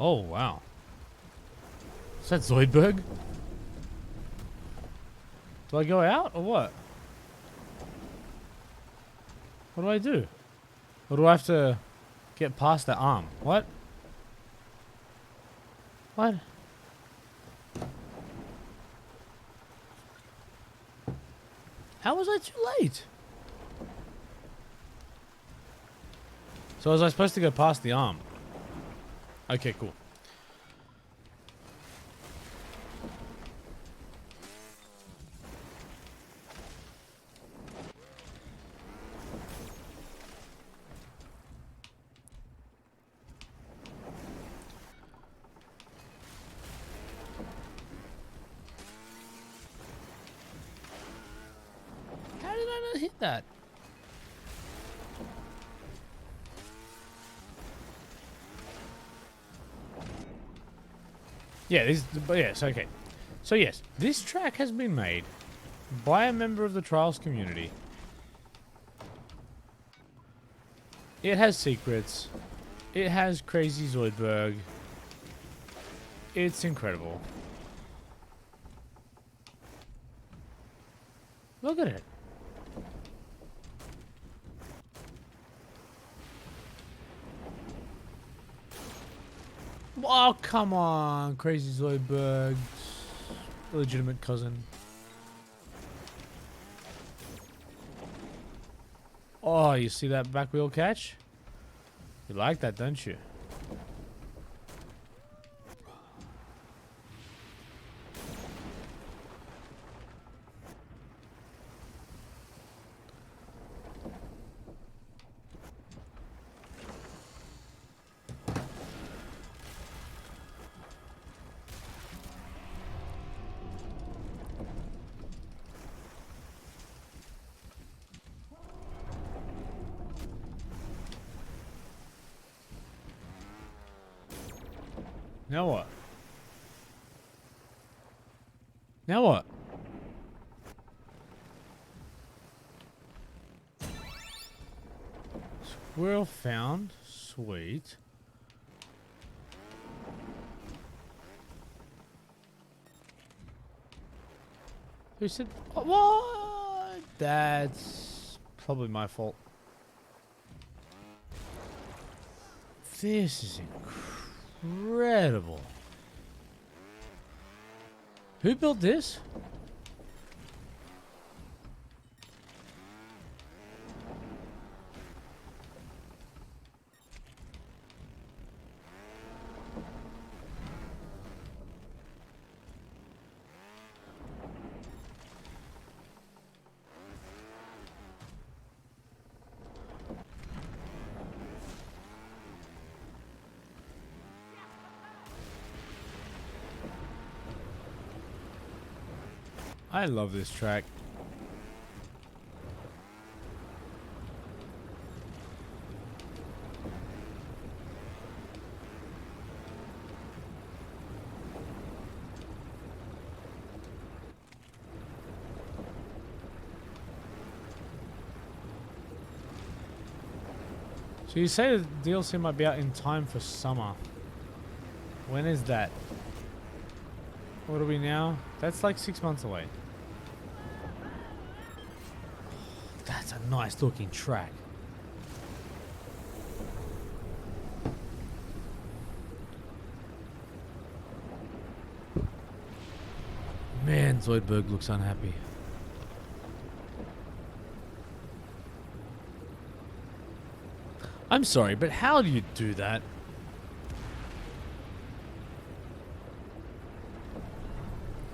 Oh, wow. Is that Zoidberg? Do I go out or what? What do I do? Or do I have to get past that arm? What? What? How was I too late? So was I supposed to go past the arm? Okay, cool. How did I not hit that? Yeah, yes, okay. So yes, this track has been made by a member of the Trials community. It has secrets. It has crazy Zoidberg. It's incredible. Look at it. Oh, come on. Crazy Zoidberg's illegitimate cousin. Oh, you see that back wheel catch? You like that, don't you? Now what? Now what? Squirrel found. Sweet. Who said... Oh, what? That's probably my fault. This is incredible. Who built this? I love this track. So you say the DLC might be out in time for summer. When is that? What are we now? That's like 6 months away. That's a nice looking track. Man, Zoidberg looks unhappy. I'm sorry, but how do you do that?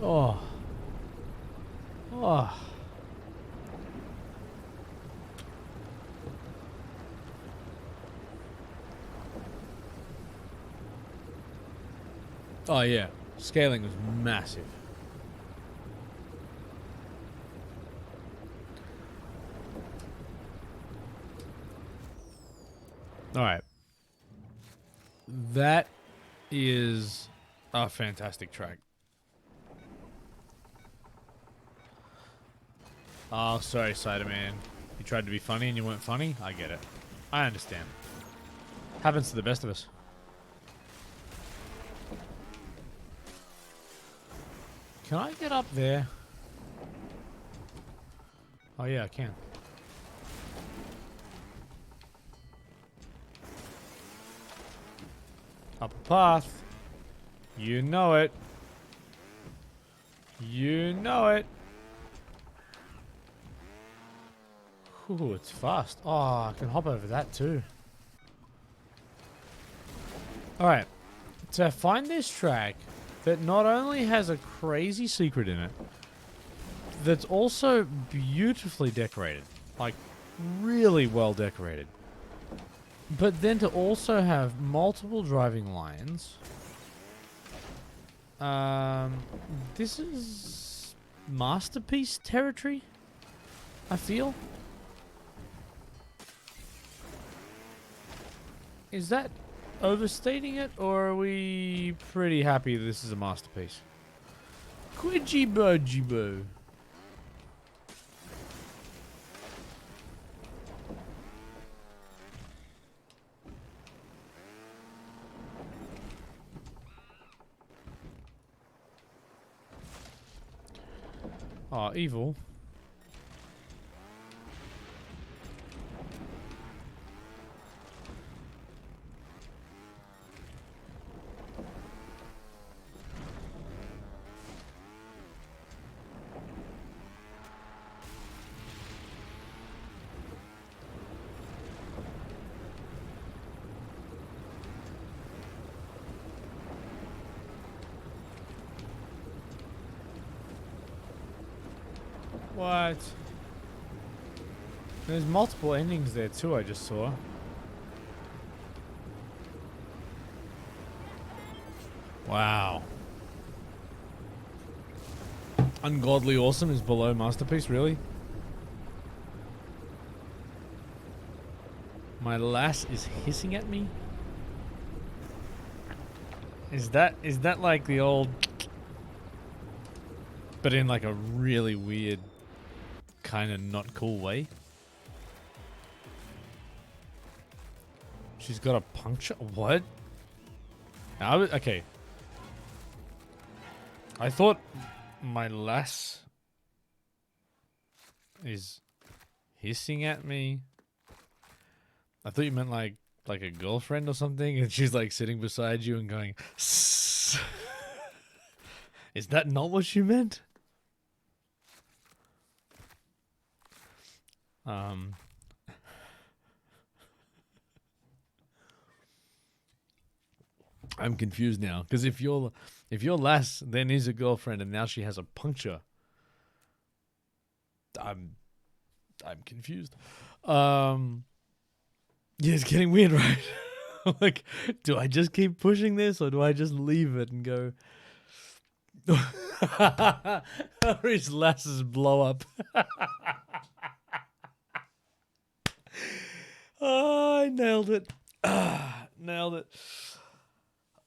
Oh. Oh. Oh yeah, scaling was massive. All right. That is a fantastic track. Oh, sorry, Spider-Man. You tried to be funny and you weren't funny? I get it. I understand. Happens to the best of us. Can I get up there? Oh yeah, I can. Up a path. You know it. You know it. Ooh, it's fast. Oh, I can hop over that too. Alright. To find this track that not only has a crazy secret in it, that's also beautifully decorated. Like, really well decorated. But then to also have multiple driving lines. This is masterpiece territory, I feel. Is that overstating it, or are we pretty happy this is a masterpiece? Quidgy budgy boo. Oh, evil. What? There's multiple endings there too, I just saw. Wow. Ungodly Awesome is below Masterpiece, really? My lass is hissing at me? Is that like the old... But in like a really weird, kind of not cool way? She's got a puncture? What? Okay. I thought my lass is hissing at me. I thought you meant like a girlfriend or something, and she's like sitting beside you and going, "Sss." Is that not what you meant? I'm confused now, because if your lass then is a girlfriend and now she has a puncture, I'm confused. Yeah, it's getting weird, right? Like, do I just keep pushing this, or do I just leave it and go? Or his lasses blow up. Oh, I nailed it. Nailed it.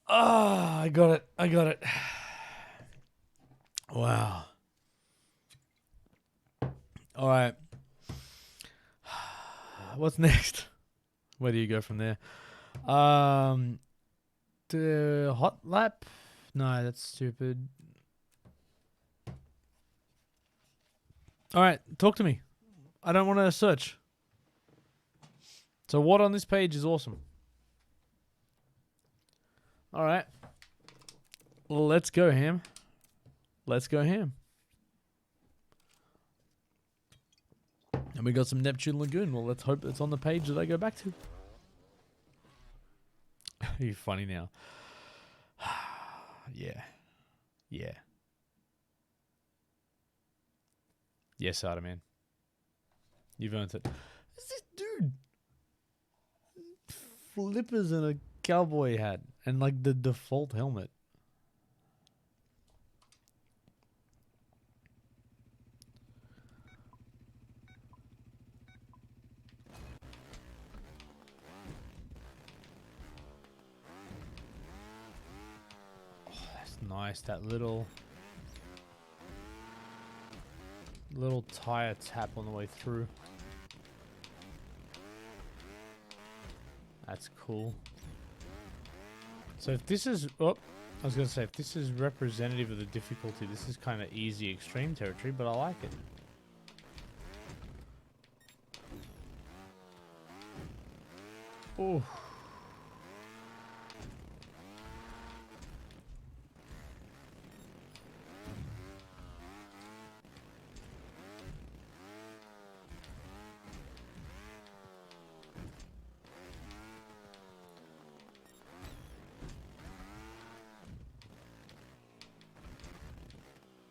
I got it. Wow. All right. What's next? Where do you go from there? The hot lap? No, that's stupid. All right, talk to me. I don't want to search. So what on this page is awesome? All right. Let's go ham. Let's go ham. And we got some Neptune Lagoon. Well, let's hope it's on the page that I go back to. You're funny now. Yeah. Yeah. Yes, Arda, man. You've earned it. Who's this dude? Flippers and a cowboy hat. And like the default helmet. Oh, that's nice. That little tire tap on the way through. That's cool. So if this is... Oh, I was going to say, if this is representative of the difficulty, this is kind of easy extreme territory, but I like it. Oh.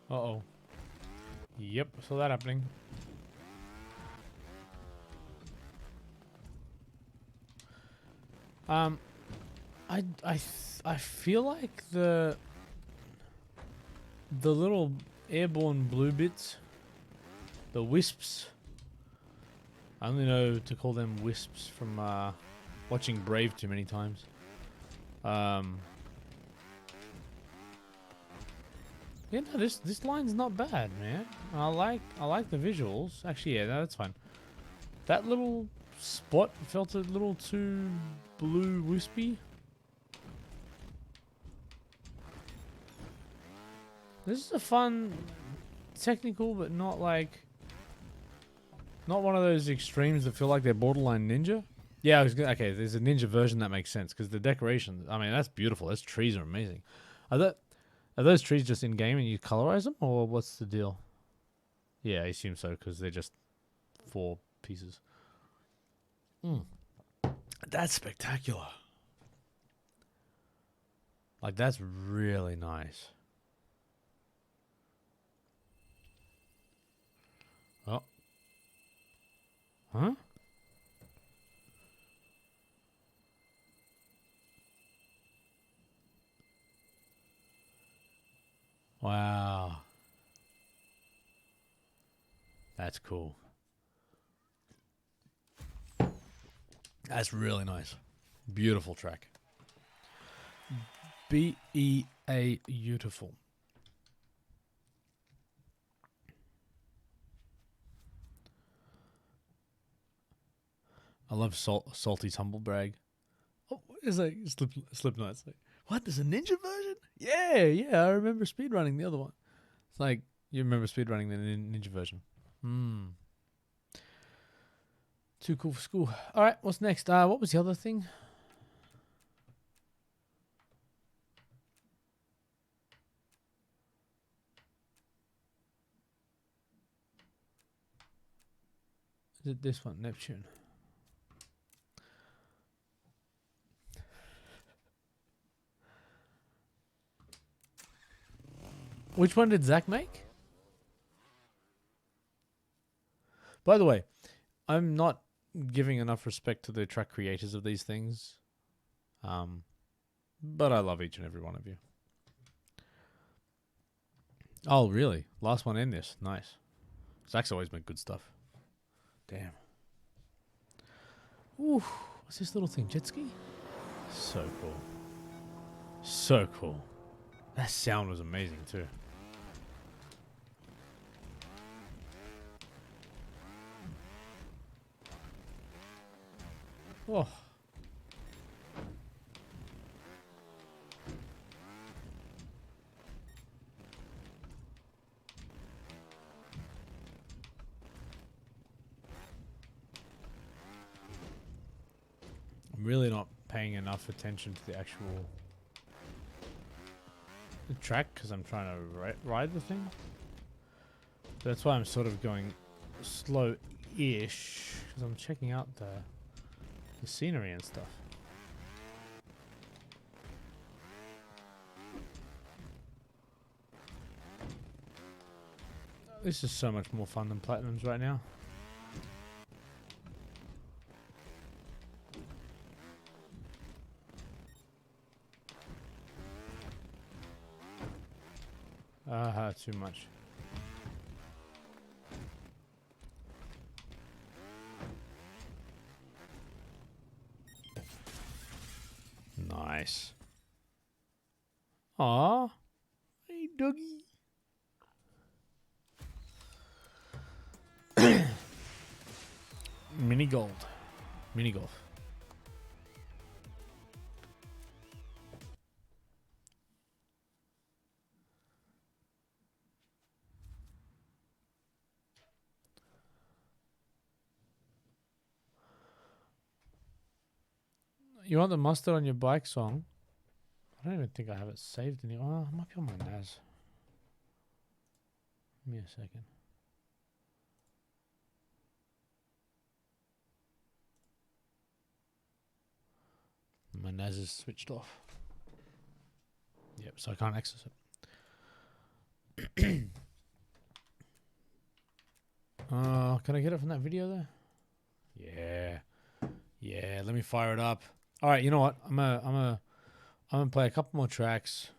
Uh-oh. Yep, saw that happening. I feel like the little airborne blue bits, the wisps. I only know to call them wisps from watching Brave too many times. Yeah, no, this line's not bad, man. I like the visuals. Actually, yeah, no, that's fine. That little spot felt a little too blue wispy. This is a fun, technical, but not like, not one of those extremes that feel like they're borderline ninja. Yeah, I was gonna, okay. There's a ninja version that makes sense because the decoration. I mean, that's beautiful. Those trees are amazing. Are those trees just in game and you colorize them, or what's the deal? Yeah, I assume so because they're just 4 pieces. That's spectacular. Like, that's really nice. Huh? Wow. That's cool. That's really nice. Beautiful track. B-E-A beautiful. I love Salty's Humble Brag. Oh, it's like Slipknot. It's like, what? There's a ninja version? Yeah. I remember speedrunning the other one. It's like, you remember speedrunning the ninja version. Too cool for school. All right, what's next? What was the other thing? Is it this one? Neptune. Which one did Zach make? By the way, I'm not giving enough respect to the track creators of these things. But I love each and every one of you. Oh, really? Last one in this. Nice. Zach's always made good stuff. Damn. Ooh, what's this little thing? Jet ski? So cool. So cool. That sound was amazing too. Oh. I'm really not paying enough attention to the actual track because I'm trying to ride the thing. That's why I'm sort of going slow-ish because I'm checking out the scenery and stuff. This is so much more fun than Platinums right now. Too much. Nice. Aw. Hey, Dougie. Mini gold. Mini golf. You want the mustard on your bike song? I don't even think I have it saved anymore. Oh, it might be on my NAS. Give me a second. My NAS is switched off. Yep, so I can't access it. Can I get it from that video there? Yeah, let me fire it up. All right, you know what? I'm gonna play a couple more tracks.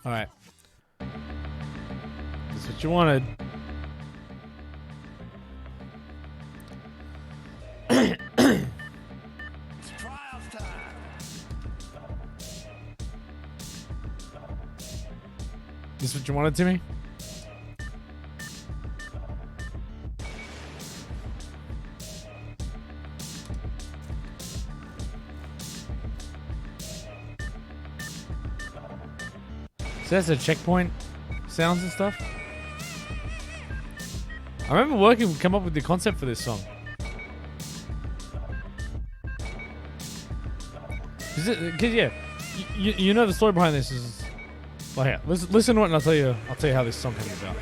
All right. That's what you wanted. This what you wanted, Timmy? So that's a checkpoint sounds and stuff. I remember come up with the concept for this song. Cause yeah, you know the story behind this is. Well, yeah, listen to it and I'll tell you how this song came about.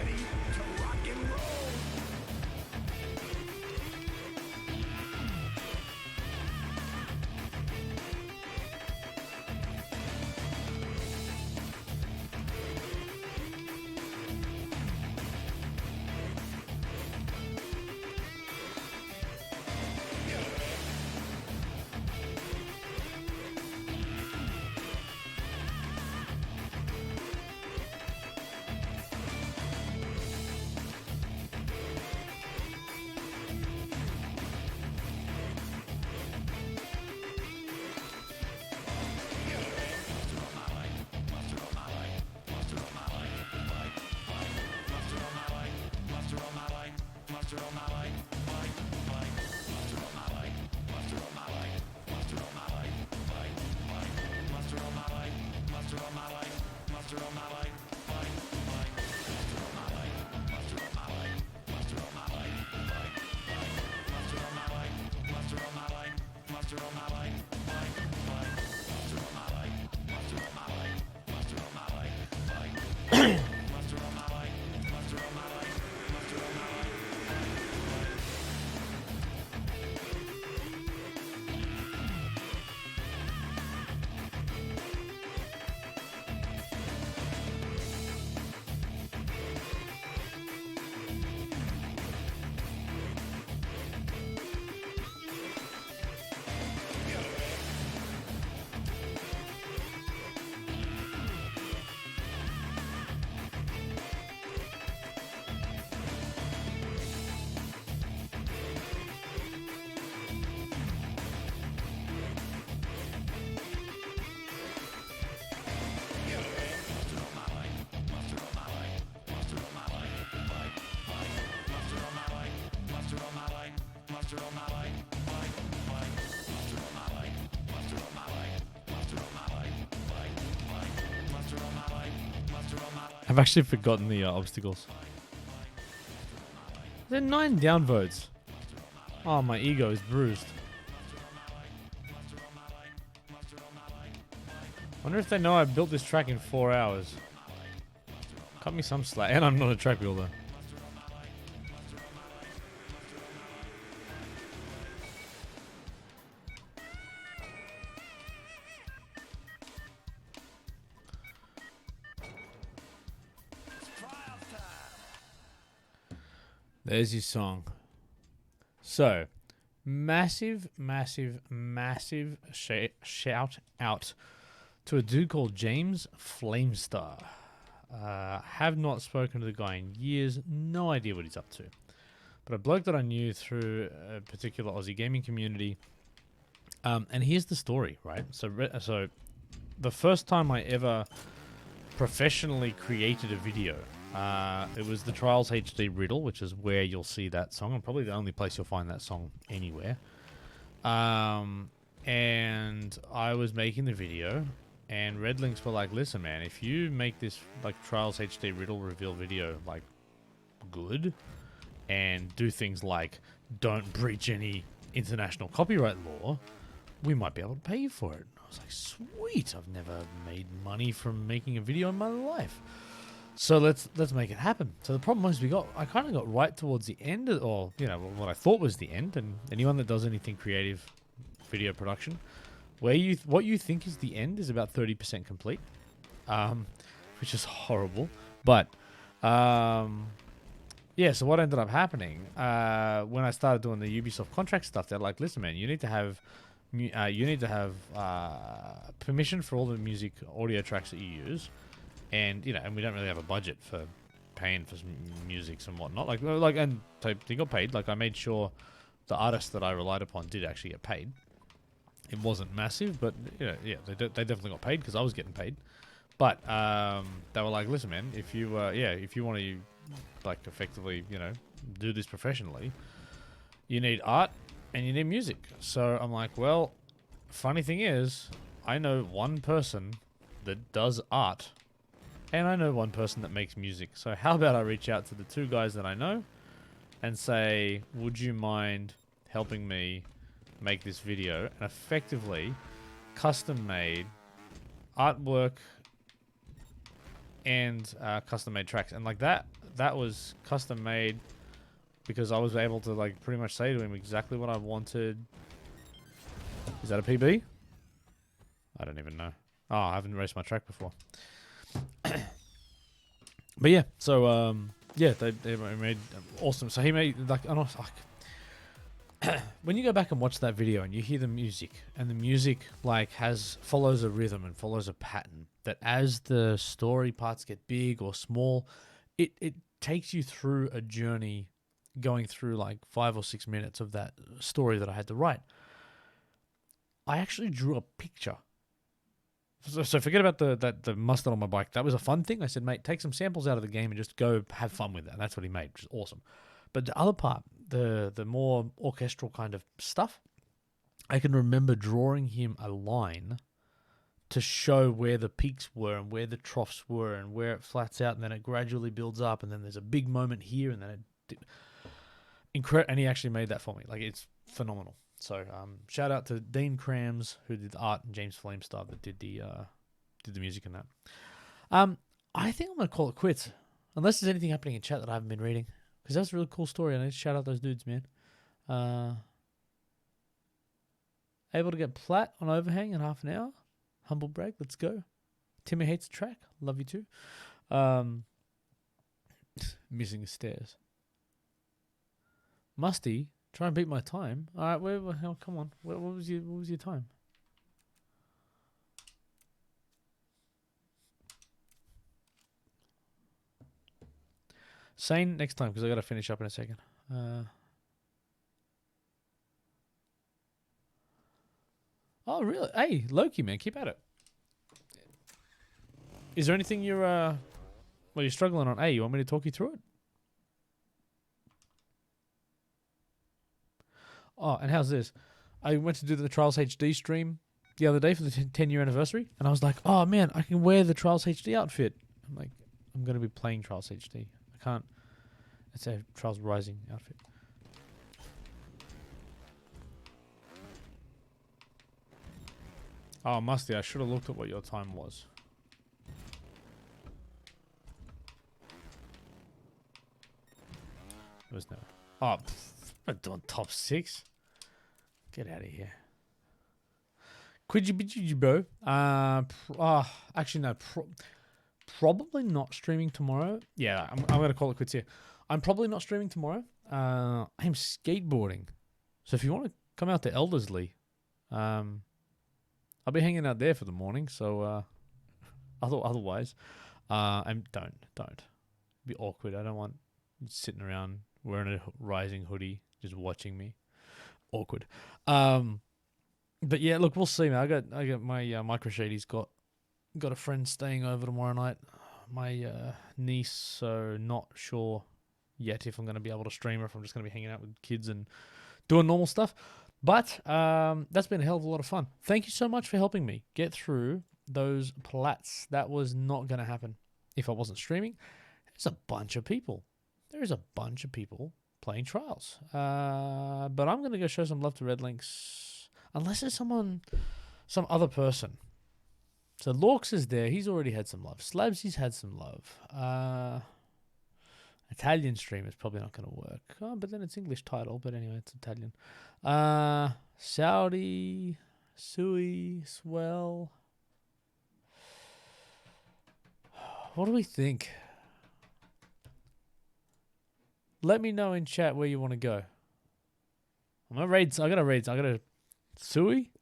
I've actually forgotten the obstacles. There are 9 downvotes. Oh, my ego is bruised. Wonder if they know I built this track in 4 hours. Cut me some slack. And I'm not a track builder. There's your song. So, massive shout out to a dude called James Flamestar. Have not spoken to the guy in years. No idea what he's up to. But a bloke that I knew through a particular Aussie gaming community. And here's the story, right? So the first time I ever professionally created a video, it was the Trials HD Riddle, which is where you'll see that song, and probably the only place you'll find that song anywhere. And I was making the video, and Redlinks were like, listen, man, if you make this like Trials HD Riddle reveal video like good, and do things like don't breach any international copyright law, we might be able to pay you for it. I was like, sweet, I've never made money from making a video in my life. So let's make it happen. So the problem was I kind of got right towards the end, or you know, what I thought was the end. And anyone that does anything creative, video production, what you think is the end is about 30% complete, which is horrible. But yeah. So what ended up happening when I started doing the Ubisoft contract stuff? They're like, listen, man, you need to have permission for all the music audio tracks that you use. And you know, and we don't really have a budget for paying for some musics and whatnot. And they got paid. Like I made sure the artists that I relied upon did actually get paid. It wasn't massive, but you know, yeah, they definitely got paid because I was getting paid. But they were like, listen, man, if you want to like effectively, you know, do this professionally, you need art and you need music. So I'm like, well, funny thing is, I know one person that does art. And I know one person that makes music. So how about I reach out to the 2 guys that I know and say, would you mind helping me make this video? And effectively custom made artwork and custom made tracks. And like that was custom made because I was able to like pretty much say to him exactly what I wanted. Is that a PB? I don't even know. Oh, I haven't raced my track before. But yeah, so yeah, they made awesome. So he made like, I don't like when you go back and watch that video and you hear the music, and the music like follows a rhythm and follows a pattern, that as the story parts get big or small, it takes you through a journey, going through like 5 or 6 minutes of that story that I had to write. I actually drew a picture. So forget about the mustard on my bike. That was a fun thing. I said, mate, take some samples out of the game and just go have fun with it. And that's what he made, which is awesome. But the other part, the more orchestral kind of stuff, I can remember drawing him a line to show where the peaks were and where the troughs were and where it flats out and then it gradually builds up and then there's a big moment here and then and he actually made that for me. Like, it's phenomenal. So shout out to Dean Crams who did the art and James Flamestar that did the music in that. I think I'm gonna call it quits unless there's anything happening in chat that I haven't been reading because that's a really cool story. I need to shout out those dudes, man. Able to get plat on overhang in half an hour. Humble brag. Let's go. Timmy hates the track. Love you too. Missing the stairs. Musty, try and beat my time. All right, come on. What was your time? Sane next time because I got to finish up in a second. Oh really? Hey, Loki man, keep at it. Is there anything you're struggling on? Hey, you want me to talk you through it? Oh, and how's this? I went to do the Trials HD stream the other day for the 10-year anniversary, and I was like, oh man, I can wear the Trials HD outfit. I'm like, I'm going to be playing Trials HD. I can't. It's a Trials Rising outfit. Oh, Musty, I should have looked at what your time was. It was no. Oh, I'm not doing top 6. Get out of here. Quidgy bro. Actually no. Probably not streaming tomorrow. Yeah, I'm gonna call it quits here. I'm probably not streaming tomorrow. I'm skateboarding, so if you want to come out to Elderslie, I'll be hanging out there for the morning. So otherwise, don't. It'd be awkward. I don't want you sitting around wearing a Rising hoodie just watching me. Awkward. But yeah, look, we'll see, man. I got my Micro Shady's got a friend staying over tomorrow night. My niece, so not sure yet if I'm going to be able to stream or if I'm just going to be hanging out with kids and doing normal stuff. But that's been a hell of a lot of fun. Thank you so much for helping me get through those plats. That was not going to happen if I wasn't streaming. There's a bunch of people. There is a bunch of people playing Trials. But I'm going to go show some love to Red Links. Unless there's some other person. So Lorx is there. He's already had some love. Slabsy's had some love. Italian stream is probably not going to work. Oh, but then it's English title. But anyway, it's Italian. Saudi, Sui, Swell. What do we think? Let me know in chat where you want to go. I'm gonna raid. I gotta Sui.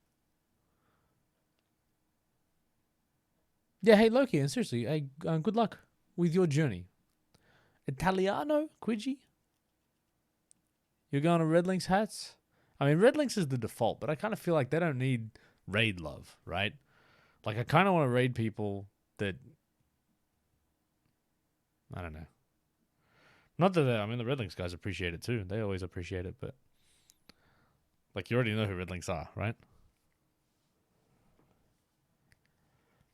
Yeah, hey Loki, and seriously, hey, good luck with your journey. Italiano, Quidgy. You're going to Red Links hats? I mean, Red Links is the default, but I kind of feel like they don't need raid love, right? Like, I kind of want to raid people that, I don't know. Not that, the Red Links guys appreciate it too. They always appreciate it, but like, you already know who Red Links are, right?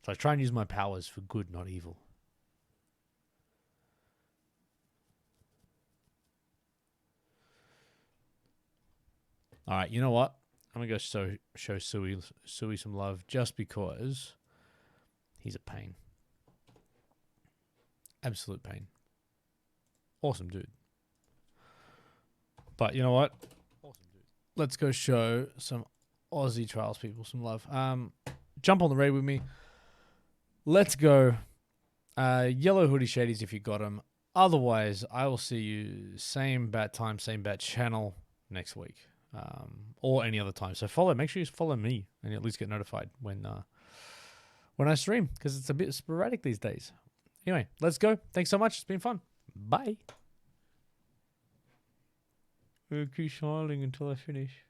So I try and use my powers for good, not evil. All right, you know what? I'm going to go show Sui some love just because he's a pain. Absolute pain. Awesome dude. But you know what? Awesome dude. Let's go show some Aussie Trials people some love. Jump on the raid with me. Let's go. Yellow hoodie shadies if you got them. Otherwise, I will see you same bat time, same bat channel next week. Or any other time. So make sure you follow me and you at least get notified when I stream, because it's a bit sporadic these days. Anyway, let's go. Thanks so much. It's been fun. Bye. I'll keep smiling until I finish.